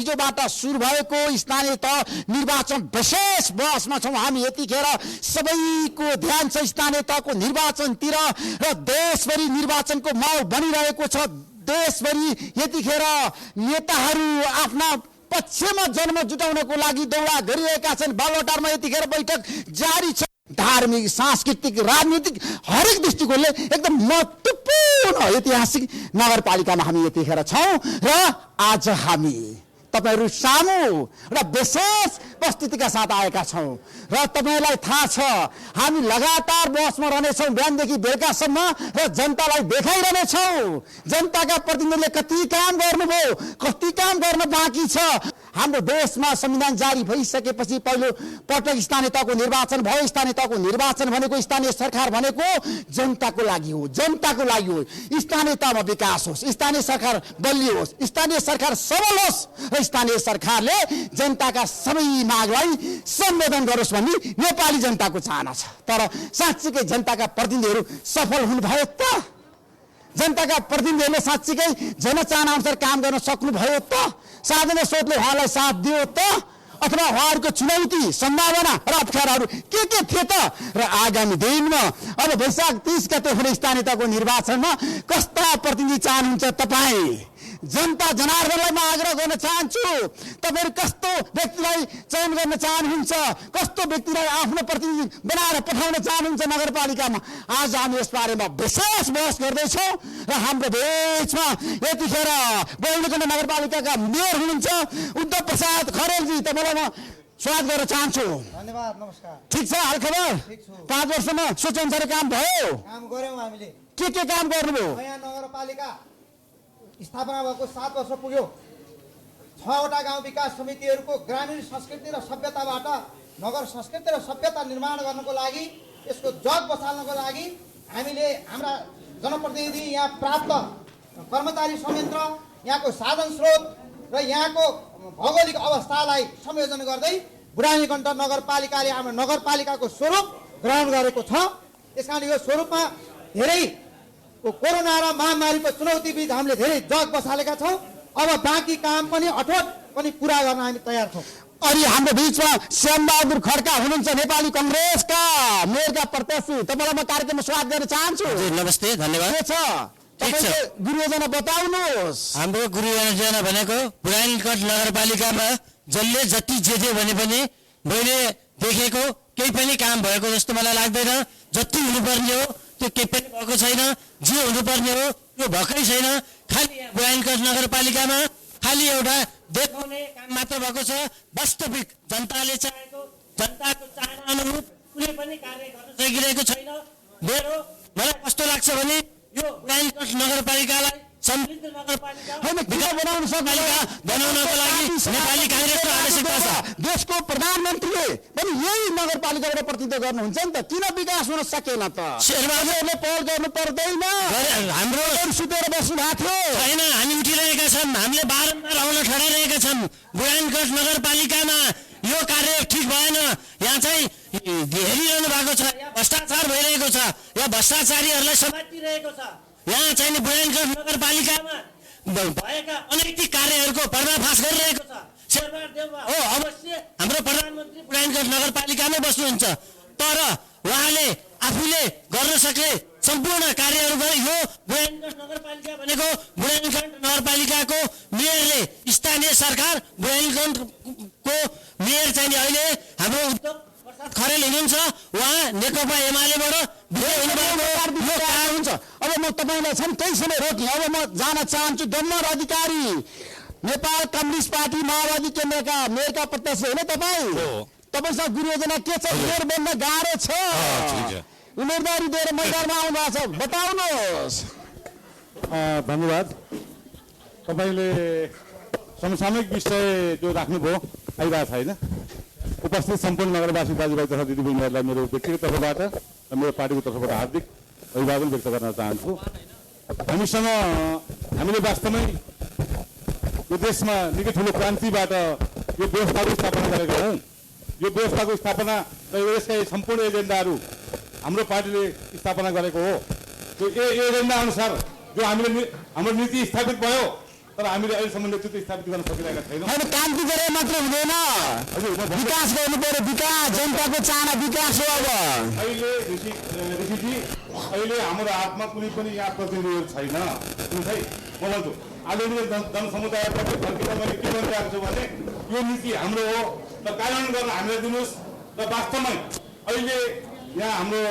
हिजोबाट सुरु भएको स्थानीय तह निर्वाचन विशेष बहसमा छौँ हामी। यतिखेर सबैको ध्यान छ स्थानीय तहको निर्वाचनतिर र देशभरि निर्वाचनको माहौल बनिरहेको छ। देशभरि यतिखेर नेताहरू आफ्ना पक्षमा जनमत जुटाउनको लागि दौडा गरिरहेका छन्। बालुवाटारमा यतिखेर बैठक जारी छ। धार्मिक, सांस्कृतिक, राजनीतिक हरेक दृष्टिकोणले एकदम महत्त्वपूर्ण ऐतिहासिक नगरपालिकामा हामी यतिखेर छौँ र आज हामी तपाईहरु सामु र विशेष उपस्थितिका साथ आएका छौँ र तपाईलाई थाहा छ हामी लगातार बहसमा रहनेछौँ बिहानदेखि बेलुकासम्म र जनतालाई देखाइरहनेछौँ जनताका प्रतिनिधिले कति काम गर्नुभयो, कति काम गर्न बाँकी छ। हाम्रो देशमा संविधान जारी भइसकेपछि पहिलो पटक स्थानीय तहको निर्वाचन भयो। स्थानीय तहको निर्वाचन भनेको स्थानीय सरकार भनेको जनताको लागि हो, जनताको लागि हो। स्थानीय तहमा विकास होस्, स्थानीय सरकार बलियो होस्, स्थानीय सरकार सबल होस् र स्थानीय सरकारले जनताका सबै मागलाई सम्बोधन गरोस् भन्ने नेपाली जनताको चाहना छ। तर साँच्चीकै जनताका प्रतिनिधिहरू सफल हुनुभयो त? जनताका प्रतिनिधिहरूले साँच्चीकै जनचाहना अनुसार काम गर्न सक्नुभयो त? साधारण स्रोतले उहाँलाई साथ दियो त? अथवा उहाँहरूको चुनौती, सम्भावना र अप्ठ्याराहरू के थिए त? र आगामी दिनमा अब वैशाख 30 गते हुने स्थानीय तहको निर्वाचनमा कस्ता प्रतिनिधि चाहनुहुन्छ तपाईँ? जनता जनार्दनलाई म आग्रह गर्न चाहन्छु, तपाईहरु कस्तो व्यक्तिलाई चयन गर्न चाहनुहुन्छ, कस्तो व्यक्तिलाई आफ्नो प्रतिनिधि बनाएर पठाउन चाहनुहुन्छ नगरपालिकामा? आज हामी यस बारेमा विशेष बहस गर्दैछौँ र हाम्रो बीचमा यतिखेर बैलखण्ड नगरपालिकाका मेयर हुनुहुन्छ उद्धव प्रसाद खरेलजी, तपाईलाई म स्वागत गर्न चाहन्छु। धन्यवाद, नमस्कार। ठीक छ हालखबर? 5 वर्षमा सोचअनुसार काम भयो? काम गर्यौं हामीले। के काम गर्नुभयो? नयाँ नगरपालिका स्थापना भएको 7 वर्ष पुग्यो। 6वटा गाउँ विकास समितिहरूको ग्रामीण संस्कृति र सभ्यताबाट नगर संस्कृति र सभ्यता निर्माण गर्नको लागि, यसको जग बसाल्नको लागि हामीले हाम्रा जनप्रतिनिधि, यहाँ प्राप्त कर्मचारी संयन्त्र, यहाँको साधन स्रोत र यहाँको भौगोलिक अवस्थालाई संयोजन गर्दै बुढानीकण्ठ नगरपालिकाले हाम्रो नगरपालिकाको स्वरूप ग्रहण गरेको छ। त्यसकारण यो स्वरूपमा धेरै कोरोना र महामारीको चुनौती बीच हामीले धेरै जग बसालेका छौँ। अब बाँकी काम पनि अठोट पनि पुरा गर्न हामी तयार छौँ। अनि हाम्रो बीचमा श्यामबहादुर खड्का हुनुहुन्छ, नेपाली कांग्रेसका मेयरका प्रत्याशी। तपाईँलाई म कार्यक्रममा स्वागत गर्न चाहन्छु। नमस्ते, धन्यवाद। के छ तपाईँको गुरुयोजना बताउनुहोस्? हाम्रो गुरुयोजना भनेको बुढानीकण्ठ नगरपालिकामा जसले जति जे भने पनि मैले देखेको केही पनि काम भएको जस्तो मलाई लाग्दैन। जति हुनुपर्ने हो त्यो केही पनि भएको छैन, जे हुनुपर्ने हो त्यो भएकै छैन। खालि बुढानीकण्ठ नगरपालिकामा खालि एउटा देखाउने काम मात्र भएको छ। वास्तविक जनताले चाहेको, जनताको चाहना अनुरूप कुनै पनि कार्य गर्न सकिरहेको छैन। मलाई कस्तो लाग्छ भने यो बुढानीकण्ठ नगरपालिकालाई समृद्ध नगरपालिका बनाउनको लागि नेपाली कांग्रेसको आवश्यकता छ। देशको प्रधानमन्त्रीले पनि यही नगरपालिकाबाट प्रतिनिधित्व गर्नुहुन्छ नि त, किन विकास हुन सकेन त? शेरबहादुरले पहल गर्नु पर्दैन? हाम्रो सुतेर बस्नु भएको थियो छैन, हामी उठिरहेका छौँ। हामीले बारम्बार आउन ठडाइरहेका छौँ। बुढानीकण्ठ नगरपालिकामा यो कार्य ठिक भएन, यहाँ चाहिँ हेरिरहनु भएको छ, यहाँ भ्रष्टाचार भइरहेको छ, यहाँ भ्रष्टाचारीहरूलाई समातिरहेको छ। यहाँ चाहिँ बुढानीकण्ठ नगरपालिकामा भएका अनैतिक कार्यहरूको पर्दाफास गरिरहेको छ। शेरबहादुर देउवा हो अवश्य हाम्रो प्रधानमन्त्री बुढानीकण्ठ नगरपालिकामै बस्नुहुन्छ, तर उहाँले आफूले गर्न सक्ने सम्पूर्ण कार्यहरू गरे। यो बुढानीकण्ठ नगरपालिका भनेको बुढानीकण्ठ नगरपालिकाको मेयरले, स्थानीय सरकार बुढानीकण्ठको मेयर चाहिँ अहिले हाम्रो उद्धव प्रसाद खरेल हुनुहुन्छ। उहाँ नेकपा एमालेबाट हुन्छ। अब म तपाईँलाई छन् केही समय रोक्ने, अब म जान चाहन्छु डम्बर अधिकारी, नेपाल कम्युनिस्ट पार्टी माओवादी केन्द्रका मेयरका प्रत्याशी होइन तपाईँ? तपाईँसँग गुरुयोजना के छ? मेयर बन्न गाह्रो छ, उम्मेदवारी दिएर मैदानमा आउनु भएको छ, बताउनुहोस्। धन्यवाद। तपाईँले समसामयिक विषय जो राख्नुभयो आइरहेको छ होइन? उपस्थित सम्पूर्ण नगरवासी दाजुभाइ तथा दिदीबहिनीहरूलाई मेरो व्यक्तिगत तर्फबाट र मेरो पार्टीको तर्फबाट हार्दिक अभिवादन व्यक्त गर्न चाहन्छु। हामीले वास्तवमै यो देशमा निकै ठुलो क्रान्तिबाट यो व्यवस्थाको स्थापना गरेका हौँ। यो व्यवस्थाको स्थापना र यसका सम्पूर्ण एजेन्डाहरू हाम्रो पार्टीले स्थापना गरेको हो। त्यो एजेन्डा अनुसार जो हाम्रो नीति स्थापित भयो, तर हामीले अहिलेसम्म नेतृत्व स्थापित गर्न सकिरहेका छैनौँ। होइन, क्रान्ति गरे मात्र हुँदैन, विकास गर्नु पर्यो। विकास, जनताको चाहना विकास हो। अब अहिले ऋषिजी, अहिले हाम्रो हातमा कुनै पनि यहाँ प्रतिनिधिहरू छैन। सुन्नुहोस् है, म भन्छु आदरणीय जनसमुदायप्रति फर्केर मैले के भनिरहेको छु भने यो नीति हाम्रो हो र कार्यान्वयन गर्न हामीलाई दिनुहोस्। र वास्तवमै अहिले यहाँ हाम्रो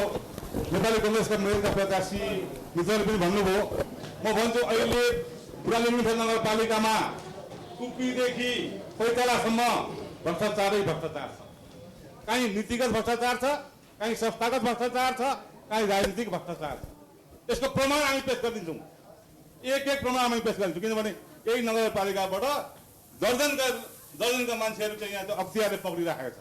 नेपाली कङ्ग्रेसका मेयरका प्रत्याशी मित्रले पनि भन्नुभयो, म भन्छु अहिले बुढालिङ्गेश्वर नगरपालिकामा कुपीदेखि पैतालासम्म भ्रष्टाचारै भ्रष्टाचार छ। कहीँ नीतिगत भ्रष्टाचार छ, कहीँ संस्थागत भ्रष्टाचार छ, कहीँ राजनीतिक भ्रष्टाचार छ। यसको प्रमाण हामी पेश गरिदिन्छौँ, एक प्रमाण हामी पेश गरिदिन्छौँ। किनभने यही नगरपालिकाबाट दर्जनका मान्छेहरू चाहिँ यहाँ अख्तियारले पक्रिराखेको छ।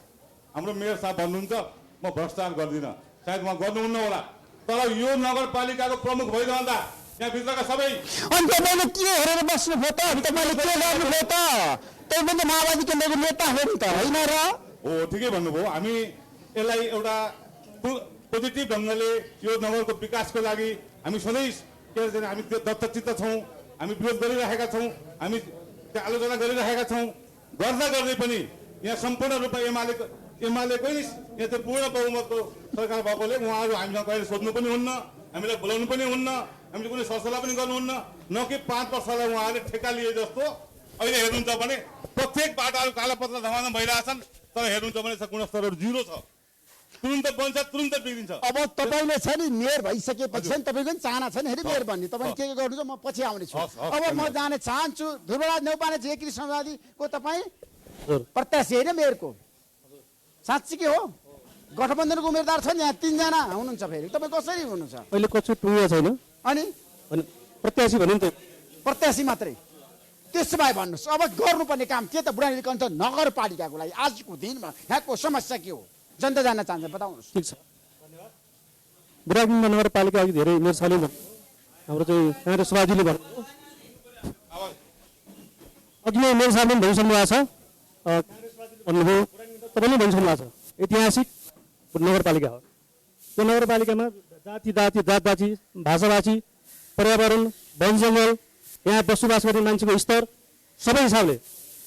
हाम्रो मेयर साहब भन्नुहुन्छ म भ्रष्टाचार गर्दिनँ, सायद उहाँ गर्नुहुन्न होला, तर यो नगरपालिकाको प्रमुख भइरहँदा त्यहाँभित्रका सबै अनि तपाईँले के हेरेर बस्नुभयो त? तपाईँले के गर्नुभयो त? तपाईँ त माओवादी केन्द्रको नेता हो नि त, होइन र? हो, ठिकै भन्नुभयो। हामी यसलाई एउटा पोजिटिभ ढङ्गले यो नगरको विकासको लागि हामी सधैँ के भन्छ हामी त्यो दत्तचित्त छौँ, हामी विरोध गरिरहेका छौँ, हामी त्यहाँ आलोचना गरिरहेका छौँ। गर्दा गर्दै पनि यहाँ सम्पूर्ण रूपमा एमालेकै यहाँ त्यो पूर्ण बहुमतको सरकार भएकोले उहाँहरू हामीसँग कहिले सोध्नु पनि हुन्न, हामीलाई बोलाउनु पनि हुन्न, हामीले कुनै सरसल्लाह पनि गर्नुहुन्न। न कि 5 वर्षलाई उहाँहरूले ठेक्का लिए जस्तो अहिले हेर्नुहुन्छ भने प्रत्येक बाटाहरू कालोपत्र धमाधम भइरहेछन्, तर हेर्नुहुन्छ भने गुणस्तरहरू 0 छ। तुरुन्त बन्छ, तुरुन्त बिग्रिन्छ। अब तपाईँले छ नि मेयर भइसकेपछि नि तपाईँको पनि चाहना छ नि फेरि मेयर भन्ने। तपाईँले के गर्नुहुन्छ म पछि आउनेछु। अब म जान चाहन्छु ध्रुवराज नेउपाने एकीकृत समाजवादीको तपाईँ प्रत्याशी होइन मेयरको, साँच्ची के हो? गठबन्धनको उम्मेदवार छ नि यहाँ 3 जना हुनुहुन्छ, फेरि तपाईँ कसरी हुनुहुन्छ? अहिले कसो टुङ्गिया छैन अनि प्रत्याशी भन्यो नि त, प्रत्याशी मात्रै। त्यसो भए भन्नुहोस् अब गर्नुपर्ने काम के त? बुढानी कन्छ नगरपालिकाको लागि आजको दिनमा यहाँको समस्या के हो? जनता जान्न चाहन्छ, बताउनुहोस्। ठिक छ। बुढालिङ्ग नगरपालिका अघि धेरै मेयर साहबले हाम्रो चाहिँ काङ्ग्रेस सभाजीले भन्नु अघि नै मेयर साहबले पनि भनिसक्नु भएको छ, भन्नुभयो, तपाईँले भनिसक्नु भएको छ ऐतिहासिक नगरपालिका हो। त्यो नगरपालिकामा जातजाति भाषाभाषी पर्यावरण वन जङ्गल यहाँ बसोबास गर्ने मान्छेको स्तर सबै हिसाबले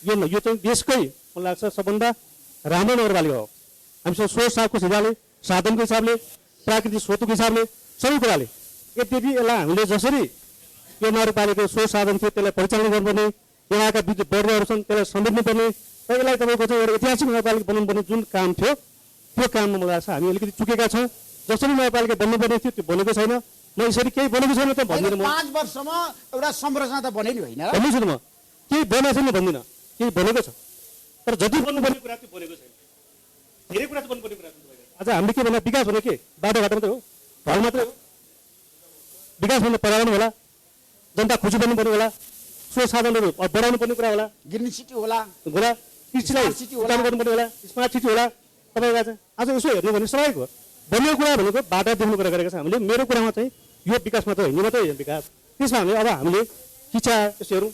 यो चाहिँ देशकै मलाई लाग्छ सबभन्दा राम्रो नगरपालिका हो। हामीसँग स्रोत साधनको हिसाबले, साधनको हिसाबले, प्राकृतिक स्रोतको हिसाबले, सबै कुराले। यद्यपि यसलाई हामीले जसरी यो नगरपालिकाको स्रोत साधन थियो त्यसलाई परिचालन गर्नुपर्ने, यहाँका विद्युत वर्गहरू छन् त्यसलाई समेट्नुपर्ने, र यसलाई तपाईँको चाहिँ एउटा ऐतिहासिक नगरपालिका बनाउनुपर्ने जुन काम थियो त्यो काममा मलाई लाग्छ हामी अलिकति चुकेका छौँ। जसरी नगरपालिका बन्नुपर्ने थियो त्यो बनेको छैन। म यसरी केही बनेको छैन त भन्दिनँ। म 5 वर्षमा एउटा संरचना त बने नि होइन र? भन्दैछु म केही बनेको छैन भन्दिनँ, केही बनेको छ, तर जति बन्नुपर्ने कुरा त्यो बनेको छैन। धेरै कुरा चाहिँ बन्नुपर्ने कुरा आज हामीले के भन्दा विकास भने के बाटोघाटो मात्रै हो, ढल मात्रै हो। विकास भन्दा पर्यावरण होला, जनता खुसी बन्नुपर्ने होला, स्रोत साधनहरू बढाउनु पर्ने कुरा होला, ग्रिन सिटी होला, कृषिलाई उठाउनु गर्नुपर्ने होला, स्मार्ट सिटी होला। तपाईँको आज यसो हेर्नु भने सबैको बन्ने कुरा भनेको बाटा देख्ने कुरा गरेका छ हामीले। मेरो कुरामा चाहिँ यो विकास मात्रै होइन, मात्रै होइन विकास। त्यसमा हामीले शिक्षा यसोहरू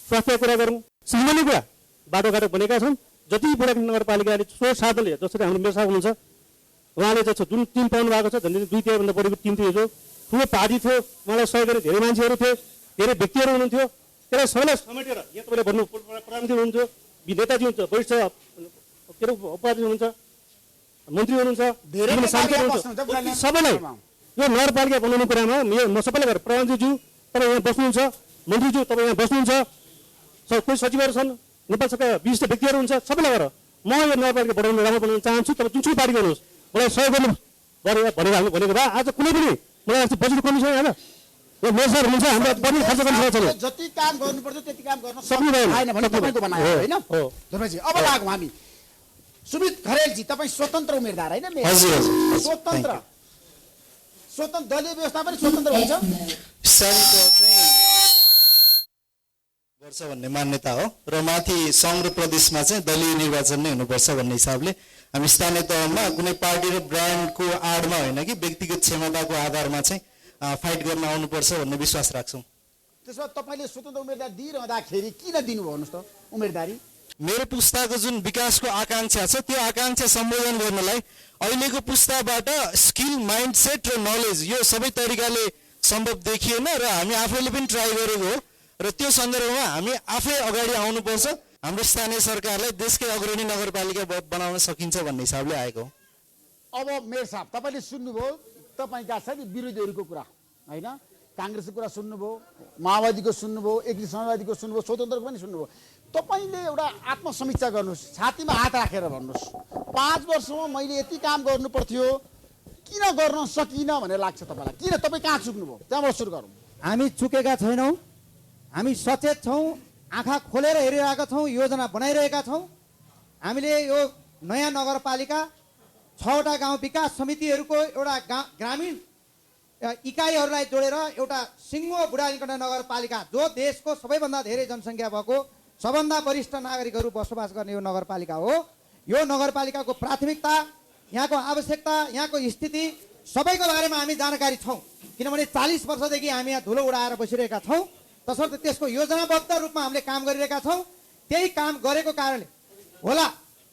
स्वास्थ्यको कुरा गरौँ, सामान्य कुरा बाटोघाटो बनेका छन्। जति बुढालिङ्ग नगरपालिकाले स्रोत साधनले जसरी हाम्रो मेयर साहब हुनुहुन्छ उहाँले चाहिँ जुन टिम पाउनु भएको छ झन् 2-3 बढीको टिम थियो, जो ठुलो पार्टी थियो, उहाँलाई सहयोग गर्ने धेरै मान्छेहरू थिए, धेरै व्यक्तिहरू हुनुहुन्थ्यो। त्यसलाई सबैलाई समेटेर यहाँ तपाईँले भन्नु प्रधानमन्त्री हुनुहुन्छ, नेताजी हुन्छ, वरिष्ठ के अरे उपाध्यक्ष हुनुहुन्छ, मन्त्री हुनुहुन्छ, सबैलाई यो नगरपालिका बनाउने कुरामा म सबैलाई गरेर प्रधानमन्त्रीज्यू तपाईँ यहाँ बस्नुहुन्छ, मन्त्रीज्यू तपाईँ यहाँ बस्नुहुन्छ, कोही सचिवहरू छन्, नेपाल सरकार विशिष्ट व्यक्तिहरू हुन्छ, सबैलाई गरेर म यो नगरपालिका बढाउनु राम्रो बनाउन चाहन्छु। तपाईँ जुनसुकै पार्टी गर्नुहोस्, मलाई सहयोग गर्नु भनेर हामी भनेको भए आज कुनै पनि मलाई अस्ति बजेट कमी छैन होइन। यो मेयर साहब हुनुहुन्छ, हाम्रो बढी खर्च गर्नु छैन, जति काम गर्नुपर्छ त्यति काम गर्न सक्नु भएन भने तपाईँको बनायो होइन। अब लागौँ हामी। सुमित खरेलजी तपाईँ स्वतन्त्र उम्मेदवार होइन? स्वतन्त्र दलीय व्यवस्था पनि स्वतन्त्र हुन्छ वर्ष भन्ने मान्यता हो र माथि सङ्घ र प्रदेशमा चाहिँ दलीय निर्वाचन नै हुनुपर्छ भन्ने हिसाबले हामी स्थानीय तहमा कुनै पार्टी र ब्रान्डको आडमा होइन कि व्यक्तिगत क्षमताको आधारमा चाहिँ फाइट गर्न आउनुपर्छ भन्ने विश्वास राख्छौँ। त्यसो भए तपाईँले स्वतन्त्र उम्मेदवार दिइरहँदाखेरि किन दिनुभयो भन्नुहोस् त उम्मेदवारी? मेरो पुस्ताको जुन विकासको आकाङ्क्षा छ त्यो आकाङ्क्षा सम्बोधन गर्नलाई अहिलेको पुस्ताबाट स्किल, माइन्डसेट र नलेज यो सबै तरिकाले सम्भव देखिएन र हामी आफैले पनि ट्राई गरेको हो। र त्यो सन्दर्भमा हामी आफै अगाडि आउनुपर्छ। हाम्रो स्थानीय सरकारलाई देशकै अग्रणी नगरपालिका बनाउन सकिन्छ भन्ने हिसाबले आएको हो। अब मेयर साहब तपाईँले सुन्नुभयो तपाईँका छ नि विरोधीहरूको कुरा होइन, काङ्ग्रेसको कुरा सुन्नुभयो, माओवादीको सुन्नुभयो, एकीकृत समाजवादीको सुन्नुभयो, स्वतन्त्रको पनि सुन्नुभयो। तपाईँले एउटा आत्मसमीक्षा गर्नुहोस्, छातीमा हात राखेर भन्नुहोस् 5 वर्षमा मैले यति काम गर्नु पर्थ्यो किन गर्न सकिनँ भनेर लाग्छ तपाईँलाई? किन तपाईँ कहाँ चुक्नुभयो? त्यहाँबाट सुरु गरौँ। हामी चुकेका छैनौँ, हामी सचेत छौँ, आँखा खोलेर हेरिरहेका छौँ, योजना बनाइरहेका छौँ। हामीले यो नयाँ नगरपालिका 6वटा गाउँ विकास समितिहरूको एउटा ग्रामीण इकाइहरूलाई जोडेर एउटा सिङ्गो बुढानीकण्ठ नगरपालिका, जो देशको सबैभन्दा धेरै जनसङ्ख्या भएको सबभन्दा वरिष्ठ नागरिकहरू बसोबास गर्ने यो नगरपालिका हो। यो नगरपालिकाको प्राथमिकता, यहाँको आवश्यकता, यहाँको स्थिति सबैको बारेमा हामी जानकारी छौँ, किनभने 40 वर्षदेखि हामी यहाँ धुलो उडाएर बसिरहेका छौँ। तसर्थ त्यसको योजनाबद्ध रूपमा हामीले काम गरिरहेका छौँ। त्यही काम गरेको कारणले होला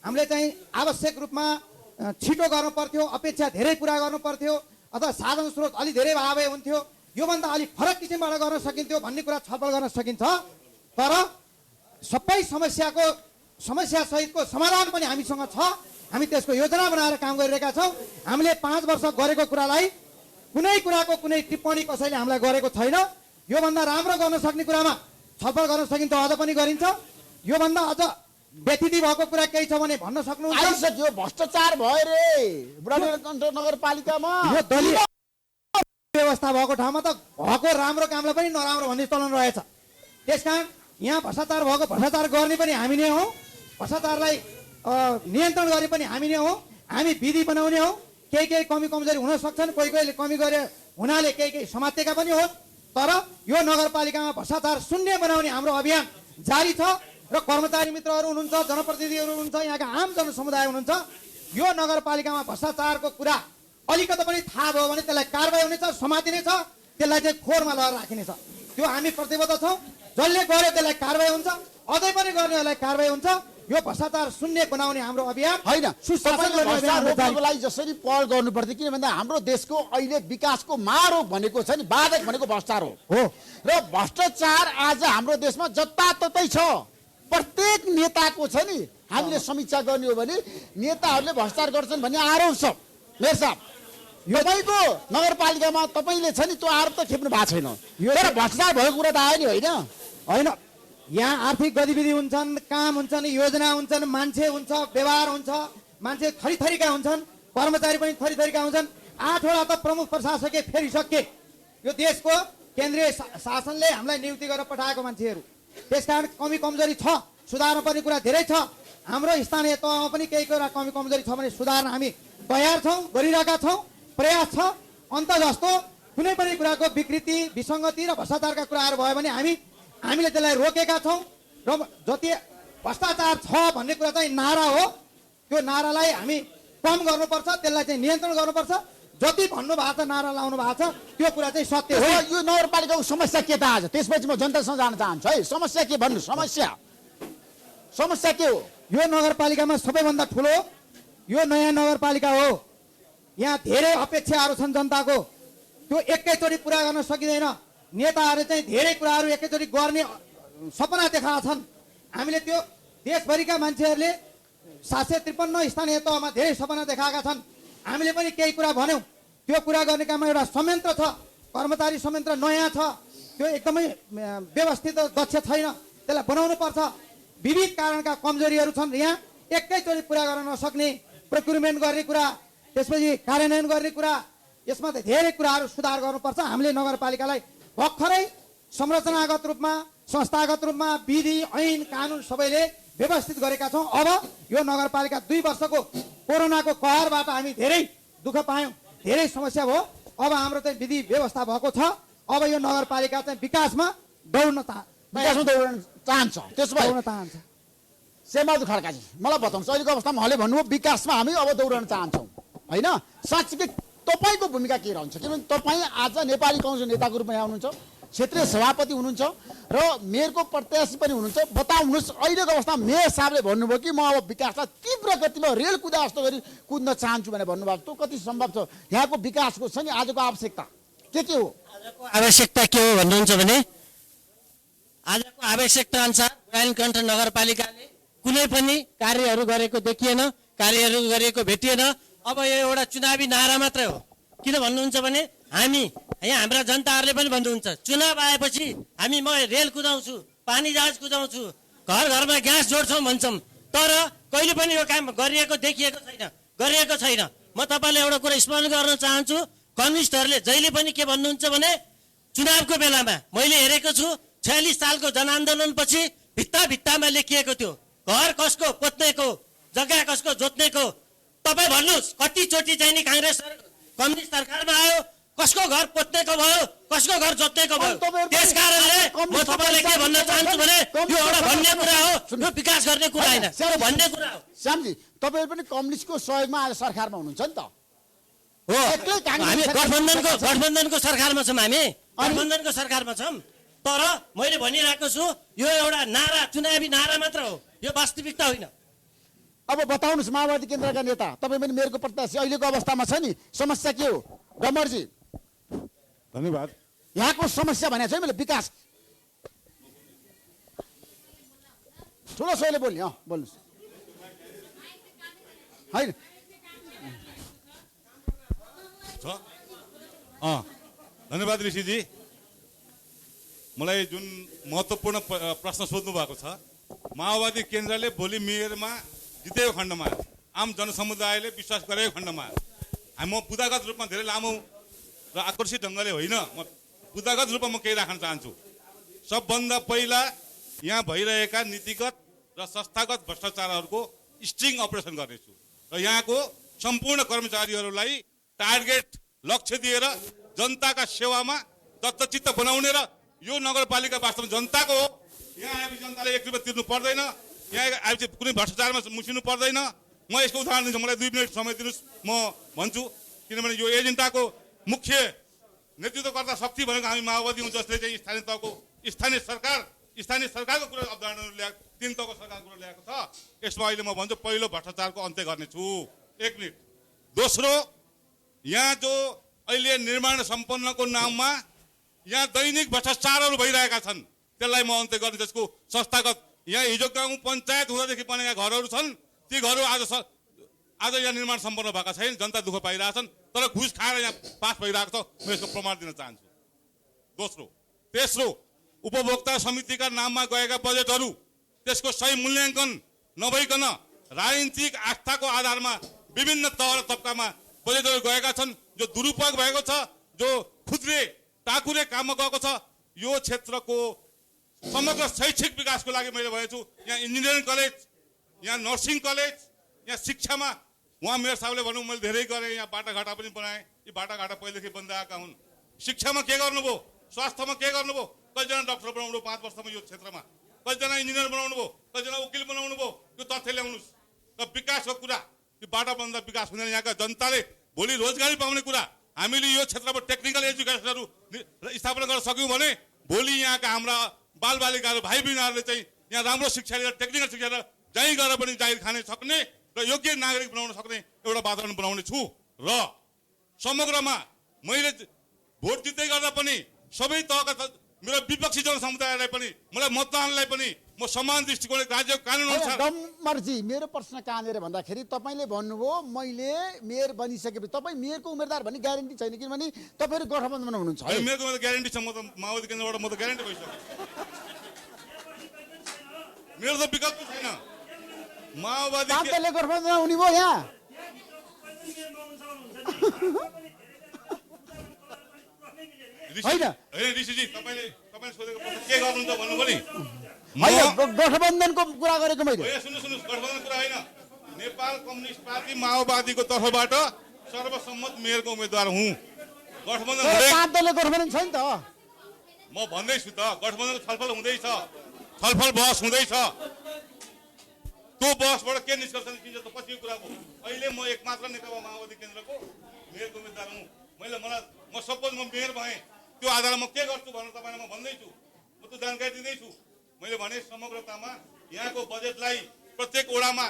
हामीले चाहिँ आवश्यक रूपमा छिटो गर्नु पर्थ्यो, अपेक्षा धेरै पुरा गर्नु पर्थ्यो, अथवा साधन स्रोत अलि धेरै भए हुन्थ्यो, योभन्दा अलिक फरक किसिमबाट गर्न सकिन्थ्यो भन्ने कुरा छलफल गर्न सकिन्छ। तर सबै समस्या सहितको समाधान पनि हामीसँग छ। हामी त्यसको योजना बनाएर काम गरिरहेका छौँ। हामीले 5 वर्ष गरेको कुरालाई कुनै कुराको कुनै टिप्पणी कसैले हामीलाई गरेको छैन। योभन्दा राम्रो गर्न सक्ने कुरामा छलफल गर्न सकिन्छ, अझ पनि गरिन्छ। योभन्दा अझ व्यतिथि भएको कुरा केही छ भने भन्न सक्नुहुन्छ? आइसक्यो, भ्रष्टाचार भयो रे बुढानीकण्ठ नगरपालिकामा। यो दलीय व्यवस्था भएको ठाउँमा त भएको राम्रो कामलाई पनि नराम्रो भन्ने चलन रहेछ। त्यसकारण यहाँ भ्रष्टाचार भएको भ्रष्टाचार गर्ने पनि हामी नै हौँ, भ्रष्टाचारलाई नियन्त्रण गर्ने पनि हामी नै हौँ। हामी विधि बनाउने हौँ। केही कमी कमजोरी हुन सक्छन्, कोही कमी गरे हुनाले केही समातेका पनि हो। तर यो नगरपालिकामा भ्रष्टाचार शून्य बनाउने हाम्रो अभियान जारी छ र कर्मचारी मित्रहरू हुनुहुन्छ, जनप्रतिनिधिहरू हुनुहुन्छ, यहाँका आम जनसमुदाय हुनुहुन्छ। यो नगरपालिकामा भ्रष्टाचारको कुरा अलिकति पनि थाहा भयो भने त्यसलाई कारबाही हुनेछ, समातिनेछ, त्यसलाई चाहिँ खोरमा लगाएर राखिनेछ। त्यो हामी प्रतिबद्ध छौँ। जसले गर्यो त्यसलाई कारबाही हुन्छ, अझै पनि गर्नेहरूलाई कारबाही हुन्छ। यो भ्रष्टाचार शून्य बनाउने हाम्रो अभियान होइन, सुशासन गर्ने अभियान रोक्नको लागि जसरी पहल गर्नु पर्थ्यो, किन भन्दा हाम्रो देशको अहिले विकासको मारो भनेको छ नि, बाधक भनेको भ्रष्टाचार हो। र भ्रष्टाचार आज हाम्रो देशमा जताततै छ। प्रत्येक नेताको छ नि, हामीले समीक्षा गर्ने हो भने नेताहरूले भ्रष्टाचार गर्छन् भन्ने आरोप छ। मेयर साहब, यो तपाईँको नगरपालिकामा तपाईँले छ नि त्यो आरोप त खेप्नु भएको छैन। तर भ्रष्टाचार भएको कुरा त आयो नि, होइन? यहाँ आर्थिक गतिविधि हुन्छन्, काम हुन्छन्, योजना हुन्छन्, मान्छे हुन्छ, व्यवहार हुन्छ, मान्छे थरीथरीका हुन्छन्, कर्मचारी पनि थरीथरीका हुन्छन्। 8वटा त प्रमुख प्रशासकीय फेरिसके। यो देशको केन्द्रीय शासनले हामीलाई नियुक्ति गरेर पठाएको मान्छेहरू। त्यसकारण कमी कमजोरी छ, सुधार्न पर्ने कुरा धेरै छ। हाम्रो स्थानीय तहमा पनि केही कुरा कमी कमजोरी छ भने सुधार्न हामी तयार छौँ, गरिरहेका छौँ, प्रयास छ। अन्त जस्तो कुनै पनि कुराको विकृति, विसङ्गति र भ्रष्टाचारका कुराहरू भयो भने हामीले त्यसलाई रोकेका छौँ। र जति भ्रष्टाचार छ भन्ने कुरा चाहिँ नारा हो, त्यो नारालाई हामी कम गर्नुपर्छ, त्यसलाई चाहिँ नियन्त्रण गर्नुपर्छ। जति भन्नुभएको छ, नारा लाउनु भएको छ, त्यो कुरा चाहिँ सत्य हो। यो नगरपालिकाको समस्या के त आज? त्यसपछि म जनतासँग जान चाहन्छु है। समस्या के भन्नु? समस्या के हो? यो नगरपालिकामा सबैभन्दा ठुलो यो नयाँ नगरपालिका हो। यहाँ धेरै अपेक्षाहरू छन् जनताको, त्यो एकैचोटि पुरा गर्न सकिँदैन। नेताहरूले चाहिँ धेरै कुराहरू एकैचोटि गर्ने सपना देखाएका छन्। हामीले त्यो देशभरिका मान्छेहरूले 753 स्थानीय तहमा धेरै सपना देखाएका छन्। हामीले पनि केही कुरा भन्यौँ। त्यो कुरा गर्ने काममा एउटा संयन्त्र छ, कर्मचारी संयन्त्र नयाँ छ, त्यो एकदमै व्यवस्थित दक्ष छैन, त्यसलाई बनाउनु पर्छ। विविध कारणका कमजोरीहरू छन्। यहाँ एकैचोटि पुरा गर्न नसक्ने, प्रोक्युरमेन्ट गर्ने कुरा, त्यसपछि कार्यान्वयन गर्ने कुरा, यसमा त धेरै कुराहरू सुधार गर्नुपर्छ। हामीले नगरपालिकालाई भर्खरै संरचनागत रूपमा, संस्थागत रूपमा विधि, ऐन, कानुन सबैले व्यवस्थित गरेका छौँ। अब यो नगरपालिका 2 वर्षको कोरोनाको कहरबाट हामी धेरै दुःख पायौँ, धेरै समस्या भयो। अब हाम्रो चाहिँ विधि व्यवस्था भएको छ। अब यो नगरपालिका चाहिँ विकासमा दौड्न चाहन्छ। त्यसो भए शेरबहादुर खड्काजी, मलाई बताउनुहोस्, अहिलेको अवस्थामा उहाँले भन्नुभयो विकासमा हामी अब दौडन चाहन्छौँ, होइन? साँच्चीकै तपाईँको भूमिका के रहन्छ? किनभने तपाईँ आज नेपाली कङ्ग्रेसको नेताको रूपमा यहाँ हुनुहुन्छ, क्षेत्रीय सभापति हुनुहुन्छ र मेयरको प्रत्याशी पनि हुनुहुन्छ। बताउनुहोस्, अहिलेको अवस्थामा मेयर साहबले भन्नुभयो कि म अब विकासलाई तीव्र गतिमा रेल कुदा जस्तो गरी कुद्न चाहन्छु भनेर भन्नुभएको, त्यो कति सम्भव छ? यहाँको विकासको छ नि आजको आवश्यकता के हो? आवश्यकता के हो भन्नुहुन्छ भने आजको आवश्यकता अनुसार बुढानीकण्ठ नगरपालिकाले कुनै पनि कार्यहरू गरेको देखिएन, कार्यहरू गरेको भेटिएन। अब यो एउटा चुनावी नारा मात्रै हो। किन भन्नुहुन्छ भने हामी यहाँ हाम्रा जनताहरूले पनि भन्नुहुन्छ चुनाव आएपछि हामी म रेल कुदाउँछु, पानी जहाज कुदाउँछु, घर घरमा ग्यास जोड्छौँ भन्छौँ, तर कहिले पनि यो काम गरिएको देखिएको छैन। म तपाईँलाई एउटा कुरा स्मरण गर्न चाहन्छु, कम्युनिस्टहरूले जहिले पनि के भन्नुहुन्छ भने चुनावको बेलामा मैले हेरेको छु 46 सालको जनआन्दोलनपछि भित्तामा लेखिएको थियो घर कसको पोत्नेको, जग्गा कसको जोत्नेको। तपाईँ भन्नुहोस् कतिचोटि चाहिँ नि काङ्ग्रेस कम्युनिस्ट सरकारमा आयो, कसको घर पोत्नेको भयो, कसको घर जोत्नेको भयो। त्यस कारणले म तपाईँलाई के भन्न चाहन्छु भने यो एउटा भन्ने कुरा हो, यो विकास गर्ने कुरा होइन, यो भन्ने कुरा हो। श्यामजी तपाईहरु पनि कम्युनिस्टको सहयोगमा आज सरकारमा हुनुहुन्छ नि त हो। हामी गठबन्धनको सरकारमा छौँ, हामी गठबन्धनको सरकारमा छौँ। तर मैले भनिरहेको छु यो एउटा नारा, चुनावी नारा मात्र हो, यो वास्तविकता होइन। अब बताउनुहोस् माओवादी केन्द्रका नेता, तपाईँ पनि मेयरको प्रत्याशी अहिलेको अवस्थामा छ नि, समस्या के हो? डमरजी धन्यवाद। यहाँको समस्या भनेको छ मैले विकास। ठुलो स्वरले बोल्ने बोल्नुहोस्। होइन धन्यवाद ऋषिजी। मलाई जुन महत्त्वपूर्ण प्रश्न सोध्नु भएको छ, माओवादी केन्द्रले भोलि मेयरमा जितेको खण्डमा, आम जनसमुदायले विश्वास गरेको खण्डमा म बुदागत रूपमा धेरै लामो र आकर्षित ढङ्गले होइन, म बुदागत रूपमा म केही राख्न चाहन्छु। सबभन्दा पहिला यहाँ भइरहेका नीतिगत र संस्थागत भ्रष्टाचारहरूको स्टिङ अपरेसन गर्नेछु र यहाँको सम्पूर्ण कर्मचारीहरूलाई टार्गेट लक्ष्य दिएर जनताका सेवामा दत्तचित्त बनाउने र यो नगरपालिका वास्तवमा जनताको हो। यहाँ आएपछि जनताले 1 रुपियाँ तिर्नु पर्दैन, यहाँ आएपछि कुनै भ्रष्टाचारमा मुसिनु पर्दैन। म यसको उदाहरण दिन्छु, मलाई 2 मिनट समय दिनुहोस्, म भन्छु। किनभने यो एजेन्डाको मुख्य नेतृत्वकर्ता शक्ति भनेको हामी माओवादी हौँ, जसले चाहिँ स्थानीय सरकारको कुरा अवधारणाहरू ल्याएको, 3 तहको सरकारको कुरा ल्याएको छ। यसमा अहिले म भन्छु पहिलो भ्रष्टाचारको अन्त्य गर्नेछु। 1 मिनट। दोस्रो, यहाँ जो अहिले निर्माण सम्पन्नको नाममा यहाँ दैनिक भ्रष्टाचारहरू भइरहेका छन्, त्यसलाई म अन्त्य गर्ने। जसको संस्थागत यहाँ हिजो गाउँ पञ्चायत हुँदादेखि बनेका घरहरू छन्, ती घरहरू आज यहाँ निर्माण सम्पन्न भएका छैन, जनता दुःख पाइरहेछन्, तर घुस खाएर यहाँ पास भइरहेको छ। म यसको प्रमाण दिन चाहन्छु। दोस्रो। तेस्रो, उपभोक्ता समितिका नाममा गएका बजेटहरू त्यसको सही मूल्याङ्कन नभइकन राजनीतिक आस्थाको आधारमा विभिन्न तह र तबकामा बजेटहरू गएका छन्, जो दुरुपयोग भएको छ, जो खुद्रे टाकुरे काममा गएको छ। यो क्षेत्रको समग्र शैक्षिक विकासको लागि मैले भनेको छु, यहाँ इन्जिनियरिङ कलेज, यहाँ नर्सिङ कलेज, यहाँ शिक्षामा उहाँ मेयर साहबले भन्नु मैले धेरै गरेँ, यहाँ बाटाघाटा पनि बनाएँ। यी बाटाघाटा पहिलेदेखि बन्दै आएका हुन्। शिक्षामा के गर्नुभयो, स्वास्थ्यमा के गर्नुभयो, कतिजना डाक्टर बनाउनु 5 वर्षमा यो क्षेत्रमा, कतिजना इन्जिनियर बनाउनु भयो, कतिजना वकिल बनाउनु भयो, यो तथ्य ल्याउनुहोस्। र विकासको कुरा, यो बाटा बन्दा विकास हुँदैन। यहाँका जनताले भोलि रोजगारी पाउने कुरा, हामीले यो क्षेत्रमा टेक्निकल एजुकेसनहरू स्थापना गर्न सक्यौँ भने भोलि यहाँका हाम्रा बालबालिकाहरू भाइ बहिनीहरूले चाहिँ यहाँ राम्रो शिक्षा लिएर टेक्निकल शिक्षा लिएर जहीँ गएर पनि जागिर खान सक्ने र योग्य नागरिक बनाउन सक्ने एउटा वातावरण बनाउने छु। र समग्रमा मैले भोट जित्दै गर्दा पनि सबै तहका मेरो विपक्षी जनसमुदायलाई पनि, मलाई मतदानलाई पनि म समान दृष्टिकोणले राज्य कानुन अनुसार। डमरजी मेरो प्रश्न कहाँनिर भन्दाखेरि तपाईँले भन्नुभयो मैले मेयर बनिसकेपछि, तपाईँ मेयरको उम्मेदवार भन्ने ग्यारेन्टी छैन, किनभने तपाईँहरू गठबन्धनमा हुनुहुन्छ। मेयरको ग्यारेन्टी छ, म त माओवादी केन्द्रबाट म त ग्यारेन्टी भइसक्यो। मेरो त विकल्प छैन। माओवादी गठबन्धनमा हुने भयो यहाँ। ऋषिजी तपाईँले सोधेको प्रश्न के गर्नुहुन्छ भन्नुभयो नि, गठबन्धनको कुरा गरेको मैले। सुन्नुहोस्, गठबन्धनको कुरा होइन। नेपाल कम्युनिस्ट पार्टी माओवादीको तर्फबाट सर्वसम्मत मेयरको उम्मेदवार हुँ। गठबन्धन छैन त, म भन्दैछु त, गठबन्धनको छलफल हुँदैछ, छलफल बहस हुँदैछ। त्यो बहसबाट के निष्कर्ष निस्किन्छ त पछिको कुरा हो। अहिले म एकमात्र नेकपा माओवादी केन्द्रको मेयरको उम्मेदवार हुँ। म सपोज म मेयर भएँ, त्यो आधारमा म के गर्छु भनेर तपाईँलाई म भन्दैछु, म त्यो जानकारी दिँदैछु। मैले भने समग्रतामा यहाँको बजेटलाई प्रत्येक वडामा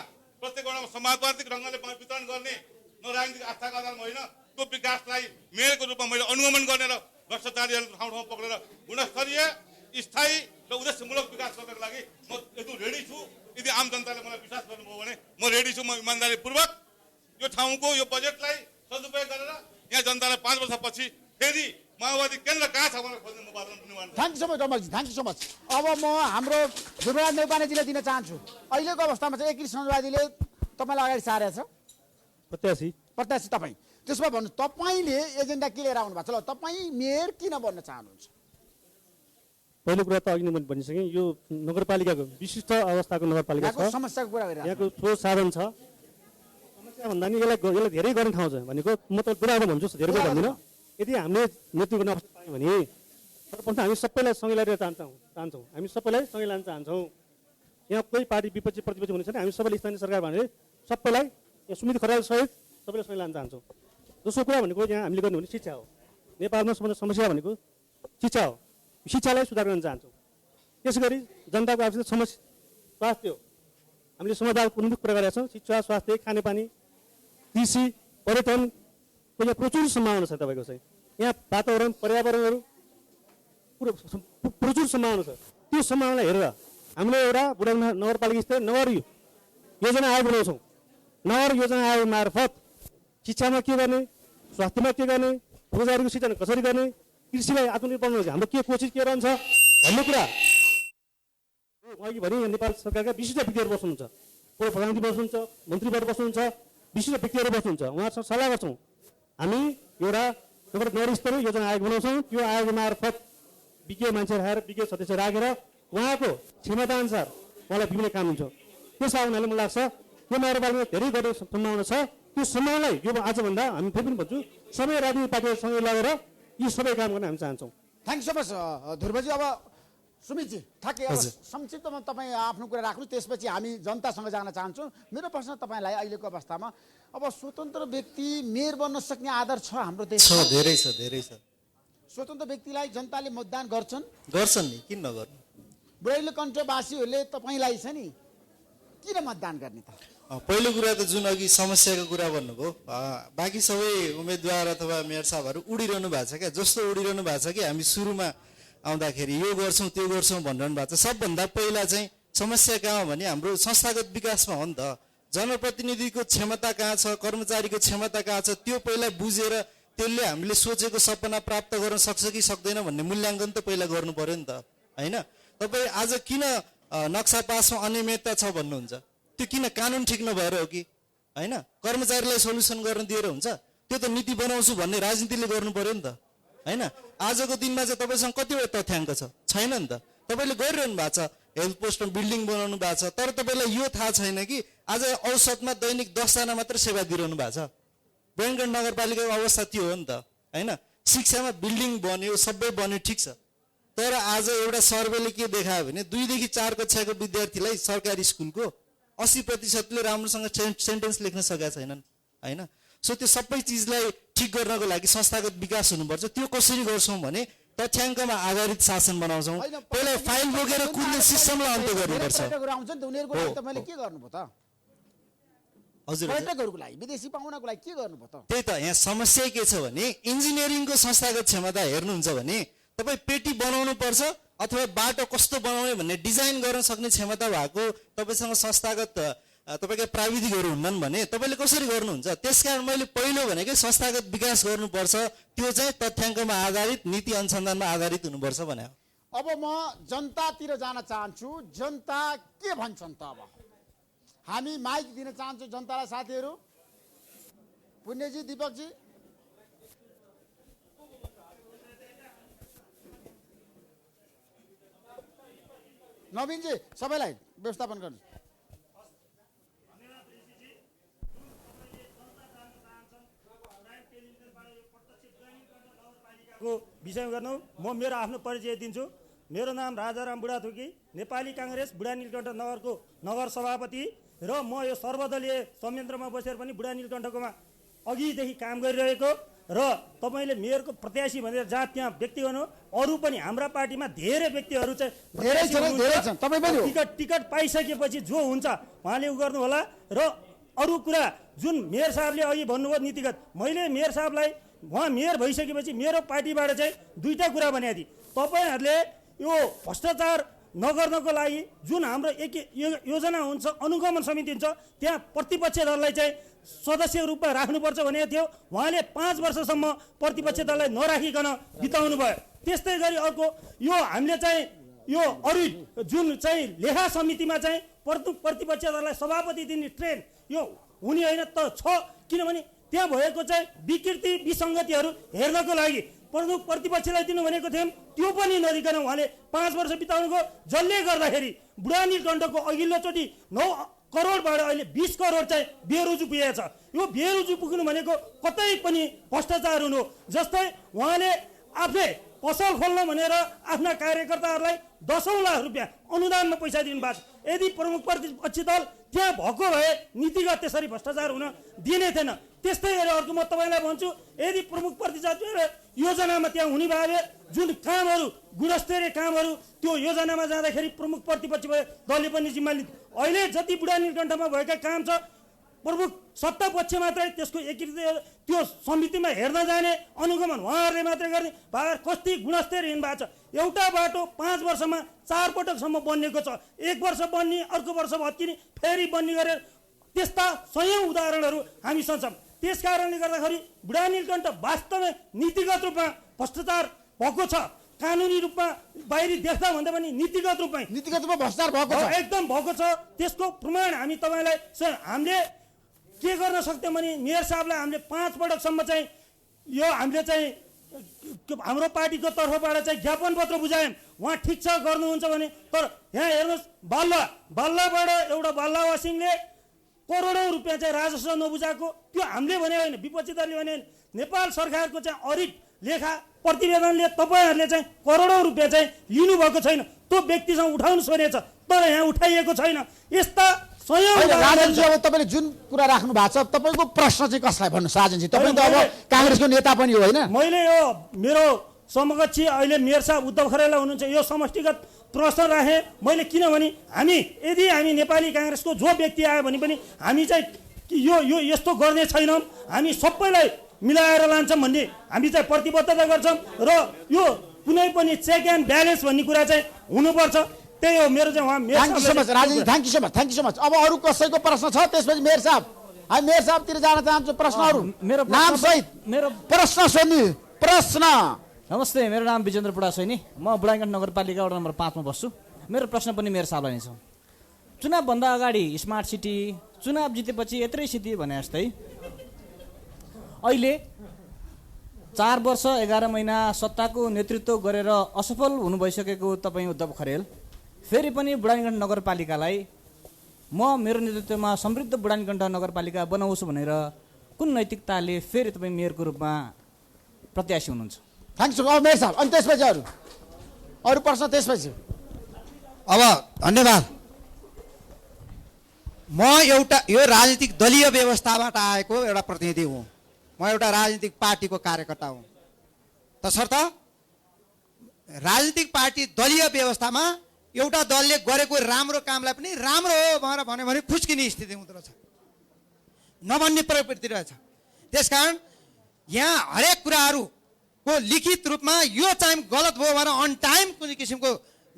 समानुपातिक ढङ्गले वितरण गर्ने, न राजनीतिक आस्थाको आधारमा होइन, त्यो विकासलाई मेयरको रूपमा मैले अनुगमन गर्ने र भ्रष्टाचारीहरू ठाउँ ठाउँ पक्रेर गुणस्तरीय स्थायी र उद्देश्यमूलक विकास गर्नको लागि म यति रेडी छु। यदि आम जनताले मलाई विश्वास गर्नुभयो भने म रेडी छु। म इमान्दारीपूर्वक यो ठाउँको यो बजेटलाई सदुपयोग गरेर यहाँ जनतालाई 5 वर्षपछि फेरि माओवादी केन्द्र कहाँ छ भनेर खोज्ने म वातावरण निर्माण गर्छु। Thank you so much Ramanji, thank you so much. अब म हाम्रो ध्रुवराज नेपानेजीलाई दिन चाहन्छु। अहिलेको अवस्थामा चाहिँ एकीकृत समाजवादीले तपाईँलाई अगाडि सारेको छ, प्रत्याशी तपाईँ। त्यसमा भन्नु तपाईँले एजेन्डा के लिएर आउनु भएको छ? ल तपाईँ मेयर किन बन्न चाहनुहुन्छ? पहिलो कुरा त अघि नै मैले भनिसकेँ, यो नगरपालिकाको विशिष्ट अवस्थाको नगरपालिका छ। समस्याको कुरा गरिरहेको यहाँको ठोस साधन छ। समस्या भन्दा नि यसलाई धेरै गर्ने ठाउँ छ भनेको म त कुरा भन्छु, धेरै कुरा भन्दिनँ। यदि हामीले नेतृत्व गर्न अवसर पायौँ भने सर्वप्रथम हामी सबैलाई सँगै लिएर चाहन्छौँ। हामी सबैलाई सँगै लान चाहन्छौँ। यहाँ कोही पार्टी विपक्षी प्रतिपक्षी हुने छैन। हामी सबैले स्थानीय सरकार भनेर सबैलाई यहाँ सुमित खरेल सहित सबैलाई सँगै लान चाहन्छौँ। दोस्रो कुरा भनेको यहाँ हामीले गर्नु भने शिक्षा हो। नेपालमा सबभन्दा समस्या भनेको शिक्षा हो। शिक्षालाई सुधार गर्न चाहन्छौँ। त्यसै गरी जनताको आवश्यक समस्या स्वास्थ्य हो। हामीले समाजको उन्मुख कुरा गरेका छौँ। शिक्षा, स्वास्थ्य, खानेपानी, कृषि, पर्यटनको यहाँ प्रचुर सम्भावना छ। तपाईँको चाहिँ यहाँ वातावरण, पर्यावरणहरू प्रचुर सम्भावना छ। त्यो सम्भावनालाई हेरेर हामीले एउटा बुढानी नगरपालिका स्तरीय नगर योजना आयोग बनाउँछौँ। नगर योजना आयोग मार्फत शिक्षामा के गर्ने, स्वास्थ्यमा के गर्ने, रोजगारीको सिर्जना कसरी गर्ने, कृषिलाई आधुनिक बनाउनु हाम्रो के कोसिस के रहन्छ भन्ने कुरा अघि भने नेपाल सरकारका विशिष्ट व्यक्तिहरू बस्नुहुन्छ। पूर्व प्रधानमन्त्री बस्नुहुन्छ, मन्त्रीबाट बस्नुहुन्छ, विशिष्ट व्यक्तिहरू बस्नुहुन्छ। उहाँसँग सल्लाह गर्छौँ। हामी एउटा नगर स्तरीय योजना आयोग बनाउँछौँ। त्यो आयोग मार्फत विज्ञ मान्छे राखेर, विज्ञ सदस्य राखेर उहाँको क्षमताअनुसार उहाँलाई विभिन्न काम हुन्छ। त्यस हुनाले मलाई लाग्छ यो नगरपालिकामा धेरै गर्ने सम्भावना छ। त्यो सम्भावनालाई यो आजभन्दा हामी फेरि पनि भन्छु सबै राजनीतिक पार्टीहरूसँग लगेर यी सबै काम गर्न हामी चाहन्छौँ। Thank you so much Dhruvji. अब सुमितजी ठ्याक्कै अब संक्षिप्तमा तपाईँ आफ्नो कुरा राख्नु, त्यसपछि हामी जनतासँग जान चाहन्छौँ। मेरो प्रश्न तपाईँलाई अहिलेको अवस्थामा अब स्वतन्त्र व्यक्ति मेयर बन्न सक्ने आधार छ हाम्रो देशमा? धेरै छ, धेरै छ। स्वतन्त्र व्यक्तिलाई जनताले मतदान गर्छन् नि, किन नगर्नु? बुढाइलो कण्ठवासीहरूले तपाईँलाई छ नि किन मतदान गर्ने त? पहिलो कुरा त जुन अघि समस्याको कुरा भन्नुभयो, बाँकी सबै उम्मेदवार अथवा मेयर साहबहरू उडिरहनु भएको छ क्या। जस्तो उडिरहनु भएको छ कि हामी सुरुमा आउँदाखेरि यो गर्छौँ त्यो गर्छौँ भनिरहनु भएको छ। सबभन्दा पहिला चाहिँ समस्या कहाँ हो भने हाम्रो संस्थागत विकासमा हो नि त। जनप्रतिनिधिको क्षमता कहाँ छ, कर्मचारीको क्षमता कहाँ छ, त्यो पहिला बुझेर त्यसले हामीले सोचेको सपना प्राप्त गर्न सक्छ कि सक्दैन भन्ने मूल्याङ्कन त पहिला गर्नु पर्यो नि त, होइन? तपाईँ आज किन नक्सा पासमा अनियमितता छ भन्नुहुन्छ? त्यो किन कानुन ठिक नभएर हो कि होइन? कर्मचारीलाई सोल्युसन गर्न दिएर हुन्छ? त्यो त नीति बनाउँछु भन्ने राजनीतिले गर्नु पर्यो नि त, होइन? आजको दिनमा चाहिँ तपाईँसँग कतिवटा तथ्याङ्क छ? छैन नि त। तपाईँले गरिरहनु भएको छ, हेल्थ पोस्टमा बिल्डिङ बनाउनु भएको छ, तर तपाईँलाई यो थाहा छैन कि आज औसतमा दैनिक 10 जना मात्र सेवा दिइरहनु भएको छ। ब्याङ्गन नगरपालिकाको अवस्था त्यो हो नि त, होइन? शिक्षामा बिल्डिङ बन्यो, सबै बन्यो, ठिक छ। तर आज एउटा सर्वेले के देखायो भने 2 देखि 4 कक्षाको विद्यार्थीलाई सरकारी स्कुलको 80% राम्रोसँग सेन्टेन्स लेख्न सकेका छैनन्, होइन? सो त्यो सबै चिजलाई ठिक गर्नको लागि संस्थागत विकास हुनुपर्छ। त्यो कसरी गर्छौँ भने तथ्याङ्कमा आधारित शासन बनाउँछौँ। पहिला फाइल बोकेर कुद्ने सिस्टमलाई अन्त्य गर्नुपर्छ। तपाईँले के गर्नुभयो त? हजुर, पर्यटकहरूको लागि, विदेशी पाहुनाको लागि के गर्नुभयो त? त्यही त यहाँ समस्या के छ भने इन्जिनियरिङको संस्थागत क्षमता हेर्नुहुन्छ भने तपाईँ पेटी बनाउनु पर्छ अथवा बाटो कस्तो बनाउने भन्ने डिजाइन गर्न सक्ने क्षमता भएको तपाईँसँग संस्थागत तपाईँका प्राविधिकहरू हुन्छन् भने तपाईँले कसरी गर्नुहुन्छ? त्यसकारण मैले पहिलो भनेकै संस्थागत विकास गर्नुपर्छ। त्यो चाहिँ तथ्याङ्कमा आधारित, नीति अनुसन्धानमा आधारित हुनुपर्छ भने। अब म जनतातिर जान चाहन्छु। जनता के भन्छन् त? अब हामी माइक दिन चाहन्छौँ जनतालाई। साथीहरू, पुण्यजी, दीपकजी, नवीनजी, सबैलाई व्यवस्थापन गर्नु। को विषय गर्नु म मेरो आफ्नो परिचय दिन्छु। मेरो नाम राजाराम बुढाथोकी, नेपाली काङ्ग्रेस बुढा नीलकण्ठ नगरको नगर सभापति र म यो सर्वदलीय संयन्त्रमा बसेर पनि बुढा नीलकण्ठकोमा अघिदेखि काम गरिरहेको र तपाईँले मेयरको प्रत्याशी भनेर जहाँ त्यहाँ व्यक्ति गर्नु, अरू पनि हाम्रा पार्टीमा धेरै व्यक्तिहरू चाहिँ टिकट पाइसकेपछि जो हुन्छ उहाँले उ गर्नु होला। र अरू कुरा जुन मेयर साहबले अघि भन्नुभयो नीतिगत, मैले मेयर साहबलाई उहाँ मेयर भइसकेपछि मेरो पार्टीबाट चाहिँ 2टा कुरा भनेको थिएँ। तपाईँहरूले यो भ्रष्टाचार नगर्नको लागि जुन हाम्रो योजना हुन्छ, अनुगमन समिति हुन्छ, त्यहाँ प्रतिपक्ष दललाई चाहिँ सदस्य रूपमा राख्नुपर्छ भनेको थियो। उहाँले 5 वर्षसम्म प्रतिपक्ष दललाई नराखिकन बिताउनु भयो। त्यस्तै गरी अर्को यो हामीले चाहिँ यो अरू जुन चाहिँ लेखा समितिमा चाहिँ प्रतिपक्ष दललाई सभापति दिने ट्रेन यो हुने होइन त छ, किनभने त्यहाँ भएको चाहिँ विकृति विसङ्गतिहरू हेर्नको लागि प्रमुख प्रतिपक्षलाई दिनु भनेको थियौँ, त्यो पनि नदिकन उहाँले 5 वर्ष बिताउनुको, जसले गर्दाखेरि बुढा नीलकण्ठको अघिल्लोचोटि 9 करोडबाट अहिले 20 करोड चाहिँ बेरोजु पुगेको छ। यो बेरोजु पुग्नु भनेको कतै पनि भ्रष्टाचार हुनु। जस्तै उहाँले आफै पसल खोल्न भनेर आफ्ना कार्यकर्ताहरूलाई 10औं लाख रुपियाँ अनुदानमा पैसा दिनुभएको छ। यदि प्रमुख प्रतिपक्षी दल त्यहाँ भएको भए नीतिगत त्यसरी भ्रष्टाचार हुन दिने थिएन। त्यस्तै गरी अर्को म तपाईँलाई भन्छु, यदि प्रमुख प्रतिपक्षी योजनामा त्यहाँ हुने भए जुन कामहरू गुणस्तरीय कामहरू त्यो योजनामा जाँदाखेरि प्रमुख प्रतिपक्षी दलले पनि जिम्मा लिन्छ। अहिले जति बुढा नीलकण्ठमा भएका काम छ प्रमुख सत्ता पक्ष मात्रै त्यसको एकीकृत त्यो समितिमा हेर्न जाने, अनुगमन उहाँहरूले मात्रै गर्ने भएर कति गुणस्तरीय हिँड्नु भएको छ। एउटा बाटो 5 वर्षमा 4 पटकसम्म बनिएको छ। 1 वर्ष बन्ने, अर्को वर्ष भत्किने, फेरि बन्ने गरेर त्यस्ता सयौं उदाहरणहरू हामीसँग छन्। त्यस कारणले गर्दाखेरि बुढा नीलकण्ठ वास्तवमै नीतिगत रूपमा भ्रष्टाचार भएको छ। कानुनी रूपमा बाहिरी देख्दा भन्दा पनि नीतिगत रूपमा भ्रष्टाचार भएको छ, एकदम भएको छ। त्यसको प्रमाण हामी तपाईँलाई हामीले के गर्न सक्थ्यौँ भने मेयर साहबलाई हामीले 5 पटकसम्म चाहिँ यो हामीले चाहिँ हाम्रो पार्टीको तर्फबाट चाहिँ ज्ञापन पत्र बुझायौँ। उहाँ ठिक छ गर्नुहुन्छ भने, तर यहाँ हेर्नुहोस् बाल्लाबाट एउटा बाल्ला वासिङले करोडौँ रुपियाँ चाहिँ राजस्व नबुझाएको, त्यो हामीले भने होइन, विपक्षी दलले भने नेपाल सरकारको चाहिँ अडिट लेखा प्रतिवेदनले तपाईँहरूले चाहिँ करोडौँ रुपियाँ चाहिँ लिनुभएको छैन। त्यो व्यक्तिसँग उठाउनु छोडेछ, तर यहाँ उठाइएको छैन। यस्ता राजनजी, अब तपाईँले जुन कुरा राख्नु भएको छ, तपाईँको प्रश्न चाहिँ कसलाई भन्नुहोस् राजनजी? तपाईँ त अब काङ्ग्रेसको नेता पनि हो होइन? मैले यो मेरो समकक्षी अहिले मेयर साहब उद्धव खरेला हुनुहुन्छ, यो समष्टिगत प्रश्न राखेँ मैले, किनभने यदि हामी नेपाली काङ्ग्रेसको जो व्यक्ति आयो भने पनि हामी चाहिँ यो यस्तो गर्ने छैनौँ, हामी सबैलाई मिलाएर लान्छौँ भन्ने हामी चाहिँ प्रतिबद्धता गर्छौँ। र यो कुनै पनि चेक एन्ड ब्यालेन्स भन्ने कुरा चाहिँ हुनुपर्छ। त्यही हो मेरो चाहिँ थ्याङ्क यू सो मच। अब अरू कसैको प्रश्न छ? त्यसपछि मेयर साहब, हामी मेयर साहबतिर जान चाहन्छु। प्रश्नहरू नाम सहित मेरो प्रश्न सोध्ने प्रश्न। नमस्ते, मेरो नाम विजेन्द्र बुढासैनी, म बुढानीलकण्ठ नगरपालिका वडा नम्बर 5 मा बस्छु। मेरो प्रश्न पनि मेयर साहबलाई नै छ। चुनावभन्दा अगाडि स्मार्ट सिटी, चुनाव जितेपछि यत्रै सिटी भने जस्तै अहिले 4 वर्ष 11 महिना सत्ताको नेतृत्व गरेर असफल हुनु भइसकेको तपाईँ उद्धव खरेल फेरि पनि बुढानीलकण्ठ नगरपालिकालाई मेरो नेतृत्वमा समृद्ध बुढानीलकण्ठ नगरपालिका बनाउँछु भनेर कुन नैतिकताले फेरि तपाईँ मेयरको रूपमा प्रत्याशी हुनुहुन्छ? थ्याङ्क यू मेयर साहब। अनि त्यसपछि अरू प्रश्न त्यसपछि? अब धन्यवाद। म एउटा यो राजनीतिक दलीय व्यवस्थाबाट आएको एउटा प्रतिनिधि हुँ। म एउटा राजनीतिक पार्टीको कार्यकर्ता हुँ। तसर्थ राजनीतिक पार्टी दलीय व्यवस्थामा एउटा दलले गरेको राम्रो कामलाई पनि राम्रो हो भनेर भन्यो भने खुस्किने स्थिति हुँदो रहेछ, नभन्ने प्रवृत्ति रहेछ। त्यसकारण यहाँ हरेक कुराहरूको लिखित रूपमा यो चाहिँ गलत भयो भनेर अन टाइम कुनै किसिमको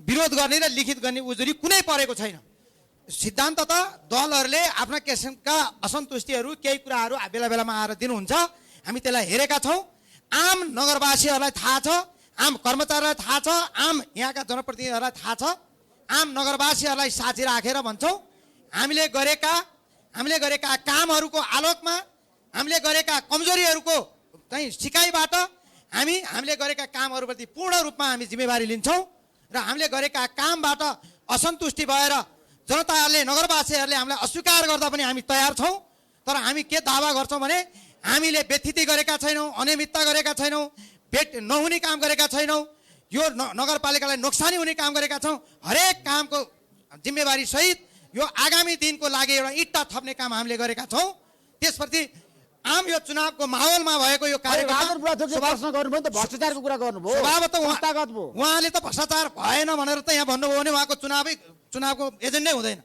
विरोध गर्ने र लिखित गर्ने उजुरी कुनै परेको छैन। सिद्धान्त त दलहरूले आफ्ना किसिमका असन्तुष्टिहरू केही कुराहरू बेला बेलामा आएर दिनुहुन्छ, हामी त्यसलाई हेरेका छौँ। आम नगरवासीहरूलाई थाहा छ, आम कर्मचारीलाई थाहा छ, आम यहाँका जनप्रतिनिधिहरूलाई थाहा छ। आम नगरवासीहरूलाई साथी राखेर भन्छौँ, हामीले गरेका कामहरूको आलोकमा, हामीले गरेका कमजोरीहरूको चाहिँ सिकाइबाट हामीले गरेका कामहरूप्रति पूर्ण रूपमा हामी जिम्मेवारी लिन्छौँ र हामीले गरेका कामबाट असन्तुष्टि भएर जनताहरूले, नगरवासीहरूले हामीलाई अस्वीकार गर्दा पनि हामी तयार छौँ। तर हामी के दावा गर्छौँ भने हामीले व्यथिति गरेका छैनौँ, अनियमितता गरेका छैनौँ, भेट नहुने काम गरेका छैनौँ, यो नगरपालिकालाई नोक्सानी हुने काम गरेका छौँ। हरेक कामको जिम्मेवारी सहित यो आगामी दिनको लागि एउटा इट्टा थप्ने काम हामीले गरेका छौँ। त्यसप्रति आम यो चुनावको माहौलमा भएको यो भ्रष्टाचारको कुरा गर्नुभयो, उहाँले त भ्रष्टाचार भएन भनेर त यहाँ भन्नुभयो भने उहाँको चुनावको एजेन्डै हुँदैन।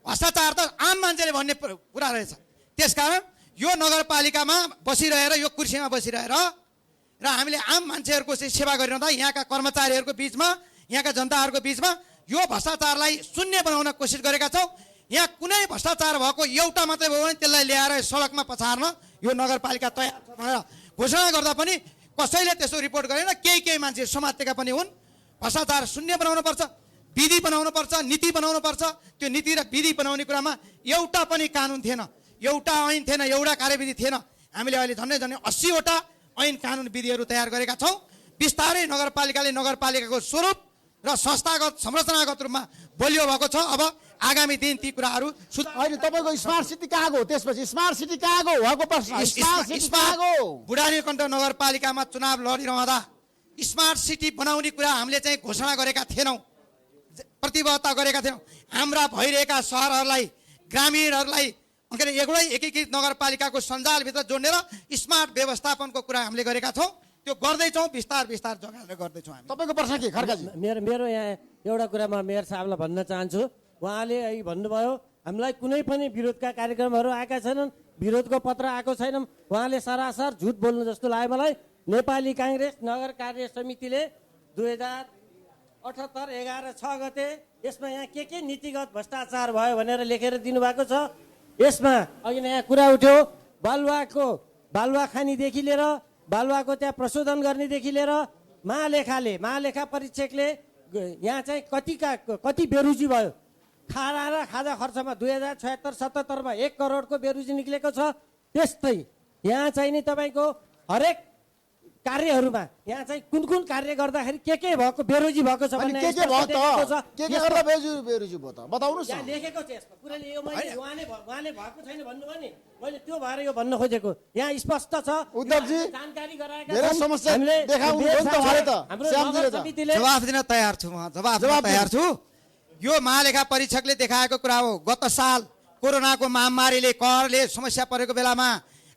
भ्रष्टाचार त आम मान्छेले भन्ने कुरा रहेछ। त्यसकारण यो नगरपालिकामा बसिरहेर, यो कुर्सीमा बसिरहेर र हामीले आम मान्छेहरूको चाहिँ सेवा गरिरहँदा यहाँका कर्मचारीहरूको बिचमा, यहाँका जनताहरूको बिचमा यो भ्रष्टाचारलाई शून्य बनाउन कोसिस गरेका छौँ। यहाँ कुनै भ्रष्टाचार भएको एउटा मात्रै भयो भने त्यसलाई ल्याएर सडकमा पछार्न यो नगरपालिका तयार छ भनेर घोषणा गर्दा पनि कसैले त्यसो रिपोर्ट गरेन। केही मान्छे समातेका पनि हुन्। भ्रष्टाचार शून्य बनाउनुपर्छ, विधि बनाउनुपर्छ, नीति बनाउनुपर्छ। त्यो नीति र विधि बनाउने कुरामा एउटा पनि कानुन थिएन, एउटा ऐन थिएन, एउटा कार्यविधि थिएन। हामीले अहिले झन्डै 80वटा ऐन कानुन विधिहरू तयार गरेका छौँ। बिस्तारै नगरपालिकाले नगरपालिकाको स्वरूप र संस्थागत संरचनागत रूपमा बलियो भएको छ। अब आगामी दिन ती कुराहरू होइन, तपाईँको स्मार्ट सिटी कहाँ गयो? त्यसपछि स्मार्ट सिटी कहाँ गयो उहाँको प्रश्न। स्मार्ट सिटी कहाँ गयो? बुढानीलकण्ठ नगरपालिकामा चुनाव लडिरहँदा स्मार्ट सिटी बनाउने कुरा हामीले चाहिँ घोषणा गरेका थिएनौँ, प्रतिबद्धता गरेका थिएनौँ। हाम्रा भइरहेका सहरहरूलाई, ग्रामीणहरूलाई एकीकृत नगरपालिकाको सञ्जालभित्र जोड्ने र स्मार्ट व्यवस्थापनको कुरा हामीले गरेका छौँ। त्यो गर्दैछौँ, बिस्तार जग्गाले गर्दैछौँ हामी। तपाईँको प्रश्न के खड्काजी? मेरो यहाँ एउटा कुरा म मेयर साहबलाई भन्न चाहन्छु। उहाँले अहिले भन्नुभयो हामीलाई कुनै पनि विरोधका कार्यक्रमहरू आएका छैनन्, विरोधको पत्र आएको छैन। उहाँले सरासर झुट बोल्नु जस्तो लाग्यो मलाई। नेपाली काङ्ग्रेस नगर कार्य समितिले 2078 11/6 गते यसमा यहाँ के नीतिगत भ्रष्टाचार भयो भनेर लेखेर दिनुभएको छ। यसमा अघि यहाँ कुरा उठ्यो बालुवा खानीदेखि लिएर बालुवाको त्यहाँ प्रशोधन गर्नेदेखि लिएर महालेखा परीक्षकले यहाँ चाहिँ कति बेरुजी भयो। खाना र खाजा खर्चमा 2076-77 मा 1 करोडको बेरुजी निक्लेको छ। त्यस्तै यहाँ चाहिँ नि तपाईँको हरेक कार्यहरूमा यहाँ चाहिँ कुन कार्य गर्दाखेरि के भएको बेरुजी भएको छ भन्ने के भयो त? के गर्दा बेरुजी भयो त बताउनुस् यहाँ न। लेखेको छ यसमा पुराले यो मैले उहाँले भएको छैन भन्नुभयो नि, मैले त्यो भएर यो भन्न खोजेको। यहाँ स्पष्ट छ उद्धवजी जानकारी गराएका धेरै समस्या देखाउनु भयो नि त उहाँले त। श्यामजीले त जवाफ दिन तयार छु, म जवाफ दिन तयार छु। यो महालेखा परीक्षकले देखाएको कुरा हो। गत साल कोरोनाको महामारीले कहरले समस्या परेको बेलामा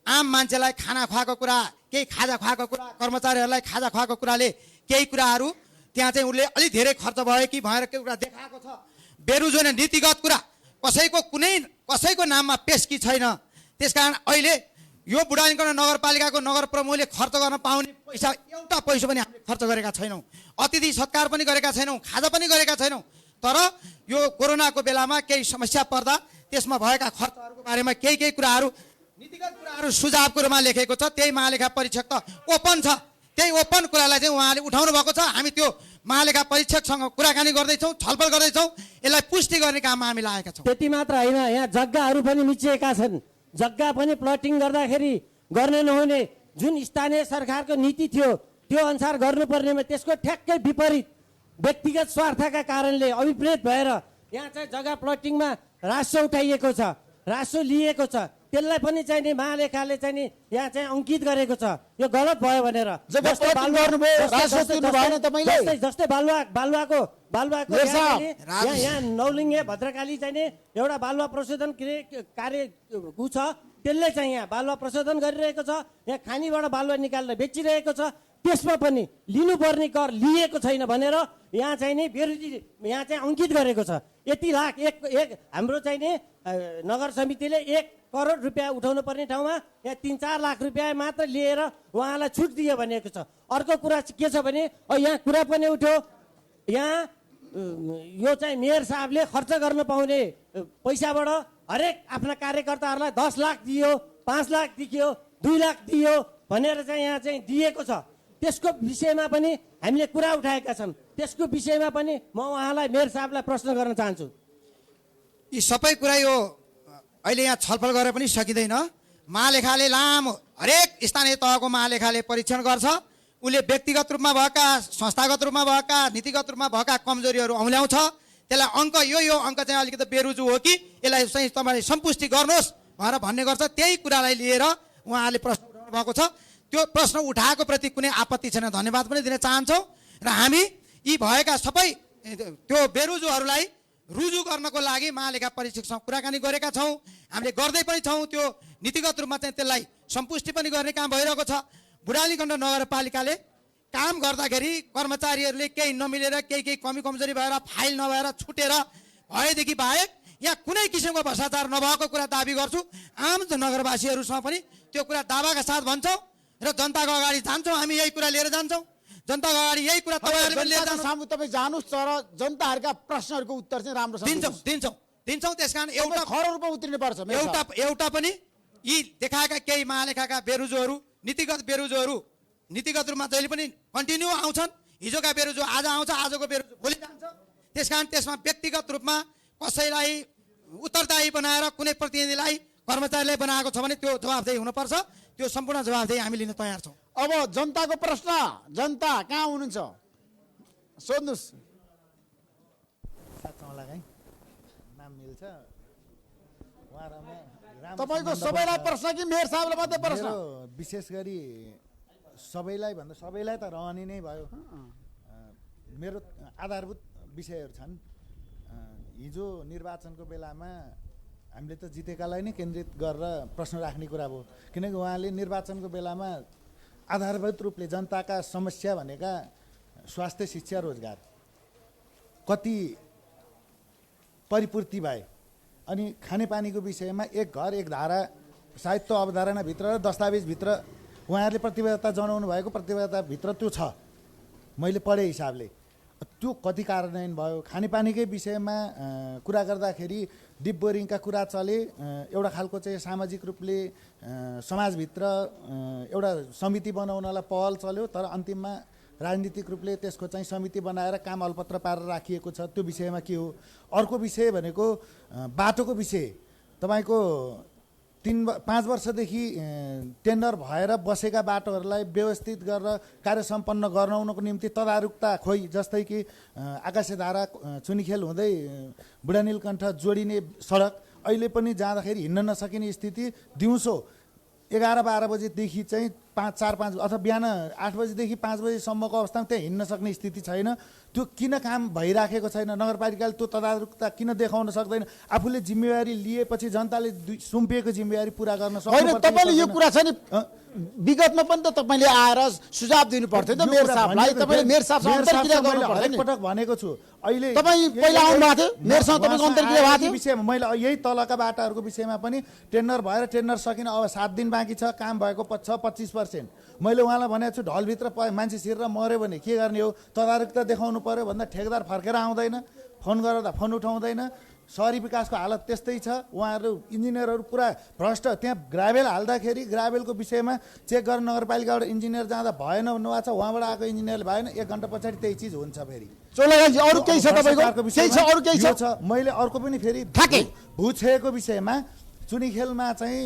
आम मान्छेलाई खाना खुवाएको कुरा, केही खाजा खुवाएको कुरा, कर्मचारीहरूलाई खाजा खुवाएको कुराले केही कुराहरू त्यहाँ चाहिँ उसले अलिक धेरै खर्च भयो कि भनेर केही कुरा देखाएको छ। बेरुजुने नीतिगत कुरा कसैको नाममा पेश कि छैन। त्यसकारण अहिले यो बुढानीलकण्ठ नगरपालिकाको नगर प्रमुखले खर्च गर्न पाउने पैसा एउटा पैसा पनि हामीले खर्च गरेका छैनौँ। अतिथि सत्कार पनि गरेका छैनौँ, खाजा पनि गरेका छैनौँ। तर यो कोरोनाको बेलामा केही समस्या पर्दा त्यसमा भएका खर्चहरूको बारेमा केही कुराहरू नीतिगत कुराहरू सुझावको रूपमा लेखेको छ। त्यही महालेखा परीक्षक त ओपन छ। त्यही ओपन कुरालाई चाहिँ उहाँले उठाउनु भएको छ। हामी त्यो महालेखा परीक्षकसँग कुराकानी गर्दैछौँ, छलफल गर्दैछौँ। यसलाई पुष्टि गर्ने काममा हामी लागेका छौँ। त्यति मात्र होइन, यहाँ जग्गाहरू पनि मिचिएका छन्। जग्गा पनि प्लटिङ गर्दाखेरि गर्ने नहुने जुन स्थानीय सरकारको नीति थियो त्यो अनुसार गर्नुपर्नेमा त्यसको ठ्याक्कै विपरीत व्यक्तिगत स्वार्थका कारणले अभिप्रेत भएर यहाँ चाहिँ जग्गा प्लटिङमा राजस्व उठाइएको छ, राजस्व लिएको छ। त्यसलाई पनि चाहिँ नि महालेखाले चाहिँ नि यहाँ चाहिँ अंकित गरेको छ। यो गलत भयो भनेर जस्तै बालुवाको यहाँ नौलिङ्गे भद्रकाली चाहिँ नि एउटा बालुवा प्रशोधन कार्य छ। त्यसले चाहिँ यहाँ बालुवा प्रशोधन गरिरहेको छ। यहाँ खानीबाट बालुवा निकालेर बेचिरहेको छ। त्यसमा पनि लिनुपर्ने कर लिएको छैन भनेर यहाँ चाहिँ नि बेरुजी यहाँ चाहिँ अंकित गरेको छ। यति लाख हाम्रो चाहिँ नि नगर समितिले 1 करोड रुपियाँ उठाउनु पर्ने ठाउँमा यहाँ 3-4 लाख रुपियाँ मात्र लिएर उहाँलाई छुट दियो भनेको छ। अर्को कुरा के छ भने यहाँ कुरा पनि उठ्यो, यहाँ यो चाहिँ मेयर साहबले खर्च गर्न पाउने पैसाबाट हरेक आफ्ना कार्यकर्ताहरूलाई 10 लाख दियो, 5 लाख दियो, 2 लाख दियो भनेर चाहिँ यहाँ चाहिँ दिएको छ। त्यसको विषयमा पनि हामीले कुरा उठाएका छौँ। त्यसको विषयमा पनि म उहाँलाई मेयर साहबलाई प्रश्न गर्न चाहन्छु। यी सबै कुरा यो अहिले यहाँ छलफल गरेर पनि सकिँदैन। महालेखाले लामो हरेक स्थानीय तहको महालेखाले परीक्षण गर्छ। उसले व्यक्तिगत रूपमा भएका, संस्थागत रूपमा भएका, नीतिगत रूपमा भएका कमजोरीहरू औँल्याउँछ। त्यसलाई अङ्क यो अङ्क चाहिँ अलिकति बेरुजु हो कि यसलाई चाहिँ तपाईँले सम्पुष्टि गर्नुहोस् भनेर भन्ने गर्छ। त्यही कुरालाई लिएर उहाँहरूले प्रश्न उठाउनु भएको छ। त्यो प्रश्न उठाएको प्रति कुनै आपत्ति छैन, धन्यवाद पनि दिन चाहन्छौँ। र हामी यी भएका सबै त्यो बेरुजुहरूलाई रुजु गर्नको लागि महालेखा परीक्षकसँग कुराकानी गरेका छौँ। हामीले गर्दै पनि छौँ। त्यो नीतिगत रूपमा चाहिँ त्यसलाई सम्पुष्टि पनि गर्ने काम भइरहेको छ। बुढानीलकण्ठ नगरपालिकाले काम गर्दाखेरि कर्मचारीहरूले केही नमिलेर केही कमी कमजोरी भएर फाइल नभएर छुटेर भएदेखि बाहेक यहाँ कुनै किसिमको भ्रष्टाचार नभएको कुरा दाबी गर्छु। आम नगरवासीहरूसँग पनि त्यो कुरा दावाका साथ भन्छौँ र जनताको अगाडि जान्छौँ। हामी यही कुरा लिएर जान्छौँ। जनताको अगाडि यही कुरा तपाईँहरूले पनि लिएर जनताको जानु। सामु तपाईँ जानुहोस् तर जनताहरूका प्रश्नहरूको उत्तर चाहिँ राम्रोसँग दिन्छौँ त्यसकारण एउटा खरो रूपमा उत्रिनु पर्छ मेरो साहब। एउटा पनि यी देखाएका केही महालेखाका बेरुजुहरू नीतिगत रूपमा जहिले पनि कन्टिन्यू आउँछन्। हिजोका बेरुजु आज आउँछ, आजको बेरुजु भोलि जान्छ। त्यसकारण त्यसमा व्यक्तिगत रूपमा कसैलाई उत्तरदायी बनाएर कुनै प्रतिनिधिलाई कर्मचारीलाई बनाएको छ भने त्यो जवाफदेही हुनुपर्छ। त्यो सम्पूर्ण जवाफदेही हामी लिन तयार छौँ। अब जनताको प्रश्न, जनता कहाँ हुनुहुन्छ सोध्नुहोस्। तपाईँको सबैलाई प्रश्न कि मेयर साहबलाई मात्रै प्रश्न? विशेष गरी सबैलाई भन्दा सबैलाई त रहने नै भयो। मेरो आधारभूत विषयहरू छन्। हिजो निर्वाचनको बेलामा हामीले त जितेकालाई नै केन्द्रित गरेर प्रश्न राख्ने कुरा भयो, किनकि उहाँले निर्वाचनको बेलामा आधारभूत रूपले जनताका समस्या भनेका स्वास्थ्य, शिक्षा, रोजगार कति परिपूर्ति भए, अनि खानेपानीको विषयमा एक घर एक धारा सायद त्यो अवधारणाभित्र र दस्तावेजभित्र उहाँहरूले प्रतिबद्धता जनाउनु भएको प्रतिबद्धताभित्र त्यो छ। मैले पढे हिसाबले त्यो कति कार्यान्वयन भयो। खानेपानीकै विषयमा कुरा गर्दाखेरि डिप बोरिङका कुरा चले, एउटा खालको चाहिँ सामाजिक रूपले समाजभित्र एउटा समिति बनाउनलाई पहल चल्यो, तर अन्तिममा राजनीतिक रूपले त्यसको चाहिँ समिति बनाएर काम अलपत्र पारेर राखिएको छ। त्यो विषयमा के हो? अर्को विषय भनेको बाटोको विषय। तपाईँको 5 वर्षदेखि टेन्डर भएर बसेका बाटोहरूलाई व्यवस्थित गरेर कार्य सम्पन्न गराउनको निम्ति तदारुकता खोइ, जस्तै कि आकाशधारा चुनीखेल हुँदै बुढानीलकण्ठ जोडिने सडक अहिले पनि जाँदाखेरि हिँड्न नसकिने स्थिति। दिउँसो 11-12 बजेदेखि चाहिँ 4-5 अथवा बिहान 8 बजेदेखि 5 बजेसम्मको अवस्थामा त्यहाँ हिँड्न सक्ने स्थिति छैन। त्यो किन काम भइराखेको छैन? नगरपालिकाले त्यो तदारुकता किन देखाउन सक्दैन? आफूले जिम्मेवारी लिएपछि जनताले सुम्पिएको जिम्मेवारी पुरा गर्न सक्दैन। तपाईँले यो कुरा छ नि, विगतमा पनि त तपाईँले आएर सुझाव दिनु पर्थ्यो त मेयर साहबलाई। तपाईँले मेयर साहबसँग अन्तर्क्रिया गर्नु पर्छ नि। पटक भनेको छु। अहिले तपाईँ पहिला आउनु भएको थियो, मेयरसँग तपाईँको अन्तर्क्रिया भएको थियो विषयमा। मैले यही तलका बाटाहरूको विषयमा पनि टेन्डर भएर टेन्डर सकिन अब 7 दिन बाँकी छ, काम भएको छ 25%। मैले उहाँलाई भनेको छु ढलभित्र मान्छे छिरेर मऱ्यो भने के गर्ने हो? तदारुकता देखाउनु पर्यो भन्दा ठेकदार फर्केर आउँदैन, फोन गर्दा फोन उठाउँदैन। सहरी विकासको हालत त्यस्तै छ। उहाँहरू इन्जिनियरहरू पुरा भ्रष्ट। त्यहाँ ग्राभेल हाल्दाखेरि ग्राभेलको विषयमा चेक गर्न नगरपालिकाबाट इन्जिनियर जाँदा भएन भन्नुभएको छ, उहाँबाट आएको इन्जिनियरले भएन, 1 घन्टा पछाडि त्यही चिज हुन्छ फेरि। अरू केही छ तपाईँको? अरू केही छ? मैले अर्को पनि फेरि भूक्षयको विषयमा चुनीखेलमा चाहिँ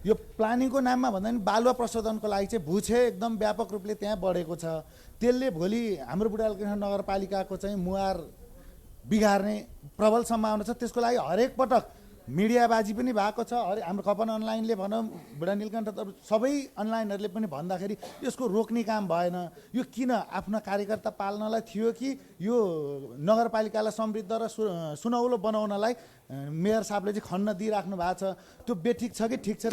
यो प्लानिङको नाममा भन्दा पनि बालुवा प्रशोधनको लागि चाहिँ भूक्षय एकदम व्यापक रूपले त्यहाँ बढेको छ। त्यसले भोलि हाम्रो बुढानीलकण्ठ नगरपालिकाको चाहिँ मुहार बिगार्ने प्रबल सम्भावना छ। त्यसको लागि हरेक पटक मिडियाबाजी पनि भएको छ। हाम्रो खपन अनलाइनले भनौँ, बुढानीलकण्ठ सबै अनलाइनहरूले पनि भन्दाखेरि यसको रोक्ने काम भएन। यो किन आफ्ना कार्यकर्ता पाल्नलाई थियो कि यो नगरपालिकालाई समृद्ध र सुनौलो बनाउनलाई मेयर साहबले चाहिँ खन्न दिइराख्नु भएको छ। त्यो बेठिक छ कि ठिक छ?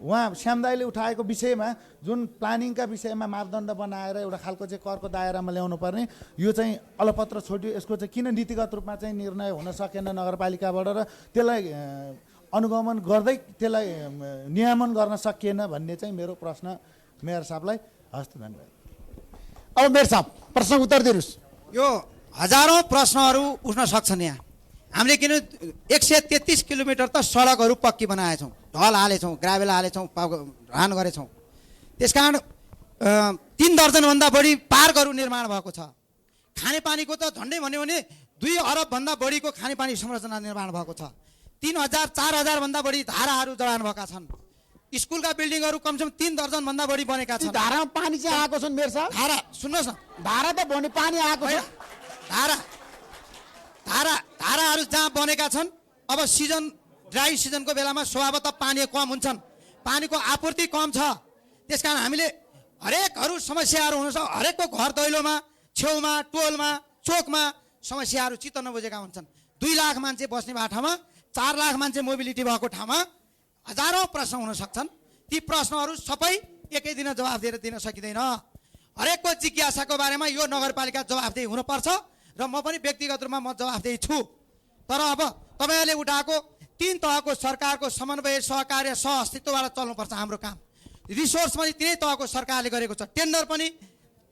उहाँ श्यामदाईले उठाएको विषयमा जुन प्लानिङका विषयमा मापदण्ड बनाएर एउटा खालको चाहिँ करको दायरामा ल्याउनु पर्ने, यो चाहिँ अलपत्र छोड्यो। यसको चाहिँ किन नीतिगत रूपमा चाहिँ निर्णय हुन सकेन नगरपालिकाबाट र त्यसलाई अनुगमन गर्दै त्यसलाई नियमन गर्न सकिएन भन्ने चाहिँ मेरो प्रश्न मेयर साहबलाई। हस्त, धन्यवाद। अब मेयर साहब प्रश्न उत्तर दिनुहोस्। यो हजारौँ प्रश्नहरू उठ्न सक्छन्। यहाँ हामीले किन 133 किलोमिटर त सडकहरू पक्की बनाएछौँ, ढल हालेछौँ, ग्राभेल हालेछौँ, रान गरेछौँ। त्यसकारण 3 दर्जनभन्दा बढी पार्कहरू निर्माण भएको छ। खानेपानीको त झन्डै भन्यो भने 2 अरबभन्दा बढीको खानेपानी संरचना निर्माण भएको छ। 3000-4000 भन्दा बढी धाराहरू जडान भएका छन्। स्कुलका बिल्डिङहरू कमसेकम 3 दर्जनभन्दा बढी बनेका छन्। धारामा पानी चाहिँ आएको छ मेयर साहब? धारा सुन्नुहोस् न, धारा त बने पानी आएको छ। धाराहरू जहाँ बनेका छन्, अब सिजन ड्राई सिजनको बेलामा स्वभावतः पानी कम हुन्छन्, पानीको आपूर्ति कम छ। त्यसकारण हामीले हरेकहरू समस्याहरू हुन सक्छ। हरेकको घर दैलोमा, छेउमा, टोलमा, चोकमा समस्याहरू चित्त नबुझेका हुन्छन्। 2 लाख मान्छे बस्ने ठाउँमा, 4 लाख मान्छे मोबिलिटी भएको ठाउँमा हजारौँ प्रश्न हुन सक्छन्। ती प्रश्नहरू सबै एकै दिन जवाफ दिएर दिन सकिँदैन। हरेकको जिज्ञासाको बारेमा यो नगरपालिका जवाफदेही हुनुपर्छ र म पनि व्यक्तिगत रूपमा म जवाफदेही छु। तर अब तपाईँहरूले उठाएको 3 तहको सरकारको समन्वय, सहकार्य, सहअस्तित्वबाट चल्नुपर्छ हाम्रो काम। रिसोर्स पनि तिनै तहको सरकारले गरेको छ, टेन्डर पनि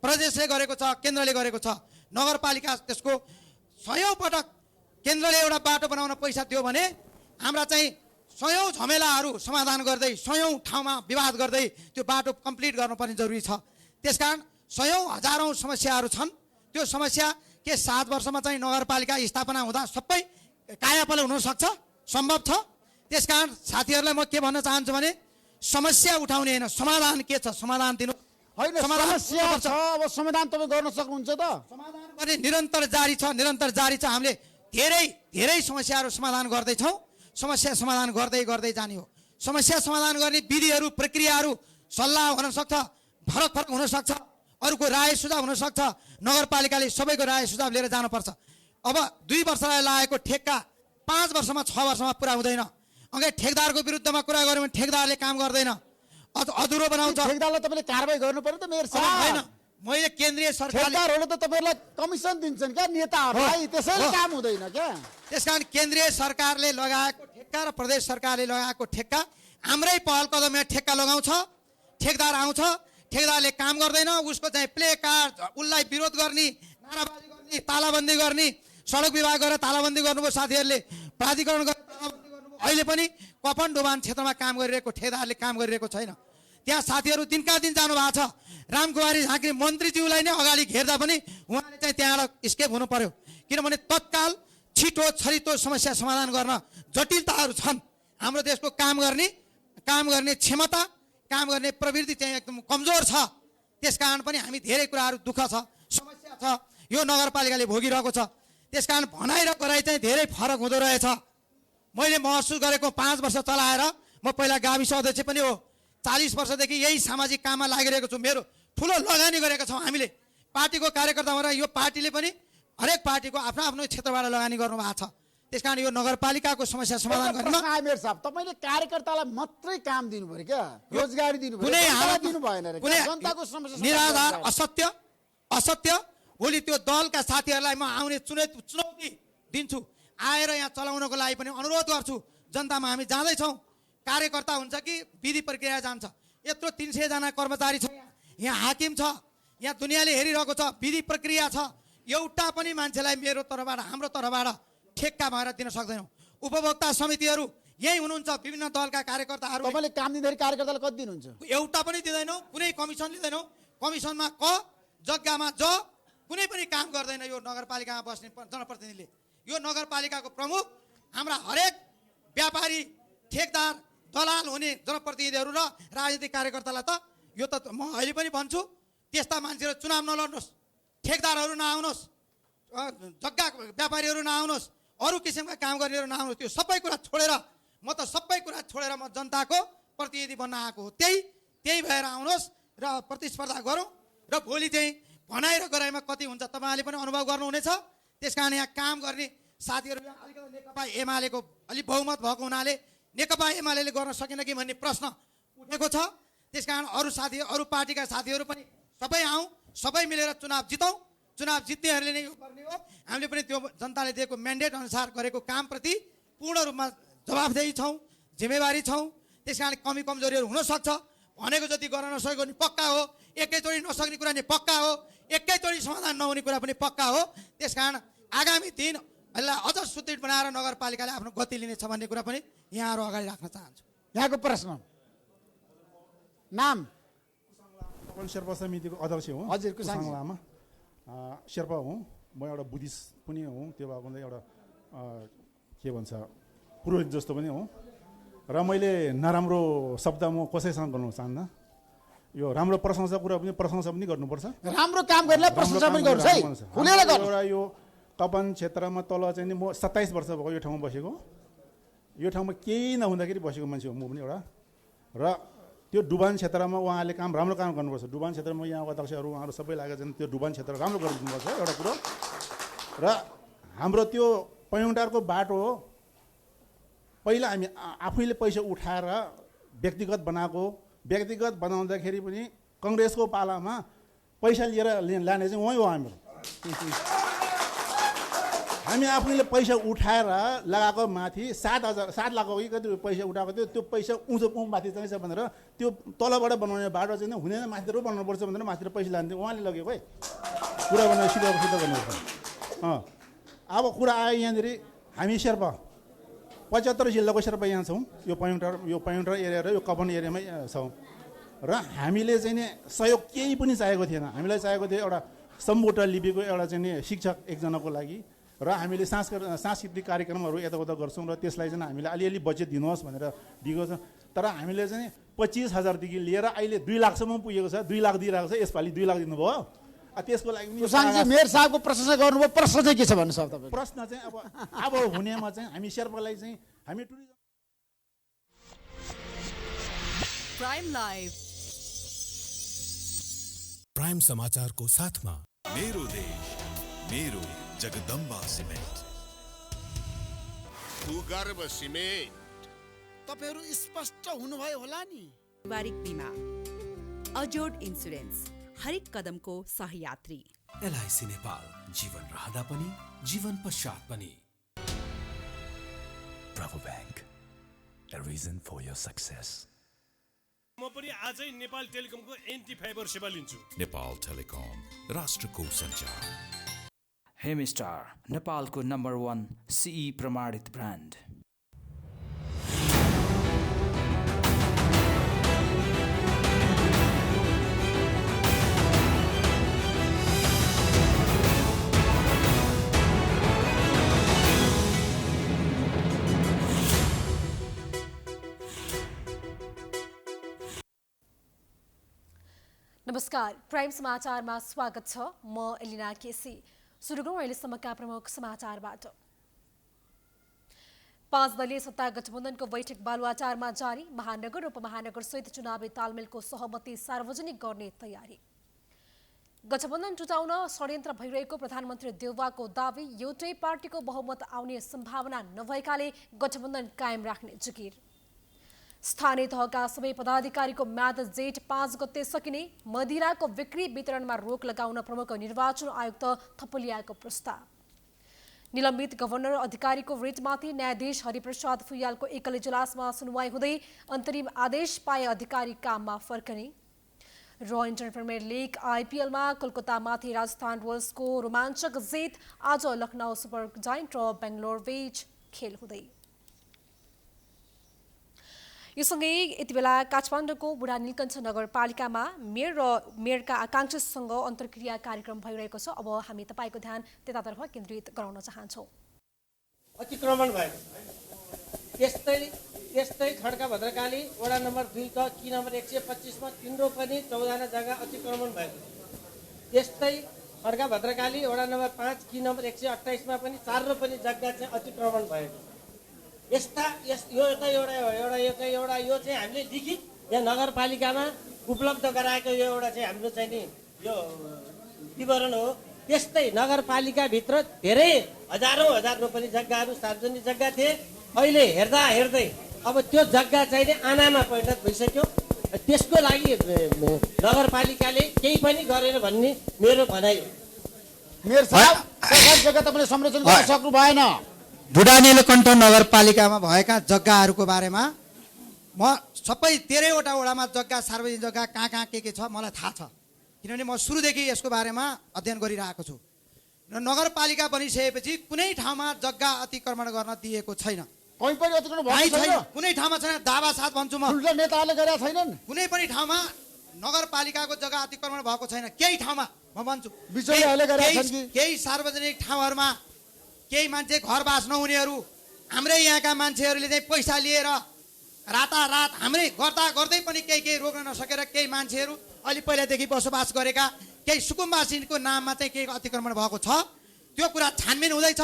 प्रदेशले गरेको छ, केन्द्रले गरेको छ। नगरपालिका त्यसको 100औं पटक केन्द्रले एउटा बाटो बनाउन पैसा दियो भने हाम्रा चाहिँ 100औं झमेलाहरू समाधान गर्दै 100औं ठाउँमा विवाद गर्दै त्यो बाटो कम्प्लिट गर्नुपर्ने जरुरी छ। त्यसकारण 100औं हजारौं समस्याहरू छन्। त्यो समस्या के 7 वर्षमा चाहिँ नगरपालिका स्थापना हुँदा सबै कायापलट हुन सक्छ? सम्भव छ? त्यसकारण साथीहरूलाई म के भन्न चाहन्छु भने समस्या उठाउने होइन, समाधान के छ समाधान दिनु। होइन, समस्या छ, अब समाधान तपाईँ गर्न सक्नुहुन्छ त? समाधान गर्ने निरन्तर जारी छ, निरन्तर जारी छ। हामीले धेरै धेरै समस्याहरू समाधान गर्दैछौँ। समस्या समाधान गर्दै गर्दै जाने हो। समस्या समाधान गर्ने विधिहरू प्रक्रियाहरू सल्लाह हुन सक्छ, फरक फरक हुन सक्छ, अरूको राय सुझाव हुन सक्छ। नगरपालिकाले सबैको राय सुझाव लिएर जानुपर्छ। अब 2 वर्षलाई लागेको ठेक्का 5 वर्षमा 6 वर्षमा पुरा हुँदैन। अघि ठेकदारको विरुद्धमा कुरा गर्यो भने ठेकदारले काम गर्दैन, अधुरो बनाउँछ। ठेकदारलाई तपाईँले कारबाही गर्नु पर्यो त मेयर साहब। होइन, मैले केन्द्रीय सरकारले ठेकदारहरूले त तपाईँलाई कमिसन दिन्छन् क्या नेताहरूलाई, त्यसैले काम हुँदैन क्या। त्यसकारण केन्द्रीय सरकारले लगाएको ठेक्का र प्रदेश सरकारले लगाएको ठेक्का हाम्रै पहल कदममा ठेक्का लगाउँछ। ठेकदार आउँछ, ठेकदारले काम गर्दैन, उसको चाहिँ प्ले कार्ड उसलाई विरोध गर्ने, नाराबाजी गर्ने, तालाबन्दी गर्ने। सडक विभाग गरेर तालाबन्दी गर्नुभयो साथीहरूले, प्राधिकरण गरेर तालाबन्दी गर्नुभयो। अहिले पनि कपन डोबान क्षेत्रमा काम गरिरहेको ठेकदारले काम गरिरहेको छैन। त्यहाँ साथीहरू दिनका दिन जानु भएको छ। रामकुमारी झाँक्री मन्त्रीज्यूलाई नै अगाडि घेर्दा पनि उहाँले चाहिँ त्यहाँबाट स्केप हुनु पर्यो, किनभने तत्काल छिटो छरितो समस्या समाधान गर्न जटिलताहरू छन्। हाम्रो देशको काम गर्ने क्षमता, काम गर्ने प्रवृत्ति चाहिँ एकदम कमजोर छ। त्यसकारण पनि हामी धेरै कुराहरू दुःख छ, समस्या छ, यो नगरपालिकाले भोगिरहेको छ। त्यसकारण भनाइ र गराइ चाहिँ धेरै फरक हुँदो रहेछ। मैले महसुस गरेको 5 वर्ष चलाएर, म पहिला गाविस अध्यक्ष पनि हो, 40 वर्षदेखि यही सामाजिक काममा लागिरहेको छु। मेरो ठुलो लगानी गरेका छौँ हामीले। पार्टीको कार्यकर्ता भएर यो पार्टीले पनि हरेक पार्टीको आफ्नो आफ्नो क्षेत्रबाट लगानी गर्नुभएको छ। त्यसकारण यो नगरपालिकाको समस्या समाधान गर्न मेयर साहब तपाईँले कार्यकर्तालाई मात्रै काम दिनु पर्यो क्या, रोजगारी दिनु पर्यो, दिनु भएन रे। जनताको समस्या निराधार असत्य भोलि त्यो दलका साथीहरूलाई म आउने चुनौती दिन्छु। आएर यहाँ चलाउनको लागि पनि अनुरोध गर्छु। जनतामा हामी जाँदैछौँ, कार्यकर्ता हुन्छ कि विधि प्रक्रिया जान्छ। यत्रो 300 जना कर्मचारी छ, यहाँ हाकिम छ, यहाँ दुनियाँले हेरिरहेको छ, विधि प्रक्रिया छ। एउटा पनि मान्छेलाई मेरो तर्फबाट हाम्रो तर्फबाट ठेक्का भएर दिन सक्दैनौँ। उपभोक्ता समितिहरू यही हुनुहुन्छ, विभिन्न दलका कार्यकर्ताहरू। तपाईँले काम दिँदाखेरि कार्यकर्तालाई कति दिनुहुन्छ? एउटा पनि दिँदैनौँ, कुनै कमिसन लिँदैनौँ। कमिसनमा क, जग्गामा ज, कुनै पनि काम गर्दैन यो नगरपालिकामा बस्ने जनप्रतिनिधिले। यो नगरपालिकाको प्रमुख हाम्रा हरेक व्यापारी, ठेकदार, दलाल हुने जनप्रतिनिधिहरू र राजनीतिक कार्यकर्तालाई त यो त म अहिले पनि भन्छु, त्यस्ता मान्छेहरू चुनाव नलड्नुहोस्, ठेकदारहरू नआउनुहोस्, जग्गा व्यापारीहरू नआउनुहोस्, अरू किसिमका काम गर्नेहरू नआउनुहोस्। त्यो सबै कुरा छोडेर म जनताको प्रतिनिधि बन्न आएको हो। त्यही भएर आउनुहोस् र प्रतिस्पर्धा गरौँ र भोलि चाहिँ भनाइ र गराइमा कति हुन्छ तपाईँहरूले पनि अनुभव गर्नुहुनेछ। त्यसकारण यहाँ काम गर्ने साथीहरू अलिकति नेकपा एमालेको अलिक बहुमत भएको हुनाले नेकपा एमाले गर्न सकेन कि भन्ने प्रश्न उठेको छ। त्यसकारण अरू पार्टीका साथीहरू पनि सबै आउँ, सबै मिलेर चुनाव जितौँ। चुनाव जित्नेहरूले नै यो गर्ने हो। हामीले पनि त्यो जनताले दिएको म्यान्डेट अनुसार गरेको कामप्रति पूर्ण रूपमा जवाबदेही छौँ, जिम्मेवारी छौँ। त्यसकारण कमी कमजोरीहरू हुनसक्छ, भनेको जति गर्न नसकेको नि पक्का हो, एकैचोटि नसक्ने कुरा नि पक्का हो, एकैचोटि समाधान नहुने कुरा पनि पक्का हो। त्यसकारण आगामी दिन यसलाई अझ सुदृढ बनाएर नगरपालिकाले आफ्नो गति लिनेछ भन्ने कुरा पनि यहाँहरू अगाडि राख्न चाहन्छु। यहाँको प्रश्न नाम? शेर्पा समितिको अध्यक्ष हुँ। हजुर, कुसाङ लामा शेर्पा हुँ। म एउटा बुद्धिस्ट पनि हुँ, त्यो भएको एउटा के भन्छ पुरोहित जस्तो पनि हुँ। र मैले नराम्रो शब्द म कसैसँग गर्नु चाहन्न। यो राम्रो प्रशंसा कुरा पनि प्रशंसा पनि गर्नुपर्छ। राम्रो काम गर्ने प्रशंसा पनि गर्छ है, खुलेर गर्नु। एउटा यो कपन क्षेत्रमा तल चाहिँ म 27 वर्ष भएको यो ठाउँमा बसेको। यो ठाउँमा केही नहुँदाखेरि बसेको मान्छे हो म पनि एउटा। र त्यो डुबान क्षेत्रमा उहाँले राम्रो काम गर्नुपर्छ। डुबान क्षेत्रमा यहाँको अध्यक्षहरू उहाँहरू सबै लागेर चाहिँ त्यो डुबान क्षेत्र राम्रो गरिदिनुपर्छ एउटा कुरो। र हाम्रो त्यो पैउँटारको बाटो हो, पहिला हामी आफैले पैसा उठाएर व्यक्तिगत बनाएको। व्यक्तिगत बनाउँदाखेरि पनि कङ्ग्रेसको पालामा पैसा लिएर लाने चाहिँ उहाँ हो हाम्रो। हामी आफूले पैसा उठाएर लगाएको माथि 7 लाख कि कति पैसा उठाएको थियो त्यो पैसा उँचो माथि चाहिँ छ भनेर त्यो तलबाट बनाउने बाटो चाहिँ हुँदैन माथितिर बनाउनुपर्छ भनेर माथितिर पैसा लान्थ्यो उहाँले लगेको है कुरा बनाएर सिधा गर्नुपर्छ अब कुरा आयो यहाँनिर हामी शेर्पा 75 जिल्लाको शेर्पा यहाँ छौँ यो पयोन्टर एरिया र यो कपन एरियामै छौँ र हामीले चाहिँ नि सहयोग केही पनि चाहेको थिएन हामीलाई चाहेको थियो एउटा सम्बोटा लिपिको एउटा चाहिँ नि शिक्षक एकजनाको लागि र हामीले सांस्कृतिक कार्यक्रमहरू यताउता गर्छौँ र त्यसलाई चाहिँ हामीले अलिअलि बजेट दिनुहोस् भनेर दिएको छ तर हामीले चाहिँ 25,000 देखि लिएर अहिले 2 लाखसम्म पुगेको छ 2 लाख दिइरहेको छ यसपालि 2 लाख दिनुभयो त्यसको लागि मेयर साहबको प्रशंसा गर्नुभयो प्रश्न चाहिँ के छ भन्नु सक्छ तपाईँ प्रश्न चाहिँ अब हुनेमा चाहिँ हामी शेर्पालाई चाहिँ हामी टुरिज्म प्राइम लाइभ प्राइम समाचारको साथमा मेरो देश मेरो जगदम्बा सिमेन्ट भूगर्भ सिमेन्ट तपाईहरु स्पष्ट हुनुभयो होला नि पारिवारिक बीमा अजोड इन्स्योरेन्स हरेक कदमको सहयात्री एलआईसी नेपाल जीवन रहँदा पनि जीवन पश्चात पनि प्रभु bank a reason for your success म पनि आजै नेपाल टेलिकमको एन्टी फाइबर सेवा लिन्छु नेपाल टेलिकम राष्ट्रको सञ्चार हेमिस्टार नेपालको नम्बर 1 CE प्रमाणित ब्रान्ड नमस्कार प्राइम समाचारमा स्वागत छ म एलिना केसी सुरु गरौँ अहिलेसम्मका प्रमुख समाचारबाट 5 दलीय सत्ता गठबन्धनको बैठक बालुवाटारमा जारी महानगर र उपमहानगर सहित चुनावी तालमेलको सहमति सार्वजनिक गर्ने तयारी गठबन्धन टुटाउन षड्यन्त्र भइरहेको प्रधानमन्त्री देउवाको दावी एउटै पार्टीको बहुमत आउने सम्भावना नभएकाले गठबन्धन कायम राख्ने जिकिर स्थानीय तहका सबै पदाधिकारीको म्याद जेठ 5 गते सकिने मदिराको बिक्री वितरणमा रोक लगाउन प्रमुख निर्वाचन आयुक्त थपलियाको प्रस्ताव निलम्बित गभर्नर अधिकारीको रिटमाथि न्यायाधीश हरिप्रसाद फुयालको एकल इजलासमा सुनवाई हुँदै अन्तरिम आदेश पाए अधिकारी काममा फर्कने र इन्टर प्रिमियर लिग आइपिएलमा कोलकातामाथि राजस्थान रोयल्सको रोमाञ्चक जित आज लखनऊ सुपर जायन्ट र बेङ्गलोर बीच खेल हुँदै यो सँगै यति बेला काठमाडौँको बुढा नीलकण्ठ नगरपालिकामा मेयर र मेयरका आकांक्षीसँग अन्तर्क्रिया कार्यक्रम भइरहेको छ अब हामी तपाईको ध्यान त्यतातर्फ केन्द्रित गराउन चाहन्छौँ अतिक्रमण भएको त्यस्तै खड्का भद्रकाली वडा नम्बर 2 का कि नम्बर 125 मा तिम्रो पनि 14 जग्गा अतिक्रमण भएको त्यस्तै खड्का भद्रकाली वडा नम्बर 5 कि नम्बर 128 मा पनि 4 पनि जग्गा चाहिँ अतिक्रमण भएको यो चाहिँ हामीले लिखित यहाँ नगरपालिकामा उपलब्ध गराएको यो एउटा चाहिँ हाम्रो चाहिँ नि यो विवरण हो त्यस्तै नगरपालिकाभित्र धेरै हजारौँ रोपनी जग्गाहरू सार्वजनिक जग्गा थिए अहिले हेर्दै अब त्यो जग्गा चाहिँ नि आनामा परिणत भइसक्यो त्यसको लागि नगरपालिकाले केही पनि गरेर भन्ने मेरो भनाइ हो मेयर साहब सरकारी जग्गा तपाईँले संरक्षण गर्न सक्नु भएन बुढा नीलकण्ठ नगरपालिकामा भएका जग्गाहरूको बारेमा म सबै 13वटा वडामा जग्गा सार्वजनिक जग्गा कहाँ के छ मलाई थाहा छ किनभने म सुरुदेखि यसको बारेमा अध्ययन गरिरहेको छु र नगरपालिका बनिसकेपछि कुनै ठाउँमा जग्गा अतिक्रमण गर्न दिएको छैन कुनै ठाउँमा छैन दावा साथ भन्छु म नेताहरूले गरेका छैनन् कुनै पनि ठाउँमा नगरपालिकाको जग्गा अतिक्रमण भएको छैन केही ठाउँमा म भन्छु केही सार्वजनिक ठाउँहरूमा केही मान्छे घरबास नहुनेहरू हाम्रै यहाँका मान्छेहरूले चाहिँ पैसा लिएर रातारात हाम्रै गर्दै पनि केही रोक्न नसकेर केही मान्छेहरू अलि पहिलादेखि बसोबास गरेका केही सुकुम्बासीको नाममा चाहिँ केही अतिक्रमण भएको छ त्यो कुरा छानबिन हुँदैछ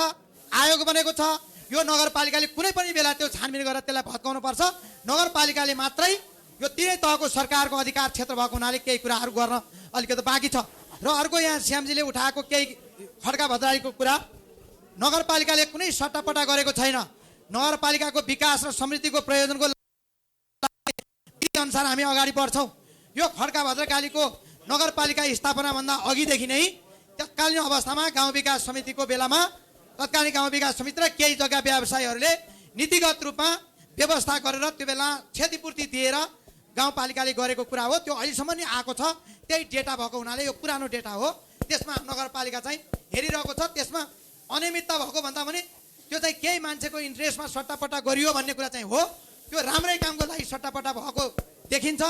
आयोग बनेको छ यो नगरपालिकाले कुनै पनि बेला त्यो छानबिन गरेर त्यसलाई भत्काउनु पर्छ नगरपालिकाले मात्रै यो तिनै तहको सरकारको अधिकार क्षेत्र भएको हुनाले केही कुराहरू गर्न अलिकति बाँकी छ र अर्को यहाँ श्यामजीले उठाएको केही खड्का भद्राईको कुरा नगरपालिकाले कुनै सट्टापट्टा गरेको छैन नगरपालिकाको विकास र समृद्धिको प्रयोजनको अनुसार हामी अगाडि बढ्छौँ यो खड्का भद्रकालीको नगरपालिका स्थापना भन्दा अघिदेखि नै तत्कालीन अवस्थामा गाउँ विकास समितिको बेलामा तत्कालीन गाउँ विकास समिति र केही जग्गा व्यवसायीहरूले नीतिगत रूपमा व्यवस्था गरेर त्यो बेला क्षतिपूर्ति दिएर गाउँपालिकाले गरेको कुरा हो। त्यो अहिलेसम्म नै आएको छ, त्यही डेटा भएको हुनाले यो पुरानो डेटा हो। त्यसमा नगरपालिका चाहिँ हेरिरहेको छ। त्यसमा अनियमितता भएको भन्दा पनि त्यो चाहिँ केही मान्छेको इन्ट्रेस्टमा सट्टापट्टा गरियो भन्ने कुरा चाहिँ हो। त्यो राम्रै कामको लागि सट्टापट्टा भएको देखिन्छ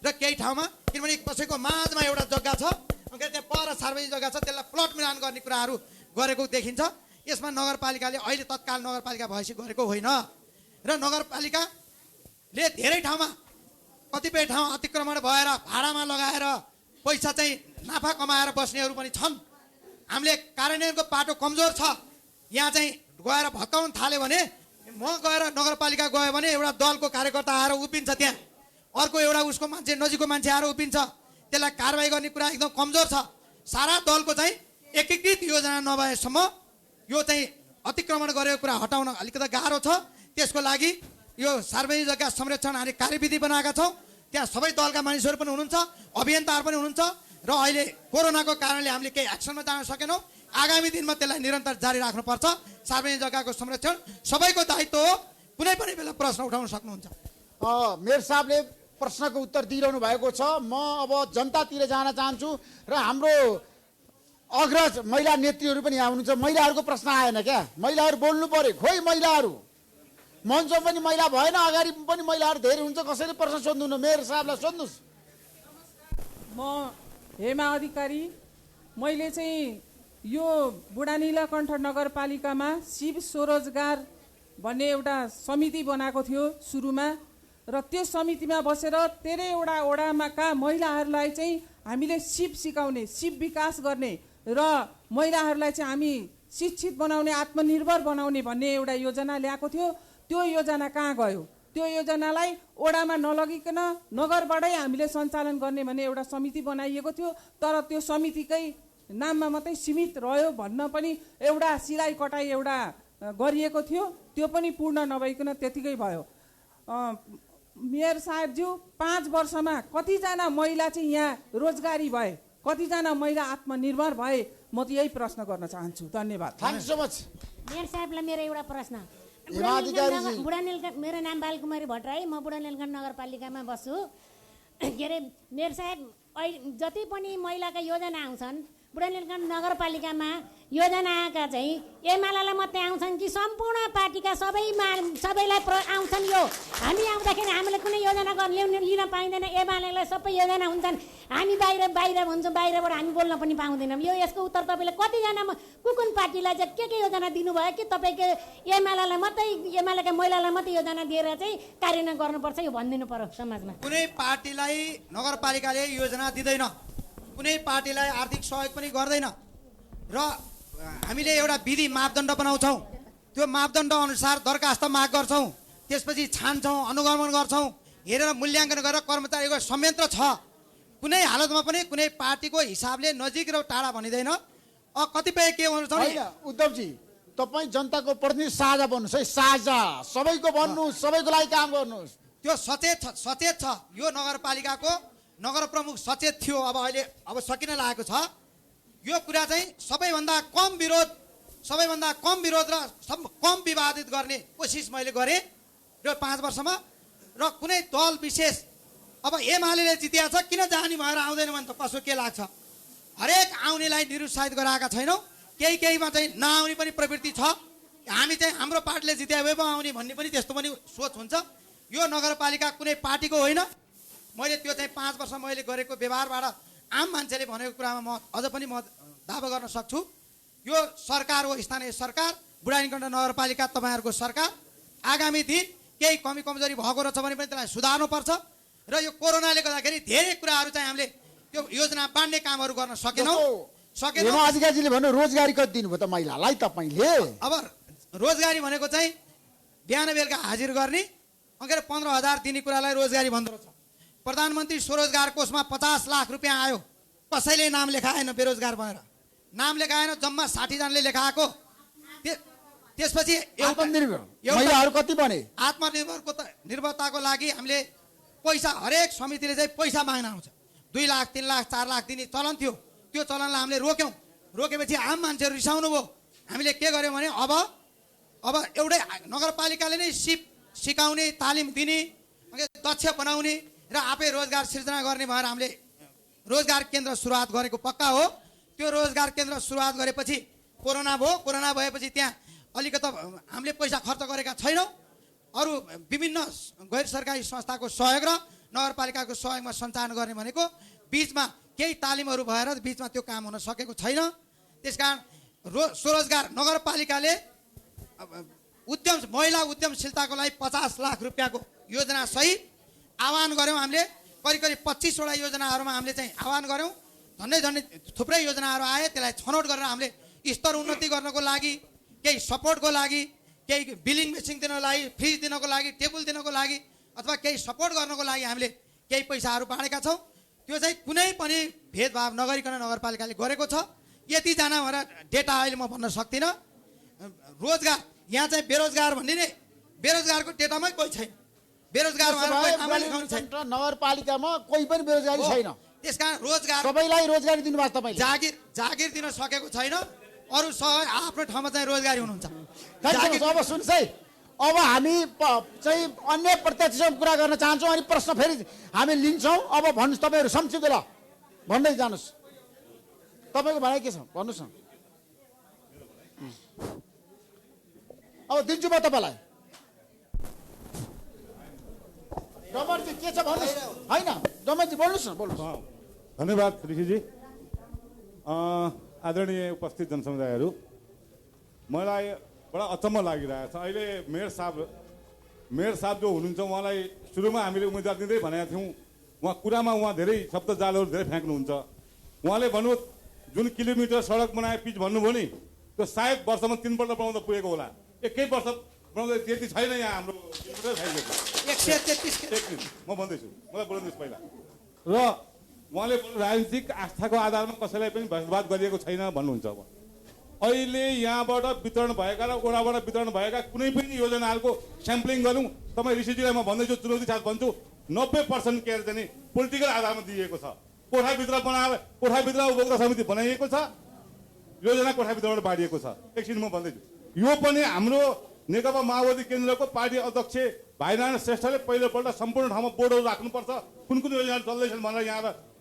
र केही ठाउँमा, किनभने कसैको माझमा एउटा जग्गा छ, त्यहाँ पर सार्वजनिक जग्गा छ, त्यसलाई प्लट मिलान गर्ने कुराहरू गरेको देखिन्छ। यसमा नगरपालिकाले अहिले तत्काल नगरपालिका भएपछि गरेको होइन र नगरपालिकाले धेरै ठाउँमा कतिपय ठाउँ अतिक्रमण भएर भाडामा लगाएर पैसा चाहिँ नाफा कमाएर बस्नेहरू पनि छन्। हामीले कार्यान्वयनको पाटो कमजोर छ, यहाँ चाहिँ गएर भत्काउन थाल्यो भने म गएर नगरपालिका गयो भने एउटा दलको कार्यकर्ता आएर उभिन्छ, त्यहाँ अर्को एउटा उसको मान्छे नजिकको मान्छे आएर उभिन्छ, त्यसलाई कारवाही गर्ने कुरा एकदम कमजोर छ। सारा दलको चाहिँ एकीकृत योजना नभएसम्म यो चाहिँ अतिक्रमण गरेको कुरा हटाउन अलिकति गाह्रो छ। त्यसको लागि यो सार्वजनिक जग्गा संरक्षण हामी कार्यविधि बनाएका छौँ। त्यहाँ सबै दलका मानिसहरू पनि हुनुहुन्छ, अभियन्ताहरू पनि हुनुहुन्छ र अहिले कोरोनाको कारणले हामीले केही एक्सनमा जान सकेनौँ। आगामी दिनमा त्यसलाई निरन्तर जारी राख्नुपर्छ। सार्वजनिक जग्गाको संरक्षण सबैको दायित्व हो। कुनै पनि बेला प्रश्न उठाउन सक्नुहुन्छ। मेयर साहबले प्रश्नको उत्तर दिइरहनु भएको छ। म अब जनतातिर जान चाहन्छु र हाम्रो अग्रज महिला नेत्रीहरू पनि यहाँ हुनुहुन्छ। महिलाहरूको प्रश्न आएन क्या, महिलाहरू बोल्नु पर्यो। खोइ महिलाहरू मञ्चमा पनि महिला भएन, अगाडि पनि महिलाहरू धेरै हुन्छ, कसैले प्रश्न सोध्नुहुन्न। मेयर साहबलाई सोध्नुहोस्। म हेमा अधिकारी, मैले चाहिँ यो बुढा नीलकण्ठ नगरपालिकामा शिव स्वरोजगार भन्ने एउटा समिति बनाएको थियो सुरुमा, र त्यो समितिमा बसेर 13वटा वडामाका महिलाहरूलाई चाहिँ हामीले सिप सिकाउने, सिप विकास गर्ने र महिलाहरूलाई चाहिँ हामी शिक्षित बनाउने, आत्मनिर्भर बनाउने भन्ने एउटा योजना ल्याएको थियो। त्यो योजना कहाँ गयो? त्यो योजनालाई ओडामा नलगिकन नगरबाटै हामीले सञ्चालन गर्ने भन्ने एउटा समिति बनाइएको थियो। तर त्यो समितिकै नाममा मात्रै सीमित रह्यो भन्न पनि एउटा सिलाइ कटाइ एउटा गरिएको थियो, त्यो पनि पूर्ण नभइकन त्यतिकै भयो। मेयर साहेबज्यू, 5 वर्षमा कतिजना महिला चाहिँ यहाँ रोजगारी भए, कतिजना महिला आत्मनिर्भर भए? म त यही प्रश्न गर्न चाहन्छु। धन्यवाद। Thank you so much. Mayor साहबलाई मेरो एउटा प्रश्न। मेरो नाम बालकुमारी भट्टराई, म बुढा नीलकण्ठ नगरपालिकामा बस्छु। के अरे मेयर साहब, जति पनि महिलाका योजना आउँछन् बुढा नीलकण्ठ नगरपालिकामा योजना आएका चाहिँ एमालेलाई मात्रै आउँछन् कि सम्पूर्ण पार्टीका सबैलाई आउँछन्? यो हामी आउँदाखेरि हामीले कुनै योजना लिन पाइँदैन। एमालेलाई सबै योजना हुन्छन्, हामी बाहिर भन्छौँ, बाहिरबाट हामी बोल्न पनि पाउँदैनौँ। यो यसको उत्तर तपाईँले कतिजना कुन पार्टीलाई चाहिँ के योजना दिनुभयो कि तपाईँको एमालेलाई मात्रै, एमालेका महिलालाई मात्रै योजना दिएर चाहिँ कार्यान्वयन गर्नुपर्छ, यो भनिदिनु पर्यो समाजमा। कुनै पार्टीलाई नगरपालिकाले योजना दिँदैन, कुनै पार्टीलाई आर्थिक सहयोग पनि गर्दैन र हामीले एउटा विधि मापदण्ड बनाउँछौँ। त्यो मापदण्ड अनुसार दरखास्त माग गर्छौँ, त्यसपछि छान्छौँ, अनुगमन गर्छौँ, हेरेर मूल्याङ्कन गरेर कर्मचारीको संयन्त्र छ। कुनै हालतमा पनि कुनै पार्टीको हिसाबले नजिक र टाढा भनिँदैन। कतिपय के हुन्छ उद्धवजी, तपाईँ जनताको प्रतिनिधि साझा बन्नुहोस् है, साझा सबैको बन्नुहोस्, सबैको लागि काम गर्नुहोस्। त्यो सचेत छ। यो नगरपालिकाको नगर प्रमुख सचेत थियो, अब सकिन लागेको छ। यो कुरा चाहिँ सबैभन्दा कम विरोध र कम विवादित गर्ने कोसिस मैले गरेँ यो 5 वर्षमा। र कुनै दल विशेष अब एमाले जितिया छ, किन जानी भएर आउँदैन भने त कसो के लाग्छ? हरेक आउनेलाई निरुत्साहित गराएका छैनौँ। केहीमा चाहिँ नआउने पनि प्रवृत्ति छ। हामी चाहिँ हाम्रो पार्टीले जित्या भए पो आउने भन्ने पनि त्यस्तो पनि सोच हुन्छ। यो नगरपालिका कुनै पार्टीको होइन। मैले त्यो चाहिँ 5 वर्ष मैले गरेको व्यवहारबाट आम मान्छेले भनेको कुरामा म अझ पनि म दावा गर्न सक्छु। यो सरकार हो, स्थानीय सरकार, बुढा नीलकण्ठ नगरपालिका तपाईँहरूको सरकार। आगामी दिन केही कमी कमजोरी भएको रहेछ भने पनि त्यसलाई सुधार्नुपर्छ। र यो कोरोनाले गर्दाखेरि धेरै कुराहरू चाहिँ हामीले त्यो योजना बाँड्ने कामहरू गर्न सकेनौँ। अधिकारीले भन्नु रोजगारी कति दिनुभयो त महिलालाई तपाईँले? अब रोजगारी भनेको चाहिँ बिहान बेलुका हाजिर गर्ने 15,000 दिने कुरालाई रोजगारी भन्दो रहेछ। प्रधानमन्त्री स्वरोजगार कोषमा 50 लाख रुपियाँ आयो, कसैले नाम लेखाएन बेरोजगार भनेर। नाम लेखाएन, जम्मा 60 जनाले लेखाएको। त्यसपछि महिलाहरू कति बने? आत्मनिर्भरताको लागि हामीले पैसा, हरेक समितिले चाहिँ पैसा माग्न आउँछ। 2 लाख 3 लाख 4 लाख दिने चलन थियो। त्यो चलनलाई हामीले रोक्यौँ। रोकेपछि आम मान्छेहरू रिसाउनु भयो। हामीले के गर्यौँ भने अब एउटै नगरपालिकाले नै सिकाउने, तालिम दिने, दक्ष बनाउने र आफै रोजगार सिर्जना गर्ने भएर हामीले रोजगार केन्द्र सुरुवात गरेको पक्का हो। त्यो रोजगार केन्द्र सुरुवात गरेपछि कोरोना भयो। कोरोना भएपछि त्यहाँ अलिकति हामीले पैसा खर्च गरेका छैनौँ। अरू विभिन्न गैर सरकारी संस्थाको सहयोग र नगरपालिकाको सहयोगमा सञ्चालन गर्ने भनेको बिचमा केही तालिमहरू भएर बिचमा त्यो काम हुन सकेको छैन। त्यसकारण स्वरोजगार नगरपालिकाले महिला उद्यमशीलताको लागि 50 लाख रुपियाँको योजना सहित आह्वान गऱ्यौँ। हामीले करिब 25 वटा योजनाहरूमा हामीले चाहिँ आह्वान गऱ्यौँ। झन्डै थुप्रै योजनाहरू आए। त्यसलाई छनौट गरेर हामीले स्तर उन्नति गर्नको लागि, केही सपोर्टको लागि, केही बिलिङ मेसिन दिनको लागि, फ्रिज दिनको लागि, टेबल दिनको लागि अथवा केही सपोर्ट गर्नको लागि हामीले केही पैसाहरू बाँडेका छौँ। त्यो चाहिँ कुनै पनि भेदभाव नगरिकन नगरपालिकाले गरेको छ। यतिजना भएर डेटा अहिले म भन्न सक्दिनँ। रोजगार यहाँ चाहिँ बेरोजगार भन्ने नै बेरोजगारको डेटामै कोही छैन। बेरोजगार नगरपालिकामा कोही पनि बेरोजगारी छैन। त्यसकारण रोजगार सबैलाई रोजगारी दिनुभएको तपाईँले जागिर दिन सकेको छैन। अरू सबै आफ्नो ठाउँमा चाहिँ रोजगारी हुनुहुन्छ। अब सुन्नुहोस् है, अब हामी चाहिँ अन्य प्रत्यक्षसँग कुरा गर्न चाहन्छौँ। अनि प्रश्न फेरि हामी लिन्छौँ। अब भन्नुहोस्, तपाईँहरू संक्षिप्त ल भन्दै जानुहोस्। तपाईँको भनाइ के छ भन्नुहोस् न। अब दिन्छु म तपाईँलाई। डमरजी के छ भन्नुहोस्। होइन डमरजी भन्नुहोस् न, भन्नुहोस्। धन्यवाद ऋषिजी। आदरणीय उपस्थित जनसमुदायहरू, मलाई बडा अचम्म लागिरहेछ। अहिले मेयर साहब जो हुनुहुन्छ, उहाँलाई सुरुमा हामीले उम्मेदवार दिँदै भनेका थियौँ। उहाँ धेरै शब्द जालहरू धेरै फ्याँक्नुहुन्छ। उहाँले भन्नु जुन किलोमिटर सडक बनाए पिच भन्नुभयो नि, त्यो सायद वर्षमा 3 पल्ट बनाउँदा पुगेको होला। एकै वर्ष बनाउँदा त्यति छैन यहाँ हाम्रो म भन्दैछु, मलाई बोल्नुहोस् पहिला। र उहाँले राजनीतिक आस्थाको आधारमा कसैलाई पनि भेदभाव गरिएको छैन भन्नुहुन्छ। अब अहिले यहाँबाट वितरण भएका र ओडाबाट वितरण भएका कुनै पनि योजनाहरूको स्याम्पलिङ गरौँ। तपाईँ ऋषिजीलाई म भन्दैछु, चुनौती साथ भन्छु, 90% केयर चाहिँ पोलिटिकल आधारमा दिइएको छ। कोठाभित्र बनाएर कोठाभित्र उपभोक्ता समिति बनाइएको छ, योजना कोठाभित्रबाट बाँडिएको छ। एकछिन म भन्दैछु, यो पनि हाम्रो नेकपा माओवादी केन्द्रको पार्टी अध्यक्ष भाइनारायण श्रेष्ठले पहिलोपल्ट सम्पूर्ण ठाउँमा बोर्डहरू राख्नुपर्छ, कुन योजनाहरू चल्दैछन् भनेर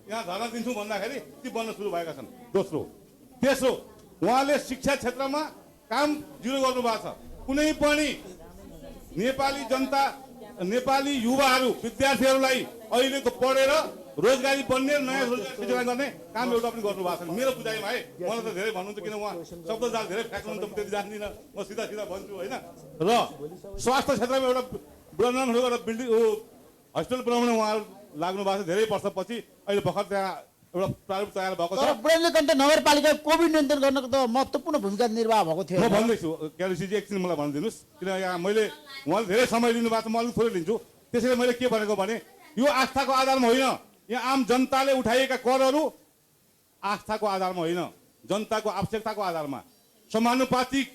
यहाँ धर्ना दिन्छु भन्दाखेरि ती बन्न सुरु भएका छन्। तेस्रो, उहाँले शिक्षा क्षेत्रमा काम जिरो गर्नुभएको छ। कुनै पनि नेपाली जनता, नेपाली युवाहरू, विद्यार्थीहरूलाई अहिलेको पढेर रोजगारी बन्ने, नयाँ रोजगार सृजना गर्ने काम एउटा पनि गर्नुभएको छैन। मेरो बुझाइमा है, मलाई त धेरै भन्नुहुन्छ, किन उहाँ शब्दजाल धेरै फ्याँक्नुहुन्छ, म त्यति जान्दिनँ, म सिधा भन्छु होइन। र स्वास्थ्य क्षेत्रमा एउटा बुढानाथहरू एउटा बिल्डिङ हस्पिटल बनाउने उहाँहरू लाग्नु भएको छ धेरै वर्षपछि। अहिले भर्खर त्यहाँ एउटा प्रारूप तयार भएको छ। बुढानीलकण्ठ नगरपालिका कोभिड नियन्त्रण गर्नको त महत्त्वपूर्ण भूमिका निर्वाह भएको थियो। म भन्दैछु क्यालिसीजी, एकछिन मलाई भनिदिनुहोस्, किन यहाँ मैले उहाँले धेरै समय लिनुभएको छ, म अलिक थोरै लिन्छु। त्यसैले मैले के भनेको भने, यो आस्थाको आधारमा होइन, यहाँ आम जनताले उठाइएका करहरू आस्थाको आधारमा होइन, जनताको आवश्यकताको आधारमा समानुपातिक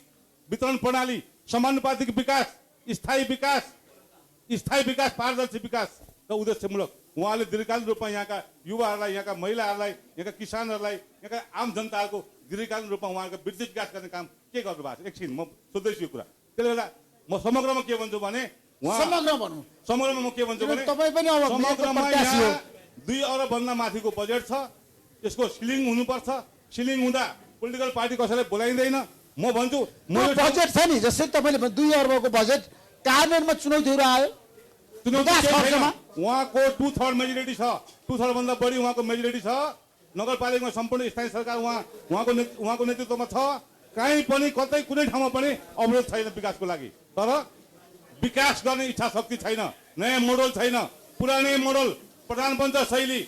वितरण प्रणाली, समानुपातिक विकास, स्थायी विकास, पारदर्शी विकास र उद्देश्यमूलक। उहाँले दीर्घकालीन रूपमा यहाँका युवाहरूलाई, यहाँका महिलाहरूलाई, यहाँका किसानहरूलाई, यहाँका आम जनताहरूको दीर्घकालीन रूपमा उहाँको विद्युत विकास गर्ने काम के गर्नु भएको छ। एकछिन म सोध्दैछु यो कुरा। त्यसले गर्दा म समग्रमा के भन्छु भने, समग्रमा म के भन्छु भने, समग्रमा यहाँ 2 अरबभन्दा माथिको बजेट छ। यसको सिलिङ हुनुपर्छ। सिलिङ हुँदा पोलिटिकल पार्टी कसैलाई बोलाइँदैन। म भन्छु बजेट छ नि, जस्तै तपाईँले 2 अर्बको बजेट कार्यान्वयनमा चुनौतीहरू आयो। उहाँको 2/3 मेजोरिटी छ, 2/3 भन्दा बढी उहाँको मेजोरिटी छ। नगरपालिकामा सम्पूर्ण स्थानीय सरकार उहाँको नेतृत्वमा छ। कहीँ पनि कतै कुनै ठाउँमा पनि अवरोध छैन विकासको लागि। तर विकास गर्ने इच्छा शक्ति छैन, नयाँ मोडल छैन, पुरानै मोडल प्रधानमन्त्री शैली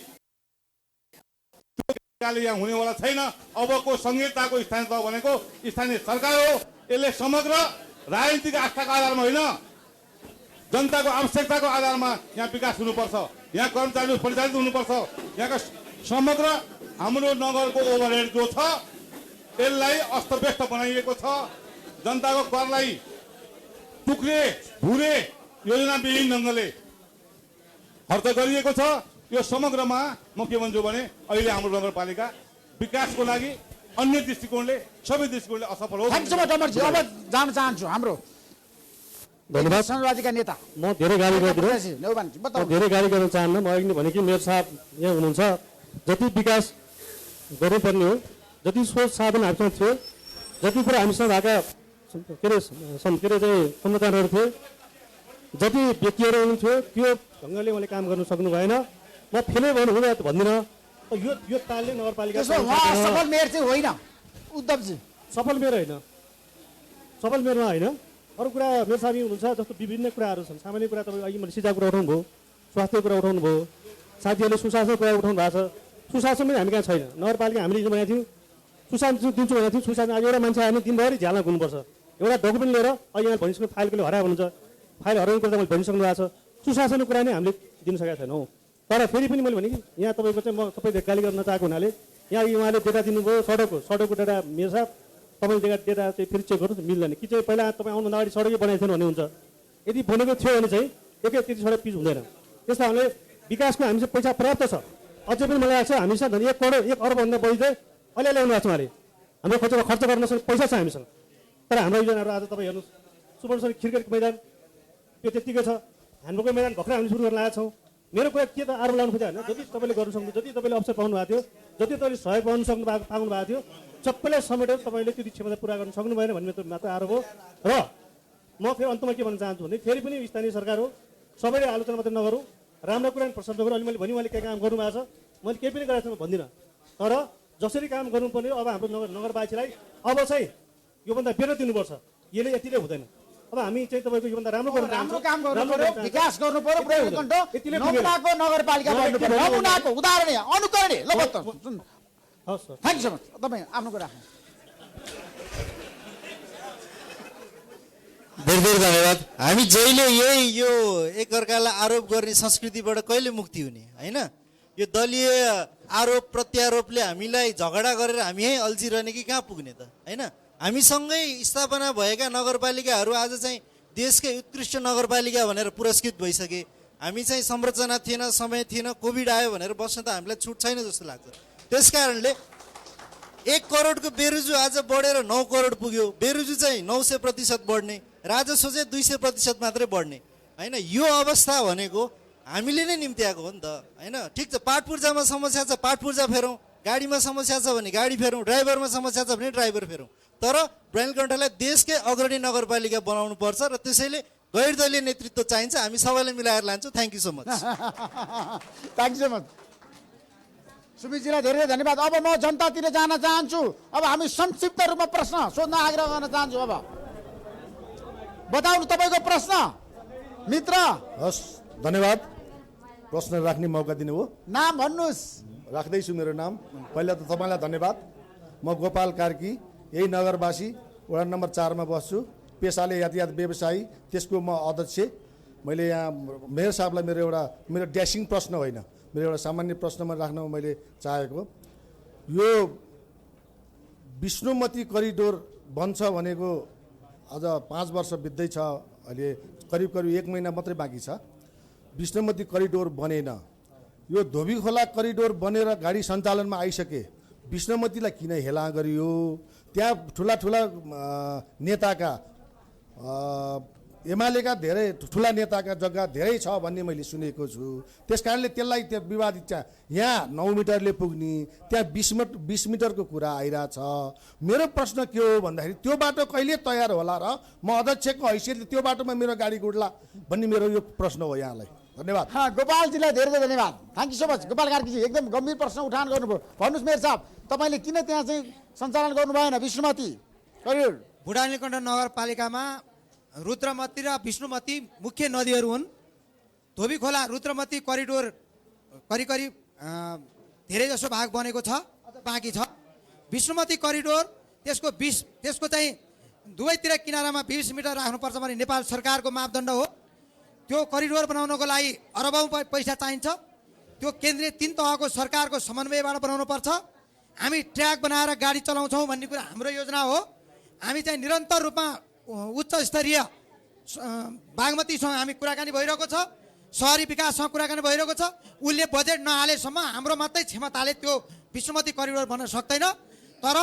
यहाँ हुनेवाला छैन। अबको संहिताको स्थानीय तह भनेको स्थानीय सरकार हो। यसले समग्र राजनीतिक आस्थाको आधारमा होइन, जनताको आवश्यकताको आधारमा यहाँ विकास हुनुपर्छ। यहाँ कर्मचारी परिचालित हुनुपर्छ। यहाँका समग्र हाम्रो नगरको ओभरहेड जो छ त्यसलाई अस्तव्यस्त बनाइएको छ। जनताको करलाई टुक्रे भुरे योजनाविहीन ढङ्गले खर्च गरिएको छ। यो समग्रमा म के भन्छु भने, अहिले हाम्रो नगरपालिका विकासको लागि अन्य दृष्टिकोणले सबै दृष्टिकोणले असफल हो। Thank you so much Amarji. अब जान चाहन्छु हाम्रो धन्यवाद। समाजवादीका नेता म धेरै गाली गर्दिनँ, म धेरै गाली गर्न चाहन्न। म अघि नै भने कि मेरो साहब यहाँ हुनुहुन्छ, जति विकास गर्नुपर्ने हो, जति सोच साधन हामीसँग थियो, जति कुरा हामीसँग भएका के अरे चाहिँ संविधानहरू थिए, जति व्यक्तिहरू हुनुहुन्थ्यो त्यो ढङ्गले मैले काम गर्नु सक्नु भएन। म फेरि भन्दिनँ यो तालले नगरपालिका सफल मेयर चाहिँ होइन उद्धवजी, सफल मेयर होइन, सफल मेयरमा होइन। अरू कुरा मेरो साथी हुनुहुन्छ, जस्तो विभिन्न कुराहरू छन्। सामान्य कुरा तपाईँ अघि मैले सिँचाइको कुरा उठाउनु भयो, स्वास्थ्यको कुरा उठाउनु भयो, साथीहरूले सुशासनको कुरा उठाउनु भएको छ। सुशासन पनि हामी कहाँ छैन। नगरपालिका हामीले हिजो भनेको थियौँ सुशासन दिन्छु भनेको थियौँ। सुशासन आज एउटा मान्छे आयो दिनभरि झ्यालमा घुम्नुपर्छ, एउटा डकुमेन्ट लिएर अघि यहाँ भनिसक्नु फाइलको हरायो हुनुहुन्छ, फाइल हराउने कुरा त मैले भनिसक्नु भएको छ। सुशासनको कुरा नै हामीले दिन सकेका छैनौँ। तर फेरि पनि मैले भने कि यहाँ तपाईँको चाहिँ म सबै गाली गर्न नचाहेको हुनाले यहाँ उहाँले डेटा दिनुभयो सडकको डेटा मेरो साथ तपाईँले डेटा चाहिँ फेरि चेक गर्नु मिल्दैन कि चाहिँ पहिला तपाईँ आउनुभन्दा अगाडि सडकै बनाएको थिएन भन्ने हुन्छ। यदि बनेको थियो भने चाहिँ त्यति सडक पिच हुँदैन। त्यस कारणले विकासको हामीसँग पैसा पर्याप्त छ। अझै पनि मलाई लाग्छ हामीसँग 1 अरबभन्दा बढी चाहिँ अहिले ल्याउनु भएको छ उहाँले। हाम्रो खर्च गर्न सक्ने पैसा छ हामीसँग। तर हाम्रो योजनाहरू आज तपाईँ हेर्नुहोस्, सुवर्णसरी क्रिकेटको मैदान त्यो त्यत्तिकै छ, ह्यान्डबलको मैदान भर्खरै हामीले सुरु गर्न लागेका छौँ। मेरो कुरा के त आरोप लगाउनु खोजेको होइन, जति तपाईँले गर्नु सक्नु, जति तपाईँले अवसर पाउनु भएको थियो, जति तपाईँले सहयोग पाउनु पाउनु भएको थियो, सबैलाई समेटेर तपाईँले त्यो क्षमता पुरा गर्न सक्नु भएन भन्ने मात्र आरोप हो। र म फेरि अन्तमा के भन्न चाहन्छु भने फेरि पनि स्थानीय सरकार हो, सबैले आलोचना मात्रै नगरौँ, राम्रो कुरा प्रशंसा गरौँ। अहिले मैले भने उहाँले के काम गर्नुभएको छ, मैले केही पनि गरेको छु भन्दिनँ। तर जसरी काम गर्नुपर्ने अब हाम्रो नगरवासीलाई अब चाहिँ योभन्दा बेटर दिनुपर्छ। यसले यतिले हुँदैन। अब हामी चाहिँ तपाईँको योभन्दा राम्रो काम गर्नु पर्यो, विकास गर्नु पर्यो। नमुनाको नगरपालिका बन्नु पर्यो, नमुनाको उदाहरणीय अनुकरणीय। ल त हस् sir, thank you so much. तपाईँ आफ्नो कुरा धेरै धेरै धन्यवाद। हामी जहिले यही यो एकअर्कालाई आरोप गर्ने संस्कृतिबाट कहिले मुक्ति हुने होइन। यो दलीय आरोप प्रत्यारोपले हामीलाई झगडा गरेर हामी यहीँ अल्झिरहने कि कहाँ पुग्ने त होइन। हामीसँगै स्थापना भएका नगरपालिकाहरू आज चाहिँ देशकै उत्कृष्ट नगरपालिका भनेर पुरस्कृत भइसके। हामी चाहिँ संरचना थिएन, समय थिएन, कोभिड आयो भनेर बस्न त हामीलाई छुट छैन जस्तो लाग्छ। त्यस कारणले 1 करोडको बेरुजु आज बढेर 9 करोड पुग्यो। बेरुजु चाहिँ 900% बढ्ने, राजस्व चाहिँ 200% मात्रै बढ्ने होइन। यो अवस्था भनेको हामीले नै निम्त्याएको हो नि त होइन। ठिक छ, पाठ पूर्जामा समस्या छ, पाठ पूर्जा फेरौँ, गाडीमा समस्या छ भने गाडी फेरौँ, ड्राइभरमा समस्या छ भने ड्राइभर फेरौँ। तर ब्राइलकण्ठलाई देशकै अग्रणी नगरपालिका बनाउनु पर्छ र त्यसैले गैर दलीय नेतृत्व चाहिन्छ। हामी सबैलाई मिलाएर लान्छौँ। Thank you so much. Thank you so much सुमितजीलाई धेरै धन्यवाद। अब म जनतातिर जान चाहन्छु। अब हामी संक्षिप्त रूपमा प्रश्न सोध्न आग्रह गर्न चाहन्छु। अब बताउनु तपाईँको प्रश्न मित्र। हस्, धन्यवाद। प्रश्न राख्ने मौका दिनुभयो। नाम भन्नुहोस्। राख्दैछु मेरो नाम। पहिला त तपाईँलाई धन्यवाद। म गोपाल कार्की, यही नगरवासी, वडा नम्बर 4 मा बस्छु। पेसाले यातायात व्यवसायी, त्यसको म अध्यक्ष। मैले यहाँ मेयर साहबलाई मेरो ड्यासिङ प्रश्न होइन, मेरो एउटा सामान्य प्रश्नमा राख्न मैले चाहेको। यो विष्णुमती करिडोर बन्छ भनेको अझ 5 वर्ष बित्दैछ, अहिले करिब 1 महिना मात्रै बाँकी छ। विष्णुमती करिडोर बनेन। यो धोबी खोला करिडोर बनेर गाडी सञ्चालनमा आइसके, विष्णुमतीलाई किन हेला गरियो? त्यहाँ ठुला नेताका एमालेका धेरै ठुला नेताका जग्गा धेरै छ भन्ने मैले सुनेको छु। त्यस कारणले त्यसलाई त्यो विवादित छ। यहाँ 9 मिटरले पुग्ने, त्यहाँ 20 मिटरको कुरा आइरहेछ। मेरो प्रश्न के हो भन्दाखेरि त्यो बाटो कहिले तयार होला र म अध्यक्षको हैसियतले त्यो बाटोमा मेरो गाडी गुड्ला भन्ने मेरो यो प्रश्न हो यहाँलाई। धन्यवाद। गोपालजीलाई धेरै धेरै धन्यवाद। Thank you so much Gopal Karkiji, एकदम गम्भीर प्रश्न उठान गर्नुभयो। भन्नुहोस् मेयर साहब, तपाईँले किन त्यहाँ चाहिँ सञ्चालन गर्नु भएन विष्णुमती करिडोर? बुढानीलकण्ठ नगरपालिकामा रुद्रमती र विष्णुमती मुख्य नदीहरू हुन्। धोबी खोला रुद्रमती करिडोर करिब धेरै जसो भाग बनेको छ, बाँकी छ। विष्णुमती करिडोर त्यसको चाहिँ दुवैतिर किनारामा 20 मिटर राख्नुपर्छ भने नेपाल सरकारको मापदण्ड हो। त्यो करिडोर बनाउनको लागि अरबौँ पैसा चाहिन्छ। त्यो केन्द्रीय 3 तहको सरकारको समन्वयबाट बनाउनुपर्छ। हामी ट्र्याक बनाएर गाडी चलाउँछौँ भन्ने कुरा हाम्रो योजना हो। हामी चाहिँ निरन्तर रूपमा उच्च स्तरीय बागमतीसँग हामी कुराकानी भइरहेको छ, शहरी विकाससँग कुराकानी भइरहेको छ। उसले बजेट नहालेसम्म हाम्रो मात्रै क्षमताले त्यो विष्णुमती करिडोर बन्न सक्दैन। तर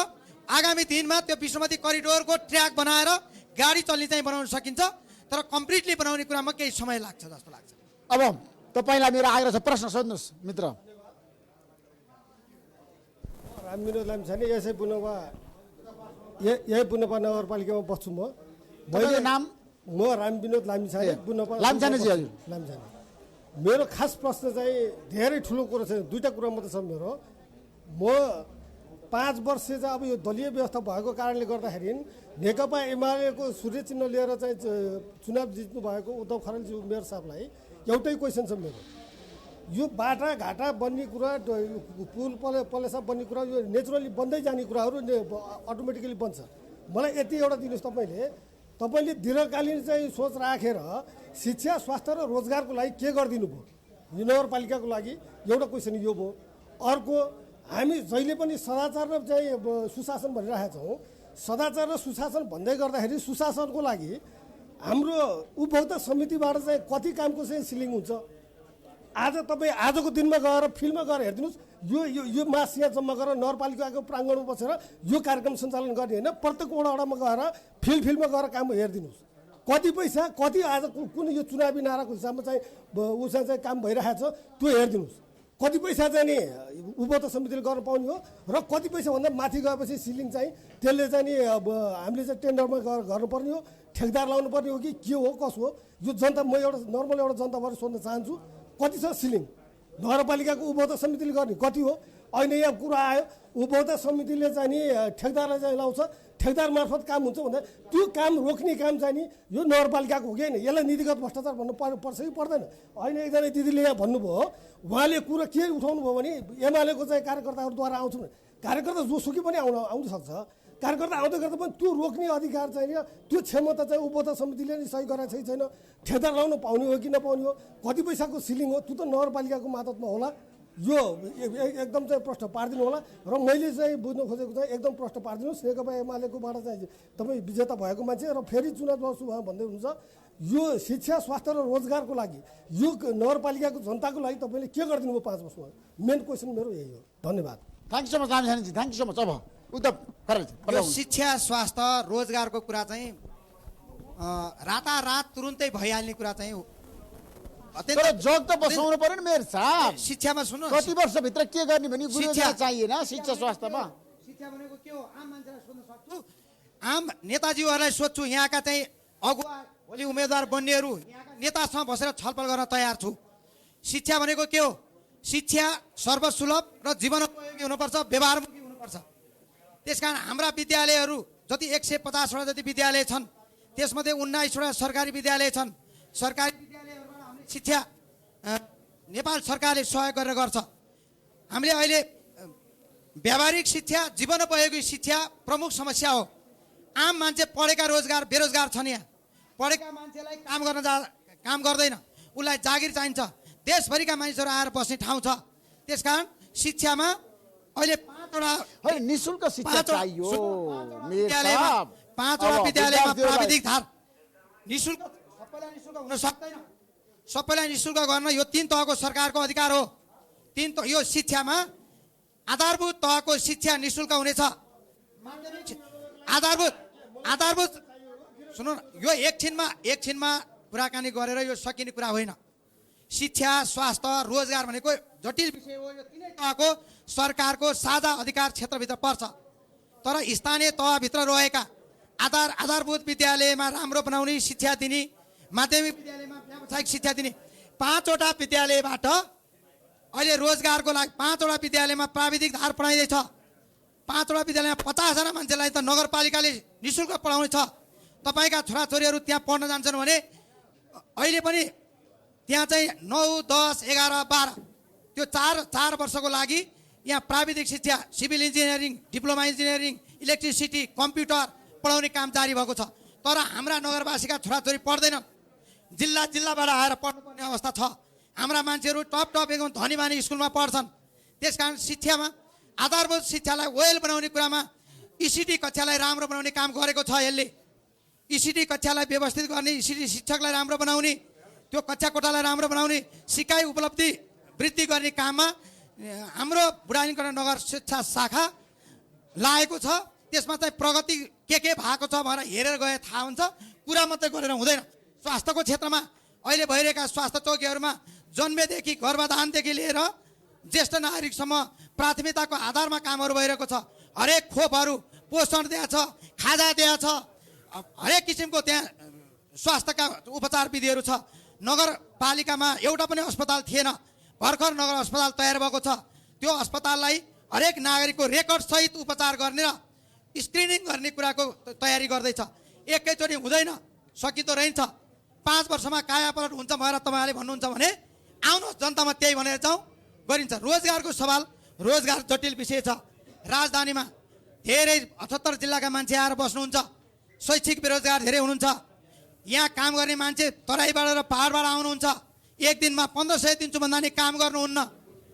आगामी दिनमा त्यो विश्वमती करिडोरको ट्र्याक बनाएर गाडी चल्ने चाहिँ बनाउन सकिन्छ, तर कम्प्लिटली बनाउने कुरामा केही समय लाग्छ जस्तो लाग्छ। अब तपाईँलाई मेरो आग्रह छ, प्रश्न सोध्नुहोस् मित्र। रामविनोद लामिछाने यसै बुनपा यही बुनपा नगरपालिकामा बस्छु म। तपाईँको नाम? म रामविनोद लामिछाने, बुनपा लामिछानेजी हजुर। लामिछाने। मेरो खास प्रश्न चाहिँ धेरै ठुलो कुरो छैन, दुईवटा कुरा मात्रै छ मेरो। म 5 वर्ष चाहिँ अब यो दलीय व्यवस्था भएको कारणले गर्दाखेरि नेकपा एमालेको सूर्य चिन्ह लिएर चाहिँ चुनाव जित्नु भएको उद्धव खरेलज्यू मेयर साहबलाई एउटै क्वेसन छ मेरो। यो बाटाघाटा बन्ने कुरा, पुल पलेसा बन्ने कुरा, यो नेचुरली बन्दै जाने कुराहरू अटोमेटिकली बन्छ। मलाई यति एउटा दिनुहोस्, तपाईँले दीर्घकालीन चाहिँ सोच राखेर शिक्षा, स्वास्थ्य र रोजगारको लागि के गरिदिनु भयो यो नगरपालिकाको लागि? एउटा क्वेसन यो भयो। अर्को, हामी जहिले पनि सदाचार र चाहिँ सुशासन भनिरहेका छौँ। सदाचार र सुशासन भन्दै गर्दाखेरि सुशासनको लागि हाम्रो उपभोक्ता समितिबाट चाहिँ कति कामको चाहिँ सिलिङ हुन्छ? आज तपाईँ आजको दिनमा गएर फिल्डमा गएर हेरिदिनुहोस्, यो मास यहाँ जम्मा गरेर नगरपालिकाको प्राङ्गणमा बसेर यो कार्यक्रम सञ्चालन गर्ने होइन, प्रत्येक वडामा गएर फिल्डमा गएर काम हेरिदिनुहोस्। कति पैसा, कति आज कुन यो चुनावी नाराको हिसाबमा चाहिँ उसमा चाहिँ काम भइरहेको छ त्यो हेरिदिनुहोस्। कति पैसा चाहिँ नि उपभोक्ता समितिले गर्न पाउने हो र कति पैसा भन्दा माथि गएपछि सिलिङ चाहिँ त्यसले चाहिँ नि अब हामीले चाहिँ टेन्डरमा गएर गर्नुपर्ने हो, ठेकदार लाउनु पर्ने हो कि के हो, कसो हो? यो जनता, म एउटा नर्मल एउटा जनताबाट सोध्न चाहन्छु, कति छ सिलिङ? नगरपालिकाको उपभोक्ता समितिले गर्ने कति हो? अहिले यहाँ कुरा आयो उपभोक्ता समितिले चाहिँ नि ठेकदारलाई चाहिँ लाउँछ, ठेकदार मार्फत काम हुन्छ भन्दा त्यो काम रोक्ने काम चाहिँ नि यो नगरपालिकाको हो कि होइन? यसलाई नीतिगत भ्रष्टाचार भन्नु पर्छ कि पर्दैन? होइन, एकजना दिदीले यहाँ भन्नुभयो, उहाँले कुरा के उठाउनु भयो भने एमालेको चाहिँ कार्यकर्ताहरूद्वारा आउँछ भने, कार्यकर्ता जोसुकै पनि आउन सक्छ। कार्यकर्ता आउँदै गर्दा पनि त्यो रोक्ने अधिकार चाहिँ त्यो क्षमता चाहिँ उपभोक्ता समितिले नि सही गरेको छैन। ठेकदार लाउन पाउने हो कि नपाउने हो, कति पैसाको सिलिङ हो, त्यो त नगरपालिकाको मातहतमा होला। यो एकदम चाहिँ प्रश्न पारिदिनु होला र मैले चाहिँ बुझ्नु खोजेको चाहिँ एकदम प्रश्न पारिदिनुहोस्। नेकपा एमालेकोबाट चाहिँ तपाईँ विजेता भएको मान्छे र फेरि चुनाव लड्छु उहाँ भन्दै हुनुहुन्छ, यो शिक्षा, स्वास्थ्य र रोजगारको लागि यो नगरपालिकाको जनताको लागि तपाईँले के गरिदिनु भयो 5 वर्षमा? मेन क्वेसन मेरो यही हो। धन्यवाद। Thank you so much Lamichhaneji, thank you so much. अब उद्धव खरेल, यो शिक्षा, स्वास्थ्य, रोजगारको कुरा चाहिँ रातारात तुरुन्तै भइहाल्ने कुरा चाहिँ तर जग त बसाउनु पर्यो नि मेयर साहब। शिक्षामा सुन्नु, कति वर्षभित्र के गर्ने भने गुरुजना चाहिएन शिक्षा स्वास्थ्यमा? शिक्षा भनेको के हो आम मान्छेलाई सोध्न सक्छु, आम नेताजीहरूलाई सोध्छु, यहाँका चाहिँ अगुवा भोलि उम्मेदवार बन्नेहरू यहाँका नेतासँग बसेर छलफल गर्न तयार छु। शिक्षा भनेको के हो? शिक्षा सर्वसुलभ र जीवनोपयोगी हुनुपर्छ, व्यवहारमुखी हुनुपर्छ। त्यसकारण हाम्रा विद्यालयहरू जति 150वटा जति विद्यालय छन्, त्यसमध्ये 19वटा सरकारी विद्यालय छन्। सरकारी विद्यालयहरूबाट हामीले शिक्षा नेपाल सरकारले सहयोग गरेर गर्छ। हामीले अहिले व्यावहारिक शिक्षा, जीवनोपयोगी शिक्षा प्रमुख समस्या हो। आम मान्छे पढेका रोजगार बेरोजगार छन्। यहाँ पढेका मान्छेलाई काम गर्दैन, उसलाई जागिर चाहिन्छ। देशभरिका मानिसहरू आएर बस्ने ठाउँ छ। त्यसकारण शिक्षामा अहिले 5वटा निःशुल्क शिक्षा चाहियो। 5वटा विद्यालयमा प्राविधिक धार निःशुल्क, सबैलाई निःशुल्क हुन सक्दैन। सबैलाई निःशुल्क गर्न यो 3 तहको सरकारको अधिकार हो। 3 तह यो शिक्षामा आधारभूत तहको शिक्षा निःशुल्क हुनेछ। आधारभूत सुन्नु न, यो एकछिनमा कुराकानी गरेर यो सकिने कुरा होइन। शिक्षा, स्वास्थ्य, रोजगार भनेको जटिल विषय हो। यो 3 तहको सरकारको साझा अधिकार क्षेत्रभित्र पर्छ। तर स्थानीय तहभित्र रहेका आधारभूत विद्यालयमा राम्रो बनाउने शिक्षा दिने, माध्यमिक विद्यालयमा व्यावसायिक शिक्षा दिने 5वटा विद्यालयबाट अहिले रोजगारको लागि 5वटा विद्यालयमा प्राविधिक धार पढाइँदैछ। 5वटा विद्यालयमा 50जना मान्छेलाई त नगरपालिकाले निःशुल्क पढाउने छ। तपाईँका छोराछोरीहरू त्यहाँ पढ्न जान्छन् भने अहिले पनि त्यहाँ चाहिँ 9, 10, 11, 12 त्यो 4 वर्षको लागि यहाँ प्राविधिक शिक्षा, civil engineering, diploma engineering, electricity, computer पढाउने काम जारी भएको छ। तर हाम्रा नगरवासीका छोराछोरी पढ्दैनन्, जिल्लाबाट आएर पढ्नुपर्ने अवस्था छ। हाम्रा मान्छेहरू टप एकदम धनीमानी स्कुलमा पढ्छन्। त्यसकारण शिक्षामा आधारभूत शिक्षालाई वेल बनाउने कुरामा इसिडी कक्षालाई राम्रो बनाउने काम गरेको छ। यसले इसिडी कक्षालाई व्यवस्थित गर्ने, इसिडी शिक्षकलाई राम्रो बनाउने, त्यो कक्षा कोठालाई राम्रो बनाउने, सिकाइ उपलब्धि वृद्धि गर्ने काममा हाम्रो बुढानीकरण नगर शिक्षा शाखा लागेको छ। त्यसमा चाहिँ प्रगति के भएको छ भनेर हेरेर गए थाहा हुन्छ, कुरा मात्रै गरेर हुँदैन। स्वास्थ्यको क्षेत्रमा अहिले भइरहेका स्वास्थ्य चौकीहरूमा जन्मेदेखि गर्भधानदेखि लिएर ज्येष्ठ नागरिकसम्म प्राथमिकताको आधारमा कामहरू भइरहेको छ। हरेक खोपहरू पोषण दिएको छ, खाजा दिएको छ, हरेक किसिमको त्यहाँ स्वास्थ्यका उपचार विधिहरू छ। नगरपालिकामा एउटा पनि अस्पताल थिएन, भर्खर नगर अस्पताल तयार भएको छ। त्यो अस्पताललाई हरेक नागरिकको रेकर्डसहित उपचार गर्ने र स्क्रिनिङ गर्ने कुराको तयारी गर्दैछ। एकैचोटि हुँदैन, सकिँदो रहन्छ। 5 वर्षमा कायापलट हुन्छ भनेर तपाईँहरूले भन्नुहुन्छ भने आउनुहोस्, जनतामा त्यही भनेर जाउँ, गरिन्छ। रोजगारको सवाल, रोजगार जटिल विषय छ। राजधानीमा धेरै 78 जिल्लाका मान्छे आएर बस्नुहुन्छ, शैक्षिक बेरोजगार धेरै हुनुहुन्छ। यहाँ काम गर्ने मान्छे तराईबाट र पहाडबाट आउनुहुन्छ, एक दिनमा 1500 दिन्छु भन्दा नि काम गर्नुहुन्न।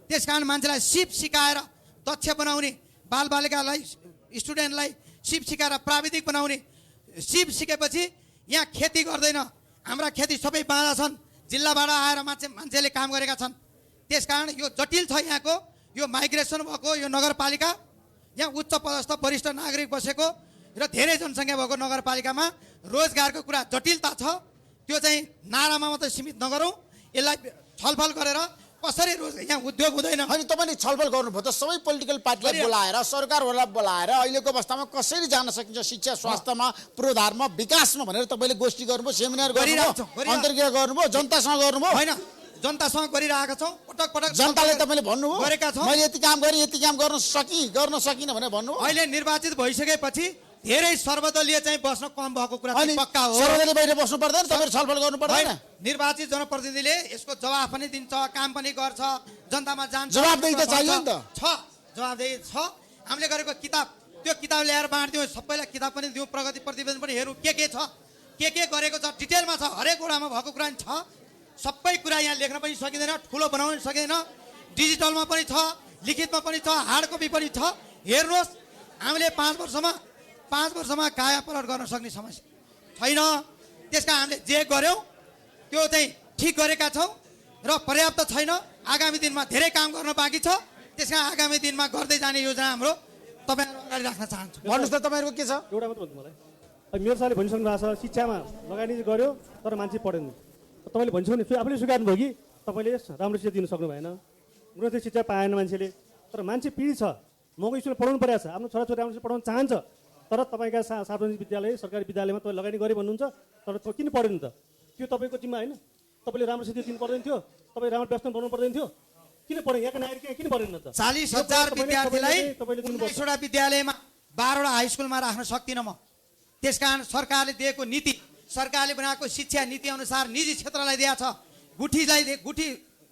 त्यस कारण मान्छेलाई सिप सिकाएर दक्ष बनाउने, बालबालिकालाई स्टुडेन्टलाई सिप सिकाएर प्राविधिक बनाउने। सिप सिकेपछि यहाँ खेती गर्दैन, हाम्रा खेती सबै बाँझा छन्, जिल्लाबाट आएर मान्छेले काम गरेका छन्। त्यस कारण यो जटिल छ यहाँको यो माइग्रेसन भएको यो नगरपालिका। यहाँ उच्च पदस्थ वरिष्ठ नागरिक बसेको र धेरै जनसङ्ख्या भएको नगरपालिकामा रोजगारको कुरा जटिलता छ। त्यो चाहिँ नारामा मात्रै सीमित नगरौँ, यसलाई छलफल गरेर कसरी यहाँ उद्योग हुँदैन। अनि तपाईँले छलफल गर्नुभयो त सबै पोलिटिकल पार्टीलाई बोलाएर, सरकारहरूलाई बोलाएर अहिलेको अवस्थामा कसरी जान सकिन्छ शिक्षा, स्वास्थ्यमा, पूर्वाधारमा, विकासमा भनेर तपाईँले गोष्ठी गर्नुभयो, सेमिनार गर्नुभयो, अन्तर्क्रिया गर्नुभयो, जनतासँग गर्नुभयो? होइन, जनतासँग गरिरहेका छौँ, पटक पटक जनताले तपाईँले भन्नुभयो गरेका छौँ, मैले यति काम गरेँ, यति काम गर्न सकिनँ भनेर भन्नुभयो। अहिले निर्वाचित भइसकेपछि धेरै सर्वदलीय चाहिँ बस्न कम भएको कुरा चाहिँ पक्का हो। सर्वदलीय बाहिर बस्नु पर्दैन, तपाईँले छलफल गर्नु पर्दैन। निर्वाचित जनप्रतिनिधिले यसको जवाफ पनि दिन्छ, काम पनि गर्छ, जनतामा जान्छ। जवाफदेही त चाहियो नि त। जवाफदेही छ। हामीले गरेको किताब, त्यो किताब ल्याएर बाँडिदिउँ, सबैलाई किताब पनि दिउँ, प्रगति प्रतिवेदन पनि हेरौँ के छ, के गरेको छ, डिटेलमा छ, हरेक वडामा भएको कुरा छ। सबै कुरा यहाँ लेख्न पनि सकिँदैन, ठुलो बनाउन सकिँदैन, डिजिटलमा पनि छ, लिखितमा पनि छ, हार्ड कपी पनि छ। हेर्नुहोस्, हामीले 5 वर्षमा कायापलट गर्न सक्ने समस्या छैन। त्यसका हामीले जे गर्यौँ त्यो चाहिँ ठिक गरेका छौँ र पर्याप्त छैन। आगामी दिनमा धेरै काम गर्न बाँकी छ, त्यसका आगामी दिनमा गर्दै जाने योजना हाम्रो तपाईँहरू अगाडि राख्न चाहन्छु। भन्नुहोस् त तपाईँहरूको के छ? एउटा मात्र भन्नु मलाई, मेरो साले भनिसक्नु भएको छ शिक्षामा लगानी गर्यो तर मान्छे पढेन। तपाईँले भनिसक्नु आफूले स्वीकार्नुभयो कि तपाईँले राम्रो शिक्षा दिन सक्नु भएन, गुणस्तरीय शिक्षा पाएन मान्छेले। तर मान्छे पीडित छ, महँगो स्कुल पढाउनु परेको छ, आफ्नो छोराछोरी राम्रो पढाउन चाहन्छ, तर तपाईँका सार्वजनिक विद्यालय, सरकारी विद्यालयमा तपाईँ लगानी गरे भन्नुहुन्छ, तर किन पढेन त? त्यो तपाईँको जिम्मा होइन? तपाईँले राम्रो शिक्षा दिनु पर्दैन थियो, तपाईँ राम्रो व्यवस्था बनाउनु पर्दैन थियो, किन पढेन? यहाँका नागरिक किन पढेन त? 40,000 विद्यार्थीलाई 19वटा विद्यालयमा 12वटा हाई स्कुलमा राख्न सक्दिनँ म। त्यसकारण सरकारले दिएको नीति, सरकारले बनाएको शिक्षा नीति अनुसार निजी क्षेत्रलाई दिएको छ, गुठी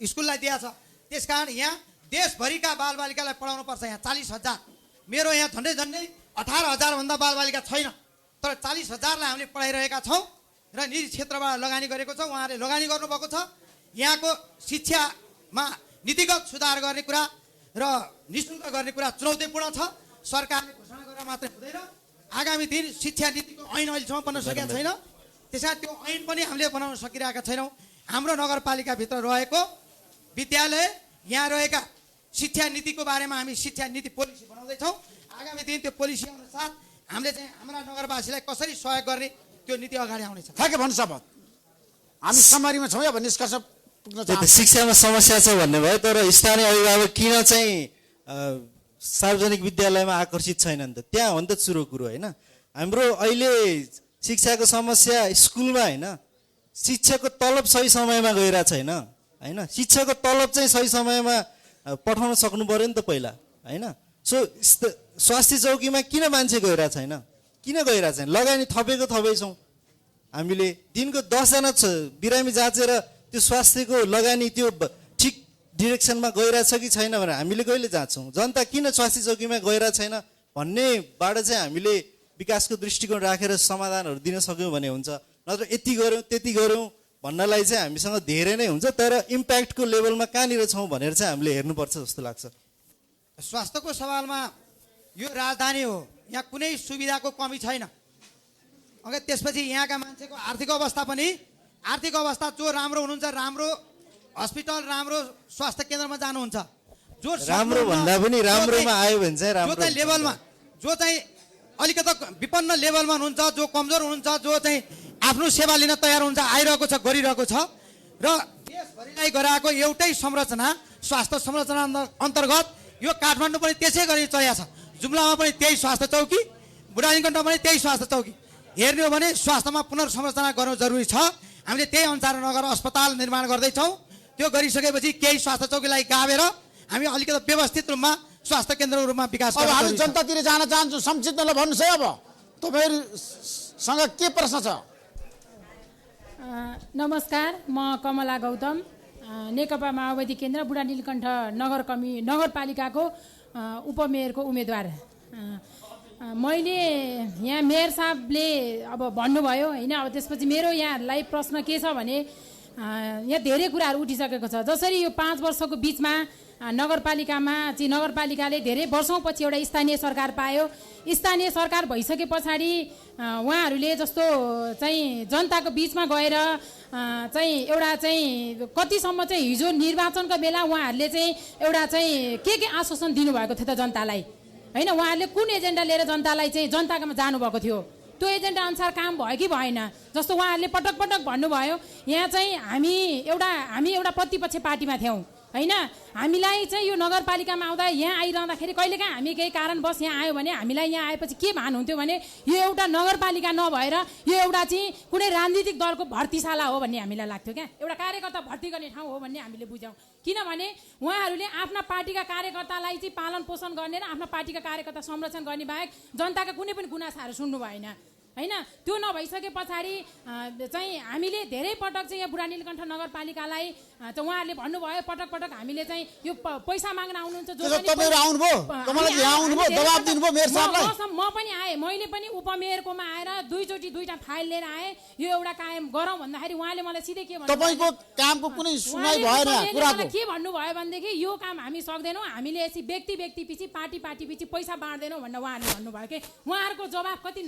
स्कुललाई दिएको छ। त्यसकारण यहाँ देशभरिका बालबालिकालाई पढाउनु पर्छ। यहाँ 40,000, मेरो यहाँ झन्डै 18,000 भन्दा बालबालिका छैन, तर 40,000लाई हामीले पढाइरहेका छौँ र निजी क्षेत्रबाट लगानी गरेको छ। उहाँहरूले लगानी गर्नुभएको छ। यहाँको शिक्षामा नीतिगत सुधार गर्ने कुरा र निःशुल्क गर्ने कुरा चुनौतीपूर्ण छ। सरकारले घोषणा गरेर मात्रै हुँदैन, आगामी दिन शिक्षा नीतिको ऐन अहिलेसम्म बन्न सकेका छैन। त्यसमा त्यो ऐन पनि हामीले बनाउन सकिरहेका छैनौँ। हाम्रो नगरपालिकाभित्र रहेको विद्यालय, यहाँ रहेका शिक्षा नीतिको बारेमा हामी शिक्षा नीति पोलिसी बनाउँदैछौँ। आगामी दिन त्यो पोलिसी अनुसार हामीले चाहिँ हाम्रा नगरवासीलाई कसरी सहयोग गर्ने त्यो नीति अगाडि आउनेछ। ठ्याक्कै भन्नुहोस्। अब हामी समारीमा छौँ या भन्ने निष्कर्ष पुग्न चाहन्छौँ। शिक्षामा समस्या छ भन्ने भयो, तर स्थानीय अभिभावक किन चाहिँ सार्वजनिक विद्यालयमा आकर्षित छैनन् त? त्यहाँ हो नि त सुरु कुरो होइन। हाम्रो अहिले शिक्षाको समस्या स्कुलमा होइन, शिक्षकको तलब सही समयमा गइरहेको छैन होइन। शिक्षकको तलब चाहिँ सही समयमा पठाउन सक्नु पऱ्यो नि त पहिला होइन। सो स्वास्थ्य चौकीमा किन मान्छे गइरहेको छैन? किन गइरहेको छैन? लगानी थपेछौँ हामीले। दिनको 10जना बिरामी जाँचेर त्यो स्वास्थ्यको लगानी त्यो ठिक डिरेक्सनमा गइरहेछ कि छैन भनेर हामीले कहिले जाँच्छौँ? जनता किन स्वास्थ्य चौकीमा गइरहेको छैन भन्नेबाट चाहिँ हामीले विकासको दृष्टिकोण राखेर समाधानहरू दिन सक्यौँ भने हुन्छ। नत्र यति गऱ्यौँ त्यति गऱ्यौँ भन्नलाई चाहिँ हामीसँग धेरै नै हुन्छ, तर इम्प्याक्टको लेभलमा कहाँनिर छौँ भनेर चाहिँ हामीले हेर्नुपर्छ जस्तो लाग्छ। स्वास्थ्यको सवालमा यो राजधानी हो, यहाँ कुनै सुविधाको कमी छैन। अगर त्यसपछि यहाँका मान्छेको आर्थिक अवस्था जो राम्रो हुनुहुन्छ, राम्रो हस्पिटल, राम्रो स्वास्थ्य केन्द्रमा जानुहुन्छ, जो राम्रो भन्दा पनि राम्रोमा आयो भने चाहिँ राम्रो लेभलमा जो चाहिँ अलिकति विपन्न लेभलमा हुनुहुन्छ, जो कमजोर हुनुहुन्छ, जो चाहिँ आफ्नो सेवा लिन तयार हुन्छ, आइरहेको छ, गरिरहेको छ र देशभरिलाई गराएको एउटै संरचना स्वास्थ्य संरचना अन्तर्गत यो काठमाडौँ पनि त्यसै गरी चलेको छ। जुम्लामा पनि त्यही स्वास्थ्य चौकी, बुढानीकण्ठमा पनि त्यही स्वास्थ्य चौकी। हेर्ने हो भने स्वास्थ्यमा पुनर्संरचना गर्नु जरुरी छ। हामीले त्यही अनुसार नगर अस्पताल निर्माण गर्दैछौँ। त्यो गरिसकेपछि केही स्वास्थ्य चौकीलाई गाभेर हामी अलिकति व्यवस्थित रूपमा स्वास्थ्य केन्द्रको रूपमा विकास अब हामी जनतातिर जान चाहन्छु, संक्षिप्तमा भन्नुहोस् है। अब तपाईँहरूसँग के प्रश्न छ? नमस्कार, म कमला गौतम, नेकपा माओवादी केन्द्र बुढा नीलकण्ठ नगरपालिकाको उपमेयरको उम्मेदवार। मैले यहाँ मेयर साहबले अब भन्नुभयो होइन, अब त्यसपछि मेरो यहाँहरूलाई प्रश्न के छ भने यहाँ धेरै कुराहरू उठिसकेको छ। जसरी यो 5 वर्षको बिचमा नगरपालिकाले धेरै वर्षौँपछि एउटा स्थानीय सरकार पायो। स्थानीय सरकार भइसके पछाडि उहाँहरूले जस्तो चाहिँ जनताको बिचमा गएर चाहिँ एउटा चाहिँ कतिसम्म चाहिँ हिजो निर्वाचनको बेला उहाँहरूले चाहिँ एउटा चाहिँ के आश्वासन दिनुभएको थियो त जनतालाई होइन, उहाँहरूले कुन एजेन्डा लिएर जनतालाई चाहिँ जनताकोमा जानुभएको थियो, त्यो एजेन्डा अनुसार काम भयो कि भएन? जस्तो उहाँहरूले पटक पटक भन्नुभयो यहाँ चाहिँ हामी एउटा प्रतिपक्ष पार्टीमा थियौँ होइन, हामीलाई चाहिँ यो नगरपालिकामा आउँदा यहाँ आइरहँदाखेरि कहिलेकाहीँ हामी केही कारणवश यहाँ आयो भने हामीलाई यहाँ आएपछि के भन्नुहुन्थ्यो भने यो एउटा नगरपालिका नभएर यो एउटा चाहिँ कुनै राजनीतिक दलको भर्तीशाला हो भन्ने हामीलाई लाग्थ्यो क्या, एउटा कार्यकर्ता भर्ती गर्ने ठाउँ हो भन्ने हामीले बुझ्यौँ। किनभने उहाँहरूले आफ्ना पार्टीका कार्यकर्तालाई चाहिँ पालन पोषण गर्ने र आफ्ना पार्टीका कार्यकर्ता संरक्षण गर्ने बाहेक जनताका कुनै पनि गुनासाहरू सुन्नु भएन होइन। त्यो नभइसके पछाडि चाहिँ हामीले धेरै पटक चाहिँ यहाँ बुढा नीलकण्ठ नगरपालिकालाई उहाँहरूले भन्नुभयो पटक पटक हामीले चाहिँ यो पैसा माग्न आउनुहुन्छ। म पनि आएँ, मैले पनि उपमेयरकोमा आएर दुईटा फाइल लिएर आएँ, यो एउटा कायम गरौँ भन्दाखेरि उहाँले मलाई सिधै के भन्नु के भन्नुभयो भनेदेखि यो काम हामी सक्दैनौँ, हामीले यसरी व्यक्ति पछि पार्टी पछि पैसा बाँड्दैनौँ भनेर उहाँहरूले भन्नुभयो कि उहाँहरूको जवाब कति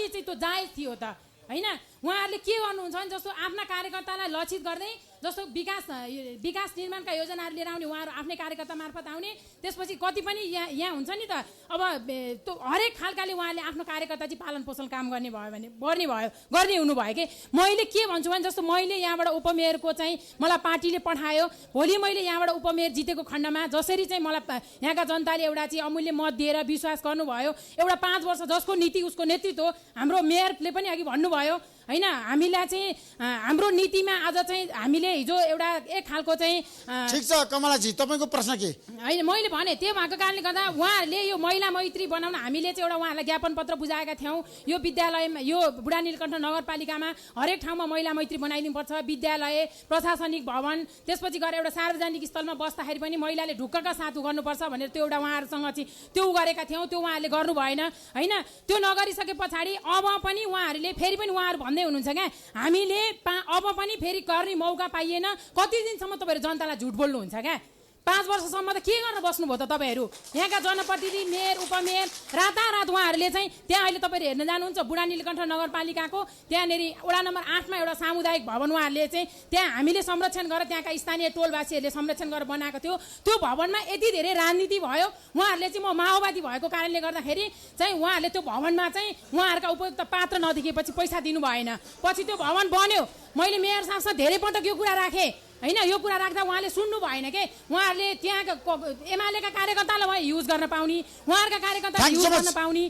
चाहिँ त्यो जायज थियो त होइन। उहाँहरूले के गर्नुहुन्छ भने जस्तो आफ्ना कार्यकर्तालाई लक्षित गर्दै जस्तो विकास निर्माणका योजनाहरू लिएर आउने उहाँहरू आफ्नै कार्यकर्ता मार्फत आउने, त्यसपछि कति पनि यहाँ हुन्छ नि त अब त्यो हरेक खालकाले उहाँले आफ्नो कार्यकर्ता चाहिँ पालन पोषण काम गर्ने हुनुभयो कि मैले के भन्छु भने जस्तो मैले यहाँबाट उपमेयरको चाहिँ मलाई पार्टीले पठायो, भोलि मैले यहाँबाट उपमेयर जितेको खण्डमा जसरी चाहिँ मलाई यहाँका जनताले एउटा चाहिँ अमूल्य मत दिएर विश्वास गर्नुभयो, एउटा 5 वर्ष जसको नीति उसको नेतृत्व हाम्रो मेयरले पनि अघि भन्नुभयो होइन, हामीलाई चाहिँ हाम्रो नीतिमा आज चाहिँ हामीले हिजो एउटा एक खालको चाहिँ ठिक छ। कमलाजी तपाईँको प्रश्न के होइन, मैले भने त्यो भएको कारणले गर्दा उहाँहरूले यो महिला मैत्री बनाउन हामीले चाहिँ एउटा उहाँहरूलाई ज्ञापन पत्र बुझाएका थियौँ। यो विद्यालयमा यो बुढा नीलकण्ठ नगरपालिकामा हरेक ठाउँमा महिला मैत्री बनाइदिनुपर्छ, विद्यालय प्रशासनिक भवन त्यसपछि गएर एउटा सार्वजनिक स्थलमा बस्दाखेरि पनि महिलाले ढुक्कका साथ गर्नुपर्छ भनेर त्यो एउटा उहाँहरूसँग चाहिँ त्यो गरेका थियौँ, त्यो उहाँहरूले गर्नु भएन होइन। त्यो नगरिसके पछाडि अब पनि उहाँहरूले फेरि पनि उहाँहरू भन्दै हुनुहुन्छ क्या हामीले अब पनि फेरि गर्ने मौका पाइएन, कति दिनसम्म तपाईँहरू जनतालाई झुट बोल्नुहुन्छ क्या? 5 वर्षसम्म त के गर्न बस्नुभयो त तपाईँहरू? यहाँका जनप्रतिनिधि मेयर उपमेयर रातारात उहाँहरूले चाहिँ त्यहाँ अहिले तपाईँहरू हेर्न जानुहुन्छ बुढा नीलकण्ठ नगरपालिकाको त्यहाँनिर वडा नम्बर 8मा एउटा सामुदायिक भवन उहाँहरूले चाहिँ त्यहाँ हामीले संरक्षण गरेर त्यहाँका स्थानीय टोलवासीहरूले संरक्षण गरेर बनाएको थियो। त्यो भवनमा यति धेरै राजनीति भयो, उहाँहरूले चाहिँ म माओवादी भएको कारणले गर्दाखेरि चाहिँ उहाँहरूले त्यो भवनमा चाहिँ उहाँहरूका उपयुक्त पात्र नदेखिएपछि पैसा दिनु भएन, पछि त्यो भवन बन्यो। मैले मेयर साहबसँग धेरै पटक यो कुरा राखेँ होइन, यो कुरा राख्दा उहाँले सुन्नु भएन के? उहाँहरूले त्यहाँका एमालेका कार्यकर्तालाई युज गर्न पाउने, उहाँहरूका कार्यकर्तालाई युज गर्न पाउने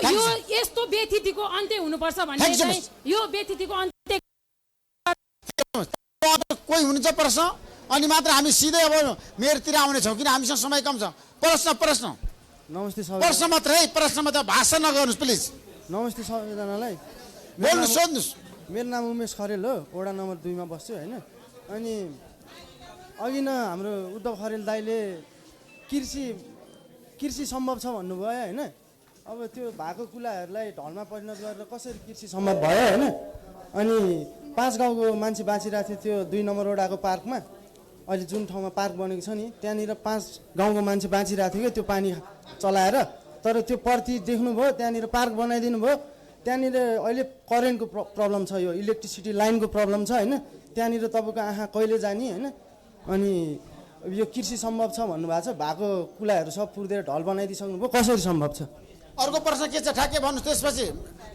यो यस्तो व्यथितिको अन्त्य हुनुपर्छ भन्ने चाहिँ यो व्यथितिको अन्त्य कोही हुनुहुन्छ प्रश्न अनि मात्र हामी सिधै अब मेयरतिर आउने छौँ किन हामीसँग समय कम छ। प्रश्न नमस्ते प्रश्न मात्र है, प्रश्न मात्र भाषण नगर्नुहोस् प्लिज। नमस्ते सबैजनालाई, बोल्नुहोस् सोध्नुहोस्। मेरो नाम उमेश खरेल हो, वडा नम्बर 2मा बस्छु होइन। अनि अघि न हाम्रो उद्धव खरेल दाइले कृषि सम्भव छ भन्नुभयो होइन। अब त्यो भएको कुराहरूलाई ढलमा परिणत गरेर कसरी कृषि सम्भव भयो होइन। अनि 5 गाउँको मान्छे बाँचिरहेको थियो त्यो 2 नम्बर वडाको पार्कमा, अहिले जुन ठाउँमा पार्क बनेको छ नि त्यहाँनिर 5 गाउँको मान्छे बाँचिरहेको थियो क्या त्यो पानी चलाएर। तर त्यो प्रति देख्नुभयो त्यहाँनिर पार्क बनाइदिनु भयो, त्यहाँनिर अहिले करेन्टको प्रब्लम छ, यो इलेक्ट्रिसिटी लाइनको प्रब्लम छ होइन। त्यहाँनिर तपाईँको आँखा कहिले जाने होइन। अनि यो कृषि सम्भव छ भन्नुभएको छ, भएको कुलाहरू सब पुर्देर ढल बनाइदिइसक्नुभयो, कसरी सम्भव छ? अर्को प्रश्न के छ ठ्याक्कै भन्नुहोस्, त्यसपछि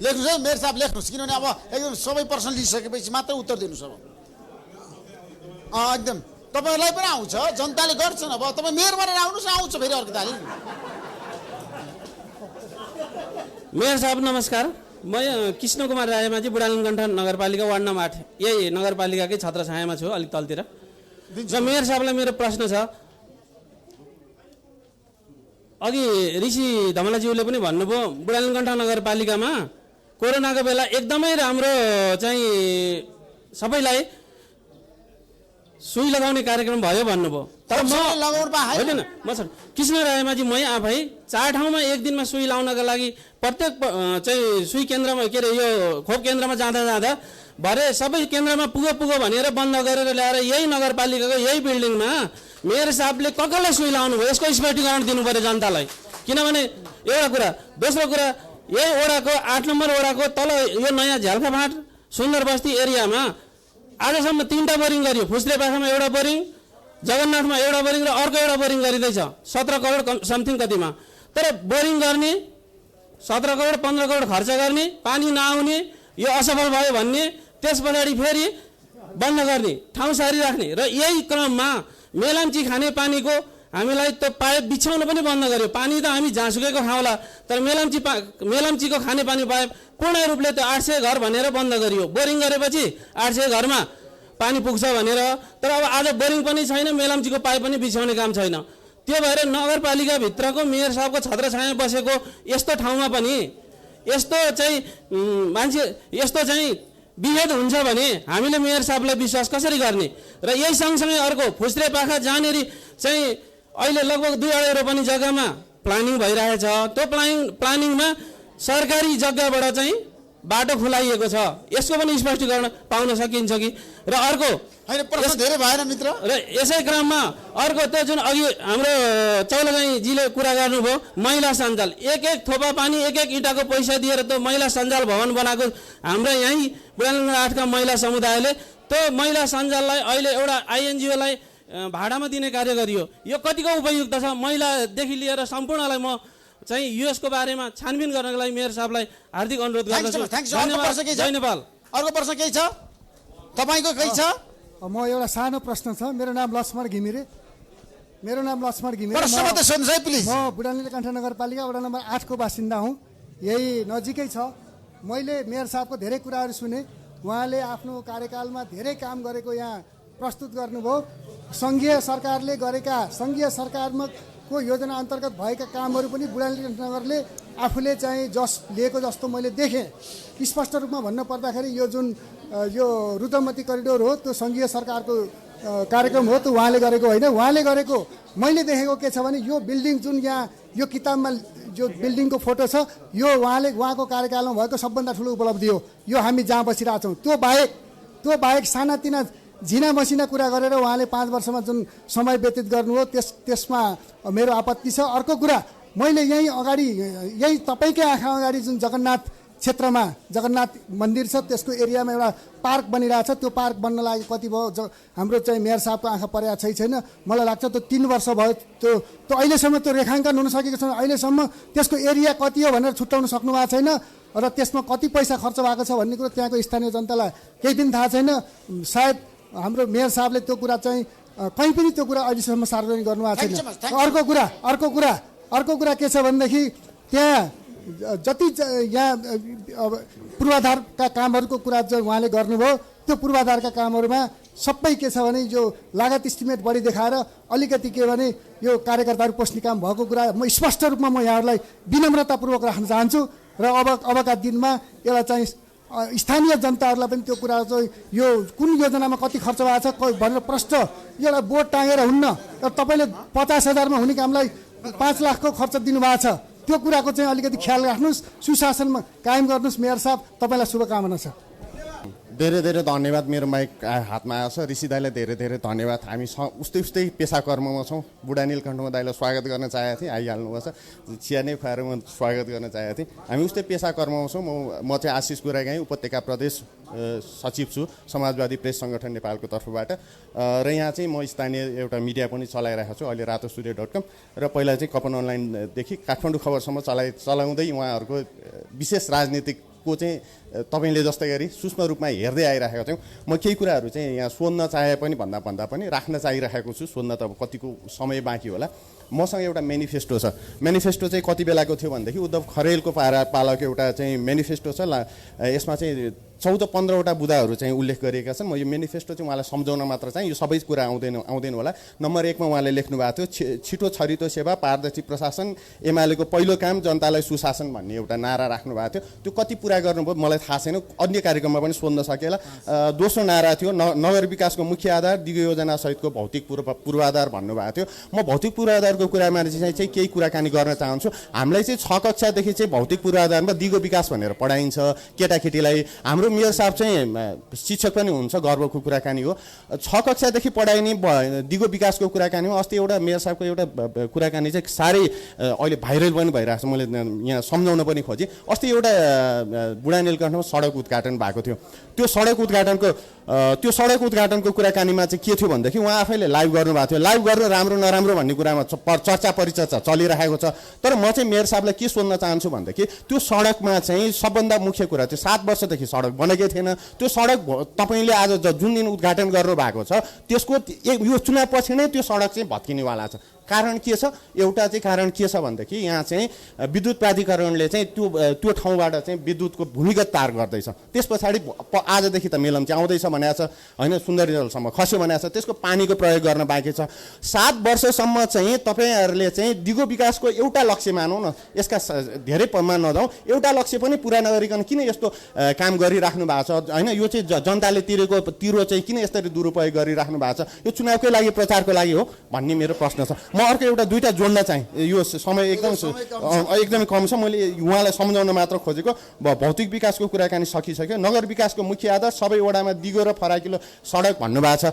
लेख्नुहोस् है मेयर साहब, लेख्नुहोस्, किनभने अब एकदम सबै प्रश्न लिइसकेपछि मात्र उत्तर दिनुहोस्। अब एकदम तपाईँलाई पनि आउँछ, जनताले गर्छन्। अब तपाईँ मेयर भनेर आउनुहोस्, आउँछ फेरि अर्को तालिक। मेयर साहब नमस्कार, म कृष्ण कुमार रायमाझी बुढालिङगण्ठा नगरपालिका वार्ड नम्बर 8 यही नगरपालिकाकै छत्रछायामा छु, अलिक तलतिर। र मेयर साहबलाई मेरो प्रश्न छ, अघि ऋषि धमलाज्यूले पनि भन्नुभयो बुढालिङगण्ठा नगरपालिकामा कोरोनाको बेला एकदमै राम्रो चाहिँ सबैलाई सुई लगाउने कार्यक्रम भयो भन्नुभयो। तर म होइन, म कृष्ण रायमाझी मै आफै 4 ठाउँमा एक दिनमा सुई लाउनका लागि प्रत्येक चाहिँ सुई केन्द्रमा के अरे यो खोप केन्द्रमा जाँदा भरे सबै केन्द्रमा पुगो भनेर बन्द गरेर ल्याएर यही नगरपालिकाको यही बिल्डिङमा मेयर साहबले कसलाई सुई लाउनु भयो यसको स्पष्टीकरण दिनु पर्यो जनतालाई। किनभने एउटा कुरा, दोस्रो कुरा, यही वडाको 8 नम्बर वडाको तल यो नयाँ झ्याल्खाफाँट सुन्दर बस्ती एरियामा आजसम्म 3टा बोरिङ गरियो। फुस्रेपाखामा एउटा बोरिङ, जगन्नाथमा एउटा बोरिङ र अर्को एउटा बोरिङ गरिँदैछ 17 करोड समथिङ कतिमा। तर बोरिङ गर्ने 17 करोड 15 करोड खर्च गर्ने, पानी नआउने, यो असफल भयो भन्ने, त्यस पछाडि फेरि बन्द गर्ने, ठाउँ सारी राख्ने। र यही क्रममा मेलाम्ची खाने पानीको हामीलाई त्यो पाइप बिछाउन पनि बन्द गर्यो। पानी त हामी जहाँसुकैको खाउँला, तर मेलाम्चीको खाने पानी पाइप पूर्ण रूपले त्यो 800 घर भनेर बन्द गरियो। बोरिङ गरेपछि 800 घरमा पानी पुग्छ भनेर, तर अब आज बोरिङ पनि छैन, मेलाम्चीको पाइप पनि बिछाउने काम छैन। त्यो भएर नगरपालिकाभित्रको मेयर साहबको छत्रछायामा बसेको यस्तो ठाउँमा पनि यस्तो चाहिँ मान्छे यस्तो चाहिँ विभेद हुन्छ भने हामीले मेयर साहबलाई विश्वास कसरी गर्ने? र यही सँगसँगै अर्को फुस्रेपाखा जहाँनिर चाहिँ अहिले लगभग 2-2.5 रोपनी जग्गामा प्लानिङ भइरहेछ, त्यो प्लानिङमा सरकारी जग्गाबाट चाहिँ बाटो खुलाइएको छ, यसको पनि स्पष्टीकरण पाउन सकिन्छ कि? र अर्को प्रश्न धेरै भएन मित्र। र यसै क्रममा अर्को त्यो जुन अघि हाम्रो चौलगाईजीले कुरा गर्नुभयो महिला सञ्जाल, एक थोपा पानी एक इँटाको पैसा दिएर त्यो महिला सञ्जाल भवन बनाएको हाम्रो यहीँ बुढालिङगण्ठा 8 का महिला समुदायले त्यो महिला सञ्जाललाई अहिले एउटा आइएनजिओलाई भाडामा दिने कार्य गरियो। यो कतिको उपयुक्त छ? महिलादेखि लिएर सम्पूर्णलाई म चाहिँ यसको बारेमा छानबिन गर्नको लागि मेयर साहबलाई हार्दिक अनुरोध गर्दछु। जय नेपाल। अर्को प्रश्न केही छ तपाईको? केही छ? म एउटा सानो प्रश्न छ। मेरो नाम लक्ष्मण घिमिरे। प्रश्न मात्रै सोध्नुहोस् है प्लिज। म बुढालिङगण्ठा नगरपालिका वडा नम्बर 8 को बासिन्दा हुँ, यही नजिकै छ। मैले मेयर साहबको धेरै कुराहरू सुने, उहाँले आफ्नो कार्यकालमा धेरै काम गरेको यहाँ प्रस्तुत गर्नुभयो। सङ्घीय सरकारले गरेका सङ्घीय सरकारको योजना अन्तर्गत भएका कामहरू पनि बुढालिङगण्ठा नगरले आफूले चाहिँ लिएको जस्तो मैले देखेँ। स्पष्ट रूपमा भन्न पर्दाखेरि यो जुन यो रुद्रमती करिडोर हो, त्यो सङ्घीय सरकारको कार्यक्रम हो, त्यो उहाँले गरेको होइन। उहाँले गरेको मैले देखेको के छ भने यो बिल्डिङ जुन यहाँ यो किताबमा जो बिल्डिङको फोटो छ, यो उहाँको कार्यकालमा भएको सबभन्दा ठुलो उपलब्धि हो। यो हामी जहाँ बसिरहेछौँ त्यो बाहेक सानातिना झिना मसिना कुरा गरेर उहाँले 5 वर्षमा जुन समय व्यतीत गर्नुभयो त्यसमा मेरो आपत्ति छ। अर्को कुरा, मैले यही तपाईँकै आँखा अगाडि जुन जगन्नाथ क्षेत्रमा जगन्नाथ मन्दिर छ, त्यसको एरियामा एउटा पार्क बनिरहेछ। त्यो पार्क बन्न लागि कति भयो हाम्रो चाहिँ मेयर साहबको आँखा परेको छैन। मलाई लाग्छ त्यो 3 वर्ष भयो, त्यो अहिलेसम्म त्यो रेखाङ्कन हुन सकेको छैन। अहिलेसम्म त्यसको एरिया कति हो भनेर छुट्याउन सक्नु भएको छैन र त्यसमा कति पैसा खर्च भएको छ भन्ने कुरो त्यहाँको स्थानीय जनतालाई केही पनि थाहा छैन। सायद हाम्रो मेयर साहबले त्यो कुरा चाहिँ कहीँ पनि त्यो कुरा अहिलेसम्म सार्वजनिक गर्नुभएको छैन। अर्को कुरा के छ भनेदेखि त्यहाँ जति यहाँ पूर्वाधारका कामहरूको कुरा चाहिँ उहाँले गर्नुभयो, त्यो पूर्वाधारका कामहरूमा सबै के छ भने यो लागत इस्टिमेट बढी देखाएर अलिकति के भने यो कार्यकर्ताहरू पस्ने काम भएको कुरा म स्पष्ट रूपमा म यहाँहरूलाई विनम्रतापूर्वक राख्न चाहन्छु। र अबका दिनमा एउटा चाहिँ स्थानीय जनताहरूलाई पनि त्यो कुरा चाहिँ यो कुन योजनामा कति खर्च भएको छ भनेर प्रष्ट एउटा बोर्ड टाँगेर हुन्न। र तपाईँले 50,000मा हुने कामलाई 5 लाखको खर्च दिनुभएको छ, त्यो कुराको चाहिँ अलिकति ख्याल राख्नुहोस्, सुशासनमा कायम गर्नुहोस्। मेयर साहब, तपाईँलाई शुभकामना छ। धेरै धेरै धन्यवाद। मेरो माइक हातमा आएको छ। ऋषि दाईलाई धेरै धेरै धन्यवाद। हामी उस्तै पेसा कर्ममा छौँ। बुढा नीलकण्ठमा दाईलाई स्वागत गर्न चाहेको थिएँ, आइहाल्नुभएको छ। चिया नै खुवाएर म स्वागत गर्न चाहेको थिएँ। हामी उस्तै पेसा कर्ममा छौँ। म चाहिँ आशिष गुरागाई, उपत्यका प्रदेश सचिव छु समाजवादी प्रेस सङ्गठन नेपालको तर्फबाट। र यहाँ चाहिँ म स्थानीय एउटा मिडिया पनि चलाइरहेको छु अहिले, रातोसूर्य.com, र पहिला चाहिँ कपन अनलाइनदेखि काठमाडौँ खबरसम्म चलाउँदै उहाँहरूको विशेष राजनीतिकको चाहिँ तपाईँले जस्तै गरी सूक्ष्म रूपमा हेर्दै आइरहेको छौँ। म केही कुराहरू चाहिँ यहाँ सोध्न चाहे पनि भन्दा पनि राख्न चाहिरहेको छु। सोध्न त अब कतिको समय बाँकी होला। मसँग एउटा मेनिफेस्टो छ। मेनिफेस्टो चाहिँ कति बेलाको थियो भनेदेखि उद्धव खरेलको पालाको एउटा चाहिँ मेनिफेस्टो छ। यसमा चाहिँ 14-15वटा बुदाहरू चाहिँ उल्लेख गरिएका छन्। म यो मेनिफेस्टो चाहिँ उहाँलाई सम्झाउन मात्र चाहिँ, यो सबै कुरा आउँदैन होला। नम्बर 1 मा उहाँले लेख्नु भएको थियो, छिटो छरितो सेवा, पारदर्शी प्रशासन, एमालेको पहिलो काम जनतालाई सुशासन भन्ने एउटा नारा राख्नु भएको थियो। त्यो कति पुरा गर्नुभयो मलाई थाहा छैन, अन्य कार्यक्रममा पनि सोध्न सकेला। दोस्रो नारा थियो नगर विकासको मुख्य आधार दिगो योजना सहितको भौतिक पूर्वाधार भन्नुभएको थियो। म भौतिक पूर्वाधारको कुरामा चाहिँ केही कुराकानी गर्न चाहन्छु। हामीलाई चाहिँ 6 कक्षादेखि चाहिँ भौतिक पूर्वाधारमा दिगो विकास भनेर पढाइन्छ केटाकेटीलाई। हाम्रो मेयर साहब चाहिँ शिक्षक पनि हुनुहुन्छ, गर्वको कुराकानी हो। 6 कक्षादेखि पढाइने दिगो विकासको कुराकानी हो। अस्ति एउटा मेयर साहबको एउटा कुराकानी चाहिँ साह्रै अहिले भाइरल पनि भइरहेको छ, मैले यहाँ सम्झाउन पनि खोजेँ। अस्ति एउटा बुढा नीलकण्ठमा सडक उद्घाटन भएको थियो। त्यो सडक उद्घाटनको कुराकानीमा चाहिँ के थियो भनेदेखि उहाँ आफैले लाइभ गर्नुभएको थियो। लाइभ गर्नु राम्रो नराम्रो भन्ने कुरामा चर्चा परिचर्चा चलिरहेको छ। तर म चाहिँ मेयर साहबलाई के सोध्न चाहन्छु भनेदेखि त्यो सडकमा चाहिँ सबभन्दा मुख्य कुरा थियो 7 वर्षदेखि सडक बनेकै थिएन। त्यो सडक तपाईँले आज जुन दिन उद्घाटन गर्नुभएको छ त्यसको यो चुनाव पछि नै त्यो सडक चाहिँ भत्किनेवाला छ। कारण के छ? एउटा चाहिँ कारण के छ भनेदेखि यहाँ चाहिँ विद्युत प्राधिकरणले चाहिँ त्यो ठाउँबाट चाहिँ विद्युतको भूमिगत तार गर्दैछ। त्यस पछाडि आजदेखि त मेलम चाहिँ आउँदैछ भनेको छ होइन, सुन्दरीजलसम्म खस्यो भनेको छ। त्यसको पानीको प्रयोग गर्न बाँकी छ। 7 वर्षसम्म चाहिँ तपाईँहरूले चाहिँ दिगो विकासको एउटा लक्ष्य मानौँ न, यसका धेरै पमा नजाउँ, एउटा लक्ष्य पनि पुरा नगरिकन किन यस्तो काम गरिराख्नु भएको छ होइन? यो चाहिँ जनताले तिरो चाहिँ किन यसरी दुरुपयोग गरिराख्नु भएको छ? यो चुनावकै लागि प्रचारको लागि हो भन्ने मेरो प्रश्न छ। म अर्को एउटा दुईटा जोड्न चाहेँ, यो समय एकदमै कम छ। मैले उहाँलाई सम्झाउन मात्र खोजेको। भौतिक विकासको कुराकानी सकिसक्यो। नगर विकासको मुख्य आधार सबै वडामा दिगो र फराकिलो सडक भन्नुभएको छ।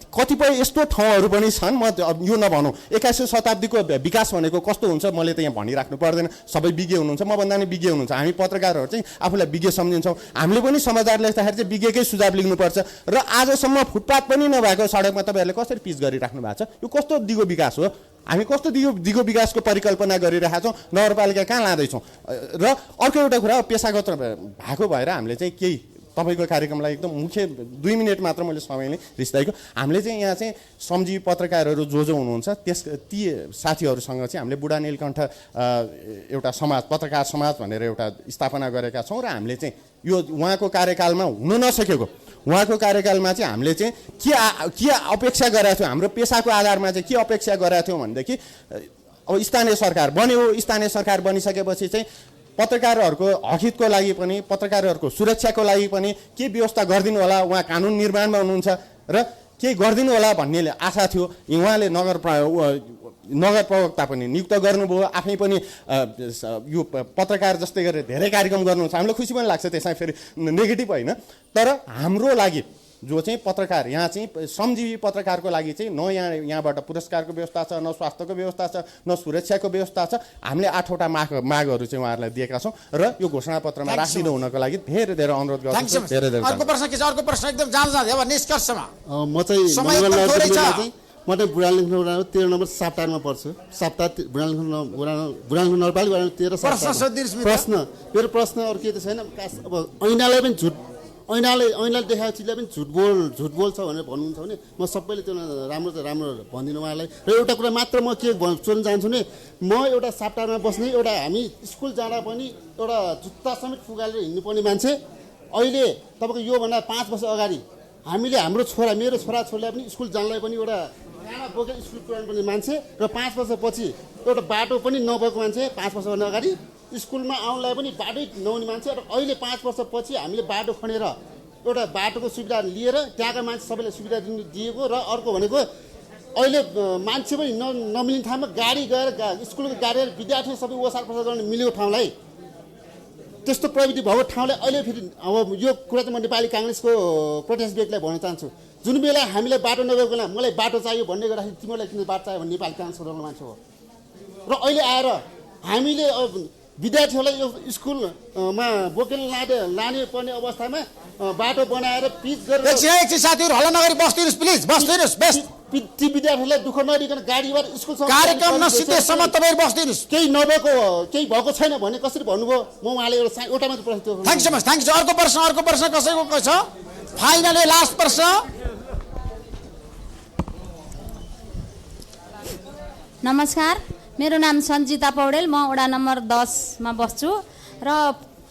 कतिपय यस्तो ठाउँहरू पनि छन्, म यो नभनौँ 21औं शताब्दीको विकास भनेको कस्तो हुन्छ मैले त यहाँ भनिराख्नु पर्दैन, सबै विज्ञ हुनुहुन्छ, मभन्दा नि विज्ञ हुनुहुन्छ। हामी पत्रकारहरू चाहिँ आफूलाई विज्ञ सम्झिन्छौँ। हामीले पनि समाचार लेख्दाखेरि चाहिँ विज्ञकै सुझाव लेख्नुपर्छ। र आजसम्म फुटपाथ पनि नभएको सडकमा तपाईँहरूले कसरी पिच गरिराख्नु भएको छ? यो कस्तो दिगो विकास हो? हामी कस्तो दिगो विकासको परिकल्पना गरिरहेका छौँ? नगरपालिका कहाँ लाँदैछौँ? र अर्को एउटा कुरा, पेसागत भएको भएर हामीले चाहिँ केही तपाईँको कार्यक्रमलाई एकदम मुख्य 2 मिनट मात्र मैले समय लिएँ ऋषिदाईको। हामीले चाहिँ यहाँ चाहिँ सम्झी पत्रकारहरू जो हुनुहुन्छ ती साथीहरूसँग चाहिँ हामीले बुढा नीलकण्ठ एउटा समाज, पत्रकार समाज भनेर एउटा स्थापना गरेका छौँ। र हामीले चाहिँ यो उहाँको कार्यकालमा हुन नसकेको, उहाँको कार्यकालमा चाहिँ हामीले चाहिँ के अपेक्षा गरेका थियौँ, हाम्रो पेसाको आधारमा चाहिँ के अपेक्षा गरेका थियौँ भनेदेखि अब स्थानीय सरकार बन्यो। स्थानीय सरकार बनिसकेपछि चाहिँ पत्रकारहरूको हकितको लागि पनि, पत्रकारहरूको सुरक्षाको लागि पनि के व्यवस्था गरिदिनु होला। उहाँ कानुन निर्माणमा हुनुहुन्छ र केही गरिदिनु होला भन्ने आशा थियो। उहाँले नगर प्रवक्ता पनि नियुक्त गर्नुभयो, आफै पनि यो पत्रकार जस्तै गरेर धेरै कार्यक्रम गर्नुहुन्छ। हामीलाई खुसी पनि लाग्छ, त्यसमा फेरि नेगेटिभ होइन। तर हाम्रो लागि जो चाहिँ पत्रकार, यहाँ चाहिँ श्रमजीवी पत्रकारको लागि चाहिँ न यहाँबाट पुरस्कारको व्यवस्था छ, न स्वास्थ्यको व्यवस्था छ, न सुरक्षाको व्यवस्था छ। हामीले 8वटा मागहरू चाहिँ उहाँहरूलाई दिएका छौँ र यो घोषणापत्रमा राखिदिनु हुनको लागि धेरै धेरै अनुरोध गर्छु। अर्को प्रश्न के छ? अर्को प्रश्न एकदम जाँदा अब निष्कर्षमा म चाहिँ म चाहिँ बुढा नीलकण्ठ 13 नम्बर साप्ताहमा पर्छु। साप्ताह बुढा नीलकण्ठ नगरपालिका 13 प्रश्न। मेरो प्रश्न अरू के त छैन। अब ऐनालाई पनि ऐनाले देखाएको चिजलाई पनि झुट बोल्छ भनेर भन्नुहुन्छ भने म सबैले त्यो राम्रो भनिदिनु उहाँलाई। र एउटा कुरा मात्र म के सोध्न चाहन्छु भने, म एउटा साप्ताहमा बस्ने, एउटा हामी स्कुल जाँदा पनि एउटा जुत्ता समेत फुगालेर हिँड्नुपर्ने मान्छे, अहिले तपाईँको योभन्दा 5 वर्ष अगाडि हामीले हाम्रो मेरो छोराछोरीलाई पनि स्कुल जानलाई पनि एउटा गाना बोकेर स्कुल पुऱ्याउनु पर्ने मान्छे, र 5 वर्षपछि एउटा बाटो पनि नभएको मान्छे, 5 वर्षभन्दा अगाडि स्कुलमा आउनलाई पनि बाटै नहुने मान्छे, र अहिले 5 वर्षपछि हामीले बाटो खनेर एउटा बाटोको सुविधा लिएर त्यहाँका मान्छे सबैलाई सुविधा दिएको। र अर्को भनेको अहिले मान्छे पनि नमिल्ने ठाउँमा गाडी गएर स्कुलको गाडी विद्यार्थी सबै ओसार पसार गर्न मिलेको ठाउँलाई त्यस्तो प्रविधि भएको ठाउँले अहिले फेरि अब यो कुरा चाहिँ म नेपाली काङ्ग्रेसको प्रोटेस्ट व्यक्तिलाई भन्न चाहन्छु। जुन बेला हामीलाई बाटो नगएको बेला मलाई बाटो चाहियो भन्ने गर्दाखेरि तिमीलाई किन बाटो चाहियो भन्ने नेपाली काङ्ग्रेसको दलको मान्छे हो। र अहिले आएर हामीले विद्यार्थीहरूलाई यो स्कुलमा बोकेर लाने पर्ने अवस्थामा बाटो बनाएर पिच गरेर एकछिन साथीहरू हल्ला नगरी बस्दिनुहोस् प्लिज, बस्दिनुहोस् बेस्ट। ती विद्यार्थीहरूलाई दुःख नदिकन गाडीबाट स्कुलसम्म कार्यक्रम नसिद्धेसम्म तपाईँहरू बस्दिनुहोस्। केही नभएको केही भएको छैन भन्ने कसरी भन्नुभयो? म उहाँले एउटा मात्र प्रश्न। Thank so much, thank you. अर्को प्रश्न कसैको छ? फाइनली लास्ट प्रश्न। नमस्कार, मेरो नाम सञ्जिता पौडेल, म वडा नम्बर 10 मा बस्छु र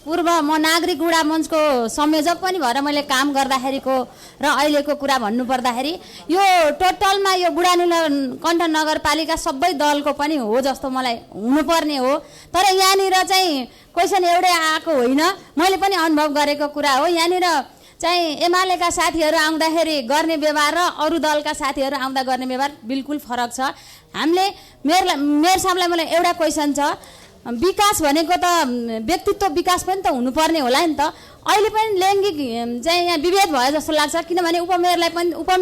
पूर्व म नागरिक वडा मञ्चको संयोजक पनि भएर मैले काम गर्दाखेरिको र अहिलेको कुरा भन्नुपर्दाखेरि यो टोटलमा यो बुढानीलकण्ठ नगरपालिका सबै दलको पनि हो जस्तो मलाई हुनुपर्ने हो। तर यहाँनिर चाहिँ क्वेसन एउटै आएको होइन, मैले पनि अनुभव गरेको कुरा हो। यहाँनिर चाहिँ एमालेका साथीहरू आउँदाखेरि गर्ने व्यवहार र अरू दलका साथीहरू आउँदा गर्ने व्यवहार बिल्कुल फरक छ। हामीले मेयर साहबलाई मलाई एउटा क्वेसन छ, विकास भनेको त व्यक्तित्व विकास पनि त हुनुपर्ने होला नि त। अहिले पनि लैङ्गिक चाहिँ यहाँ विभेद भयो जस्तो लाग्छ, किनभने उपमेयरलाई पनि उपन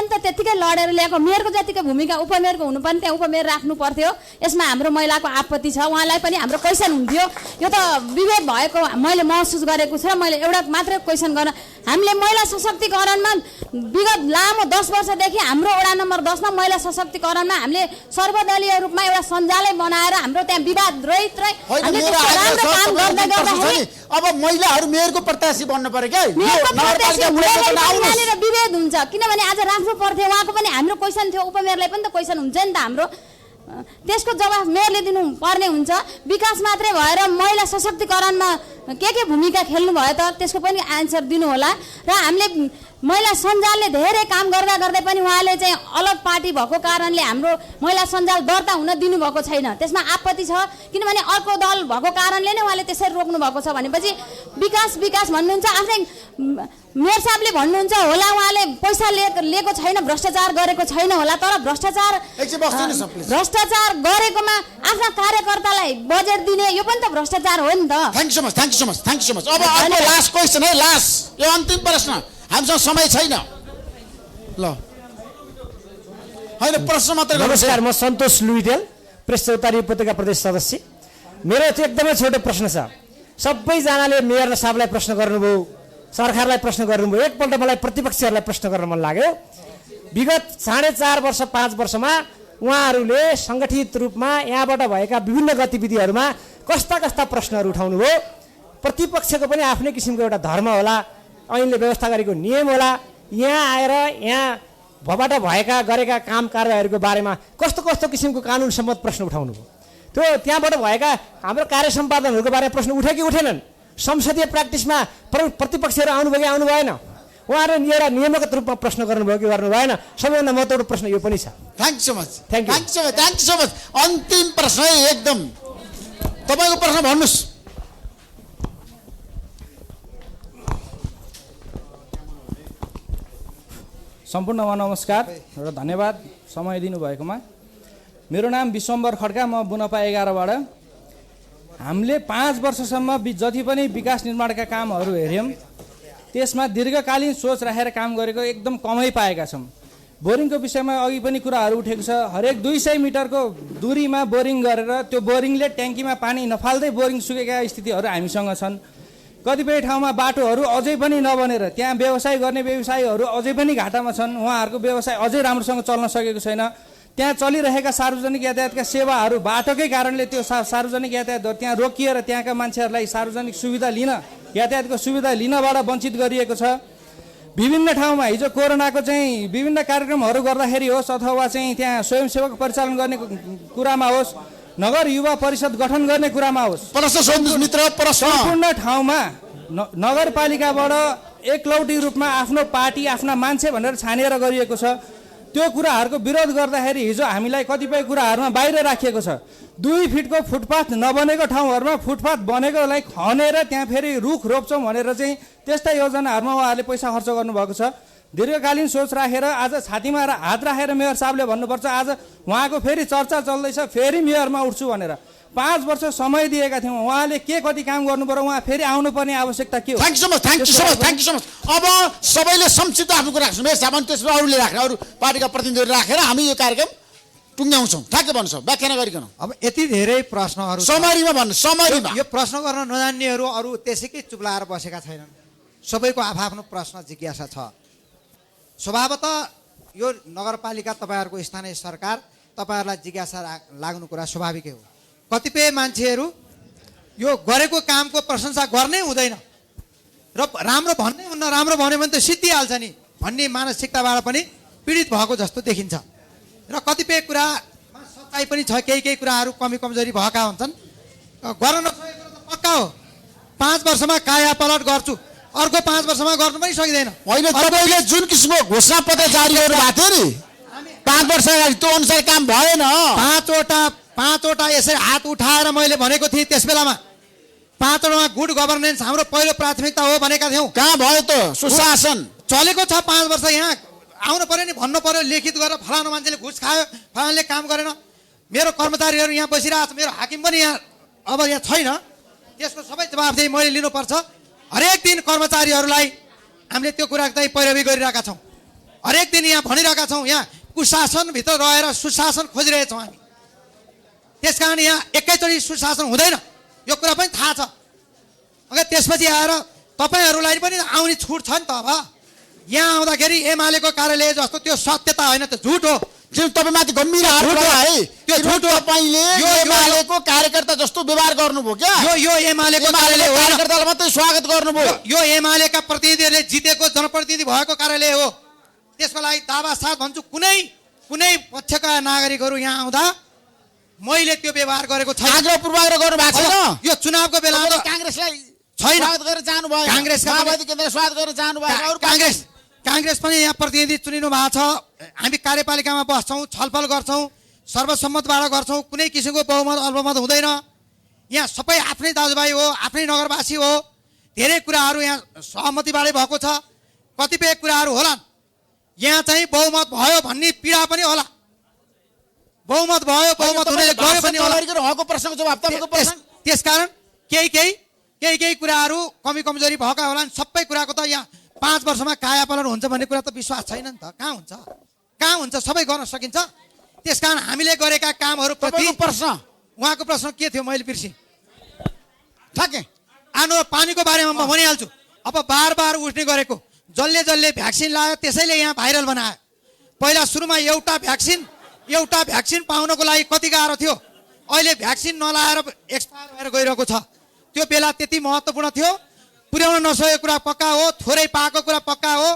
त त्यत्तिकै लडेर ल्याएको, मेयरको जतिकै भूमिका उपमेयरको हुनुपर्ने त्यहाँ उपमेयर राख्नु पर्थ्यो। यसमा हाम्रो महिलाको आपत्ति छ, उहाँलाई पनि हाम्रो क्वेसन हुन्थ्यो। यो त विभेद भएको मैले महसुस गरेको छु र मैले एउटा मात्रै क्वेसन गर्न, हामीले महिला सशक्तिकरणमा विगत लामो 10 वर्षदेखि हाम्रो वडा नम्बर 10 मा महिला सशक्तिकरणमा हामीले सर्वदलीय रूपमा एउटा सञ्जालै बनाएर हाम्रो त्यहाँ विवाद रहित अब महिलाहरू मेयरको प्रत्याशी बन्नु पर्यो क्या, विभेद हुन्छ। किनभने आज राख्नु पर्थ्यो, उहाँको पनि हाम्रो क्वेसन थियो, उपमेयरलाई पनि त क्वेसन हुन्छ नि त हाम्रो, त्यसको जवाफ मेयरले दिनु पर्ने हुन्छ। विकास मात्रै भएर महिला सशक्तिकरणमा के भूमिका खेल्नु भयो त त्यसको पनि आन्सर दिनु होला। र हामीले महिला सञ्जालले धेरै काम गर्दा गर्दै पनि उहाँले चाहिँ अलग पार्टी भएको कारणले हाम्रो महिला सञ्जाल दर्ता हुन दिनुभएको छैन, त्यसमा आपत्ति छ। किनभने अर्को दल भएको कारणले नै उहाँले त्यसरी रोक्नु भएको छ भनेपछि विकास भन्नुहुन्छ। आफ्नै मेयर साहबले भन्नुहुन्छ होला उहाँले पैसा लिएको छैन, भ्रष्टाचार गरेको छैन होला, तर भ्रष्टाचार गरेकोमा आफ्ना कार्यकर्तालाई बजेट दिने यो पनि त भ्रष्टाचार हो नि त। Thank you so much. अब अर्को लास्ट क्वेसन है, लास्ट यो अन्तिम प्रश्न, हामीसँग समय छैन ल। होइन प्रश्न मात्र। नमस्कार, म सन्तोष लुइटेल, प्रेस चौतारी उपत्यका प्रदेश सदस्य। मेरो चाहिँ एकदमै छोटो प्रश्न छ। सबैजनाले मेयर साहबलाई प्रश्न गर्नुभयो, सरकारलाई प्रश्न गर्नुभयो, एकपल्ट मलाई प्रतिपक्षीहरूलाई प्रश्न गर्न मन लाग्यो। विगत 4.5 वर्ष 5 वर्षमा उहाँहरूले सङ्गठित रूपमा यहाँबाट भएका विभिन्न गतिविधिहरूमा कस्ता प्रश्नहरू उठाउनुभयो? प्रतिपक्षको पनि आफ्नै किसिमको एउटा धर्म होला, ऐनले व्यवस्था गरेको नियम होला। यहाँ आएर यहाँबाट गरेका काम कार्यहरूको बारेमा कस्तो किसिमको कानुन सम्मत प्रश्न उठाउनुभयो? त्यो त्यहाँबाट भएका हाम्रो कार्य सम्पादनहरूको बारेमा प्रश्न उठे कि उठेनन्? संसदीय प्र्याक्टिसमा प्रतिपक्षहरू आउनुभयो कि आउनु भएन? उहाँहरू एउटा नियमगत रूपमा प्रश्न गर्नुभयो कि गर्नु भएन? सबैभन्दा महत्त्वपूर्ण प्रश्न यो पनि छ। Thank you so much. अन्तिम प्रश्न है एकदम, तपाईँको प्रश्न भन्नुहोस्। सम्पूर्णमा नमस्कार र धन्यवाद समय दिनुभएकोमा। मेरो नाम विश्वम्बर खड्का, म बुनपा 11बाट। हामीले 5 वर्षसम्म जति पनि विकास निर्माणका कामहरू हेऱ्यौँ त्यसमा दीर्घकालीन सोच राखेर काम गरेको एकदम कमै पाएका छौँ। बोरिङको विषयमा अघि पनि कुराहरू उठेको छ। हरेक 200 मिटरको दूरीमा बोरिङ गरेर त्यो बोरिङले ट्याङ्कीमा पानी नफाल्दै बोरिङ सुकेका स्थितिहरू हामीसँग छन्। कतिपय ठाउँमा बाटोहरू अझै पनि नबनेर त्यहाँ व्यवसाय गर्ने व्यवसायीहरू अझै पनि घाटामा छन्, उहाँहरूको व्यवसाय अझै राम्रोसँग चल्न सकेको छैन। त्यहाँ चलिरहेका सार्वजनिक यातायातका सेवाहरू बाटोकै कारणले त्यो सार्वजनिक यातायातहरू त्यहाँ रोकिएर त्यहाँका मान्छेहरूलाई सार्वजनिक सुविधा लिन, यातायातको सुविधा लिनबाट वञ्चित गरिएको छ। विभिन्न ठाउँमा हिजो कोरोनाको चाहिँ विभिन्न कार्यक्रमहरू गर्दाखेरि होस् अथवा चाहिँ त्यहाँ स्वयंसेवक परिचालन गर्ने कुरामा होस्, नगर युवा परिषद गठन गर्ने कुरामा होस्, सम्पूर्ण ठाउँमा नगरपालिकाबाट एकलौटी रूपमा आफ्नो पार्टी आफ्ना मान्छे भनेर छानेर गरिएको छ। त्यो कुराहरूको विरोध गर्दाखेरि हिजो हामीलाई कतिपय कुराहरूमा बाहिर राखिएको छ। 2 फिटको फुटपाथ नबनेको ठाउँहरूमा फुटपाथ बनेकोलाई खनेर त्यहाँ फेरि रुख रोप्छौँ भनेर चाहिँ त्यस्ता योजनाहरूमा उहाँहरूले पैसा खर्च गर्नुभएको छ। दीर्घकालीन सोच राखेर आज छातीमा हात राखेर मेयर साहबले भन्नुपर्छ, आज उहाँको फेरि चर्चा चल्दैछ फेरि मेयरमा उठ्छु भनेर। 5 वर्ष समय दिएका थियौँ, उहाँले के कति काम गर्नु पर्यो, उहाँ फेरि आउनुपर्ने आवश्यकता के हो? Thank you so much. अब सबैले संक्षिप्त आफ्नो कुरा राख्नु मेयर साहब, त्यसमा अरूले राख्ने, अरू पार्टीका प्रतिनिधिहरू राखेर हामी यो कार्यक्रम टुङ्ग्याउँछौँ। ठ्याक्कै भन्नुहोस्, व्याख्या नगरिकन। अब यति धेरै प्रश्नहरू समरीमा भन्नु, समरीमा। यो प्रश्न गर्न नजान्नेहरू अरू त्यसैकै चुप्लाएर बसेका छैनन्। सबैको आफ्नो प्रश्न जिज्ञासा छ। स्वभावतः यो नगरपालिका तपाईँहरूको स्थानीय सरकार, तपाईँहरूलाई जिज्ञासा लाग्नु कुरा स्वाभाविकै हो। कतिपय मान्छेहरू यो गरेको कामको प्रशंसा गर्नै हुँदैन र राम्रो भन्नै हुन्न, राम्रो भन्यो भने त सिद्धिहाल्छ नि भन्ने मानसिकताबाट पनि पीडित भएको जस्तो देखिन्छ। र कतिपय कुरामा सच्चाइ पनि छ, केही कुराहरू कमी कमजोरी भएका हुन्छन्। गर्न नसकेको त पक्का हो, 5 वर्षमा काया पलट गर्छु, अर्को 5 वर्षमा गर्नु पनि सकिँदैन। होइन, तपाईँले जुन किसिमको घोषणा पत्र जारी गर्नु भएको थियो नि 5 वर्ष अगाडि, त्यो अनुसार काम भएन। 5वटा यसरी हात उठाएर मैले भनेको थिएँ त्यस बेलामा, 5वटामा गुड गभर्नेन्स हाम्रो पहिलो प्राथमिकता हो भनेका थियौँ। कहाँ भयो त सुशासन? चलेको छ 5 वर्ष। यहाँ आउनु पर्यो नि, भन्नु पर्यो, लिखित गरेर फलानु मान्छेले घुस खायो, फलानले काम गरेन। मेरो कर्मचारीहरू यहाँ बसिरहेको छ, मेरो हाकिम पनि यहाँ अब यहाँ छैन, त्यसको सबै जवाफदेही मैले लिनुपर्छ। हरेक दिन कर्मचारीहरूलाई हामीले त्यो कुरा चाहिँ पैरवी गरिरहेका छौँ। हरेक दिन यहाँ भनिरहेका छौँ, यहाँ कुशासनभित्र रहेर सुशासन खोजिरहेछौँ हामी। त्यस कारण यहाँ एकैचोटि सुशासन हुँदैन, यो कुरा पनि थाहा छ। अगर त्यसपछि आएर तपाईँहरूलाई पनि आउने छुट छ नि त। अब यहाँ आउँदाखेरि एमालेको कार्यालय जस्तो त्यो सत्यता होइन, त्यो झुट हो। तपाईँमाथि गम्भीर आरोप है, त्यो झुट हो। तपाईँले एमालेको कार्यकर्ता जस्तो व्यवहार गर्नुभयो क्या? यो एमालेको कार्यालय हो, कार्यकर्तालाई मात्रै स्वागत गर्नुभयो। यो एमालेका प्रतिनिधिहरूले जितेको जनप्रतिनिधि भएको कार्यालय हो। त्यसको लागि दावा साथ भन्छु, कुनै पक्षका नागरिकहरू यहाँ आउँदा मैले त्यो व्यवहार गरेको छैन। आग्रह पूर्वाग्रह गर्नु भएको छैन। यो चुनावको बेलामा कांग्रेसलाई छैन, स्वागत गरेर जानुभयो, कांग्रेसका माओवादी केन्द्र स्वागत गरेर जानुभयो। कांग्रेस पनि यहाँ प्रतिनिधि चुनिनु भएको छ। हामी कार्यपालिकामा बस्छौँ, छलफल गर्छौँ, सर्वसम्मतबाट गर्छौँ, कुनै किसिमको बहुमत अल्पमत हुँदैन। यहाँ सबै आफ्नै दाजुभाइ हो, आफ्नै नगरवासी हो। धेरै कुराहरू यहाँ सहमतिबाटै भएको छ, कतिपय कुराहरू होलान् यहाँ चाहिँ बहुमत भयो भन्ने पीडा पनि होला। बहुमत भयो, बहुमत हुनेले गयो पनि होला। उहाँको प्रश्नको जवाब तपाईँको प्रश्न। त्यसकारण केही कुराहरू कमी कमजोरी भएका होलान्। सबै कुराको त यहाँ 5 वर्षमा कायापलट हुन्छ भन्ने कुरा त विश्वास छैन नि त। कहाँ हुन्छ? सबै गर्न सकिन्छ। त्यसकारण हामीले गरेका कामहरू प्रति प्रश्न, उहाँको प्रश्न के थियो मैले बिर्सेँ। ठ्याक्कै आनो पानीको बारेमा म भनिहाल्छु। अब बार उठ्ने गरेको, जसले भ्याक्सिन लायो त्यसैले यहाँ भाइरल बनायो। पहिला सुरुमा एउटा भ्याक्सिन पाउनको लागि कति गाह्रो थियो, अहिले भ्याक्सिन नलाएर एक्सपायर भएर गइरहेको छ। त्यो बेला त्यति महत्त्वपूर्ण थियो। पुर्याउन नसकेको कुरा पक्का हो, थोरै पाएको कुरा पक्का हो,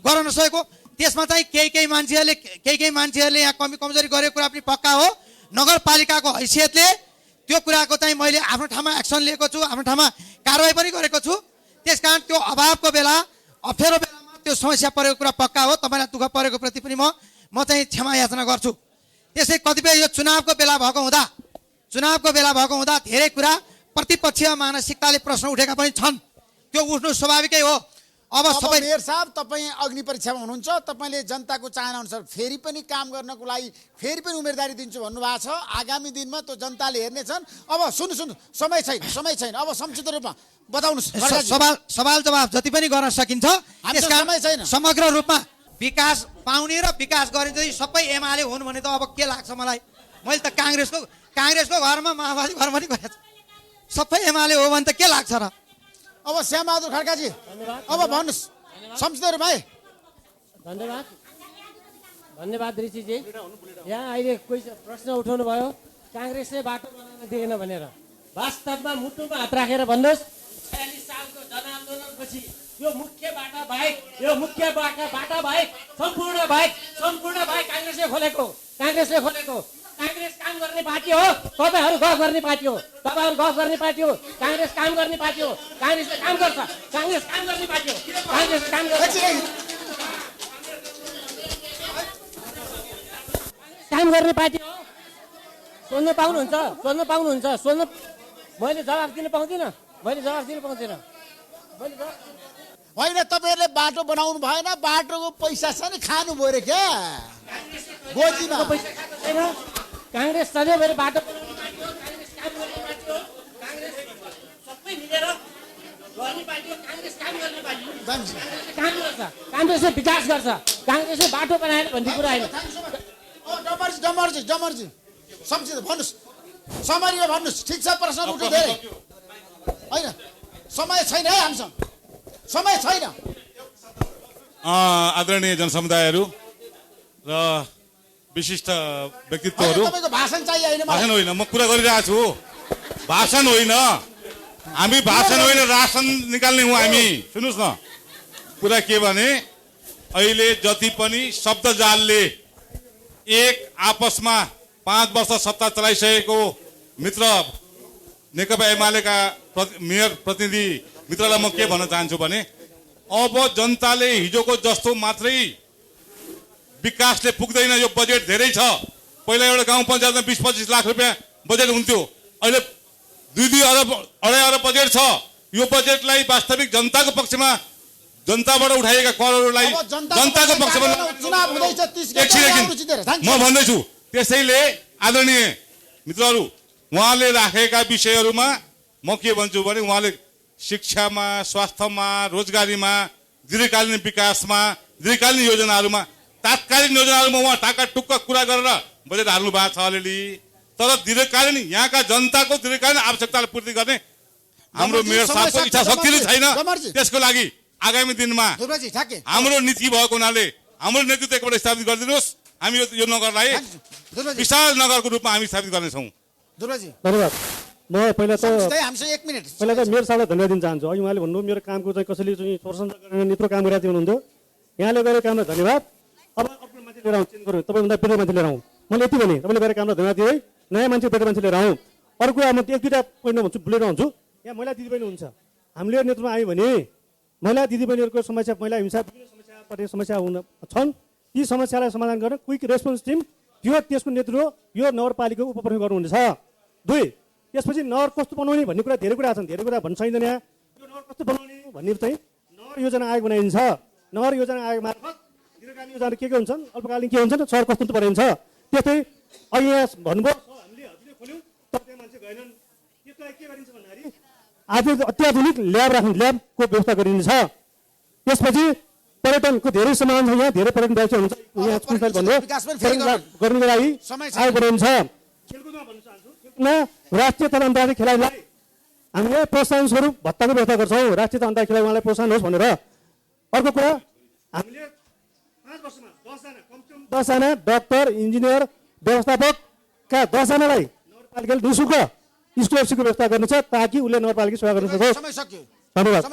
गर्न नसकेको त्यसमा चाहिँ केही मान्छेहरूले यहाँ कमी कमजोरी गरेको कुरा पनि पक्का हो। नगरपालिकाको हैसियतले त्यो कुराको चाहिँ मैले आफ्नो ठाउँमा एक्सन लिएको छु, आफ्नो ठाउँमा कारवाही पनि गरेको छु। त्यसकारण त्यो अभावको बेला, अप्ठ्यारो बेलामा त्यो समस्या परेको कुरा पक्का हो। तपाईँलाई दुःख परेको प्रति पनि म चाहिँ क्षमा याचना गर्छु। त्यसै कतिपय यो चुनावको बेला भएको हुँदा धेरै कुरा प्रतिपक्षीय मानसिकताले प्रश्न उठेका पनि छन्। त्यो उठ्नु स्वाभाविकै हो। अब सबै मेयर साहब, तपाईँ अग्नि परीक्षामा हुनुहुन्छ, तपाईँले जनताको चाहना अनुसार फेरि पनि काम गर्नको लागि फेरि पनि उम्मेदवारी दिन्छु भन्नुभएको छ। आगामी दिनमा त्यो जनताले हेर्नेछन्। अब सुन्नु, समय छैन। अब संक्षिप्त रूपमा बताउनुहोस्। सवाल जवाब जति पनि गर्न सकिन्छ। समय छैन। समग्र रूपमा विकास पाउने र विकास गर्ने चाहिँ सबै एमाले हुन् भने त अब के लाग्छ मलाई? मैले त काङ्ग्रेसको घरमा माओवादी घर पनि गएको छु। सबै एमाले हो भने त के लाग्छ र? अब श्यामबहादुर खड्काजी, अब भन्नुहोस् संक्षिप्त रूपमा। धन्यवाद ऋषिजी। यहाँ अहिले कोही प्रश्न उठाउनु भयो, काङ्ग्रेसले बाटो बनाउन दिएन भनेर। वास्तवमा मुटुमा हात राखेर भन्नुहोस्, 46 सालको जनआन्दोलनपछि यो मुख्य बाटा बाहेक सम्पूर्ण बाहेक काङ्ग्रेसले खोलेको। काङ्ग्रेस काम गर्ने पार्टी हो, तपाईँहरू गफ गर्ने पार्टी हो। काङ्ग्रेस काम गर्ने पार्टी हो। काङ्ग्रेसले काम गर्छ। काङ्ग्रेस काम गर्ने पार्टी हो। काङ्ग्रेसले काम गर्छ। काम गर्ने पार्टी हो। सोध्नु पाउनुहुन्छ। मैले जवाफ दिन पाउँदिनँ। होइन, तपाईँहरूले बाटो बनाउनु भएन, बाटोको पैसा छ नि खानु भयो रे क्या गोजीमा। काङ्ग्रेस सधैँभरि बाटो सबै मिलेर गर्ने पार्टी हो काङ्ग्रेस। काम गर्ने पार्टी हो। काम गर्छ, काङ्ग्रेसले विकास गर्छ, काङ्ग्रेसले बाटो बनाएन भन्ने कुरा होइन। जमर्जी सम्झिँदा भन्नुहोस्, समरीमा भन्नुहोस्। ठिक छ, प्रश्न उठ्यो धेरै होइन, समय छैन है हामीसँग, समय छैन। आदरणीय जनसमुदायहरू र विशिष्ट व्यक्तित्वहरू, तपाईँको भाषण चाहियो होइन? भाषण होइन, म कुरा गरिरहेको छु। भाषण होइन, हामी भाषण होइन, रासन निकाल्ने हौँ हामी। सुन्नुहोस् न, कुरा के भने अहिले जति पनि शब्द जालले एक आपसमा 5 वर्ष सत्ता चलाइसकेको मित्र नेकपा एमालेका मेयर प्रतिनिधि मित्रलाई म के भन्न चाहन्छु भने अब जनताले हिजोको जस्तो मात्रै विकासले पुग्दैन। यो बजेट धेरै छ। पहिला एउटा गाउँ पञ्चायतमा 20-25 लाख रुपियाँ बजेट हुन्थ्यो, अहिले 2 अरब 2.5 अरब बजेट छ। यो बजेटलाई वास्तविक जनताको पक्षमा, जनताबाट उठाइएका करहरूलाई जनताको पक्षमा म भन्दैछु। त्यसैले आदरणीय मित्रहरू, उहाँले राखेका विषयहरूमा म के भन्छु भने उहाँले शिक्षामा, स्वास्थ्यमा, रोजगारीमा, दीर्घकालीन विकासमा, दीर्घकालीन योजनाहरूमा, तात्कालिन योजनाहरूमा उहाँ टाका टुक्क कुरा गरेर बजेट हाल्नु भएको छ अलिअलि। तर दीर्घकालीन यहाँका जनताको दीर्घकालीन आवश्यकतालाई पूर्ति गर्ने हाम्रो मेयर साहबको इच्छा शक्ति नै छैन। त्यसको लागि आगामी दिनमा हाम्रो नीति भएको हुनाले हाम्रो नेतृत्व एकपल्ट स्थापित गरिदिनुहोस्। हामी यो नगरलाई विशाल नगरको रूपमा हामी स्थापित गर्नेछौँ। धन्यवाद। म पहिला त मेयर साहबलाई धन्यवाद दिन चाहन्छु। अघि उहाँले भन्नुभयो मेरो कामको चाहिँ कसैले चाहिँ प्रशंसा गरेर यत्रो काम गरिरहेको हुनुहुन्थ्यो। यहाँले गरेको कामलाई धन्यवाद। अब अर्को मान्छे लिएर आउँ, चेन्ज गरौँ, तपाईँभन्दा बेटर मान्छे लिएर आउँ। मैले यति भने तपाईँले गरेको कामलाई धन्यवाद दिएँ है। नयाँ मान्छे बेटर मान्छे लिएर आउँ। अर्को कुरा म 1-2टा पोइन्टमा भन्छु, बोलेर हुन्छु। यहाँ महिला दिदीबहिनी हुन्छ, हामीले नेतृत्वमा आयो भने महिला दिदीबहिनीहरूको समस्या, महिला हिंसा, विभिन्न समस्या हुन छन्। ती समस्यालाई समाधान गर्न क्विक रेस्पोन्स टिम, त्यसको नेतृत्व यो नगरपालिकाको उपप्रमुख गर्नुहुनेछ। 2, त्यसपछि नगर कस्तो बनाउने भन्ने कुरा धेरै कुरा छन्, धेरै कुरा भन्न सकिँदैन। यहाँ यो नगर कस्तो बनाउने भन्ने चाहिँ नगर योजना आयोग बनाइन्छ। नगर योजना आयोग मार्फत दीर्घकालीन योजना के हुन्छन्, अल्पकालीन के हुन्छन्, सहर कस्तो बनाइन्छ। त्यस्तै अहिले यहाँ भन्नुभयो हामीले हजुरले खोल्यौँ तर त्यहाँ मान्छे गएनन्। त्यसलाई के गरिन्छ भन्दाखेरि आज अत्याधुनिक ल्याब राख्ने, ल्याबको व्यवस्था गरिन्छ। त्यसपछि पर्यटनको धेरै समाधान छ। यहाँ धेरै पर्यटन व्यवसाय हुन्छ। यहाँ भन्नुभयो गर्नुको लागि आयोग बनाइन्छ। खेलकुदमा भन्न चाहन्छु, राष्ट्रिय तथा अन्तर्राष्ट्रिय खेलाडीलाई हामीले प्रोत्साहन स्वरूप भत्ताको व्यवस्था गर्छौँ। राष्ट्रिय तथा अन्तर्राष्ट्रिय खेलाडी उहाँलाई प्रोत्साहन होस् भनेर। अर्को कुरा, हामीले 5 वर्षमा 10 जना डाक्टर, इन्जिनियर, व्यवस्थापकका 10 जनालाई नगरपालिकाले निःशुल्क स्कलरसिपको व्यवस्था गर्नेछ ताकि उसले नगरपालिका सेवा गर्न सकोस्। धन्यवाद।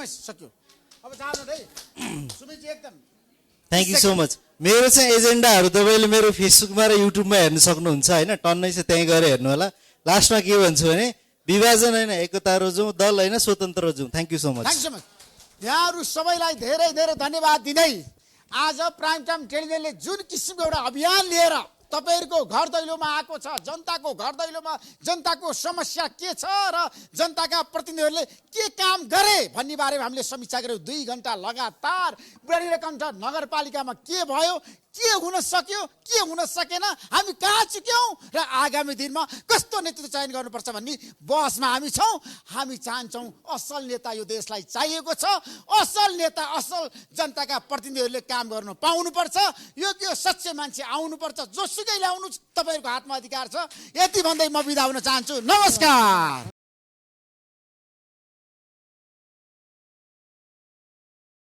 Thank you so much. मेरो चाहिँ एजेन्डाहरू तपाईँले मेरो फेसबुकमा र युट्युबमा हेर्न सक्नुहुन्छ होइन, टन्नै चाहिँ त्यहीँ गएर हेर्नु होला। लास्टमा के भन्छु भने विभाजन होइन, एकता रोजौँ, दल होइन स्वतन्त्र रोजौँ। Thank you so much. यहाँहरू सबैलाई धेरै धेरै धन्यवाद दिँदै आज प्राइम टाइम टेलिभिजनले जुन किसिमको एउटा अभियान लिएर तपाईँहरूको घर दैलोमा आएको छ, जनताको घर दैलोमा जनताको समस्या के छ र जनताका प्रतिनिधिहरूले के काम गरे भन्ने बारेमा हामीले समीक्षा गऱ्यौँ। 2 घण्टा लगातार बुढानीलकण्ठ नगरपालिकामा के भयो, के हुन सक्यो, के हुन सकेन, हामी कहाँ चुक्यौँ र आगामी दिनमा कस्तो नेतृत्व चयन गर्नुपर्छ भन्ने बहसमा हामी छौँ। हामी चाहन्छौँ असल नेता यो देशलाई चाहिएको छ। असल नेता, असल जनताका प्रतिनिधिहरूले काम गर्न पाउनुपर्छ। योग्य सच्चे मान्छे आउनुपर्छ। जोसुकै ल्याउनु तपाईँहरूको हातमा अधिकार छ। यति भन्दै म बिदा हुन चाहन्छु। नमस्कार।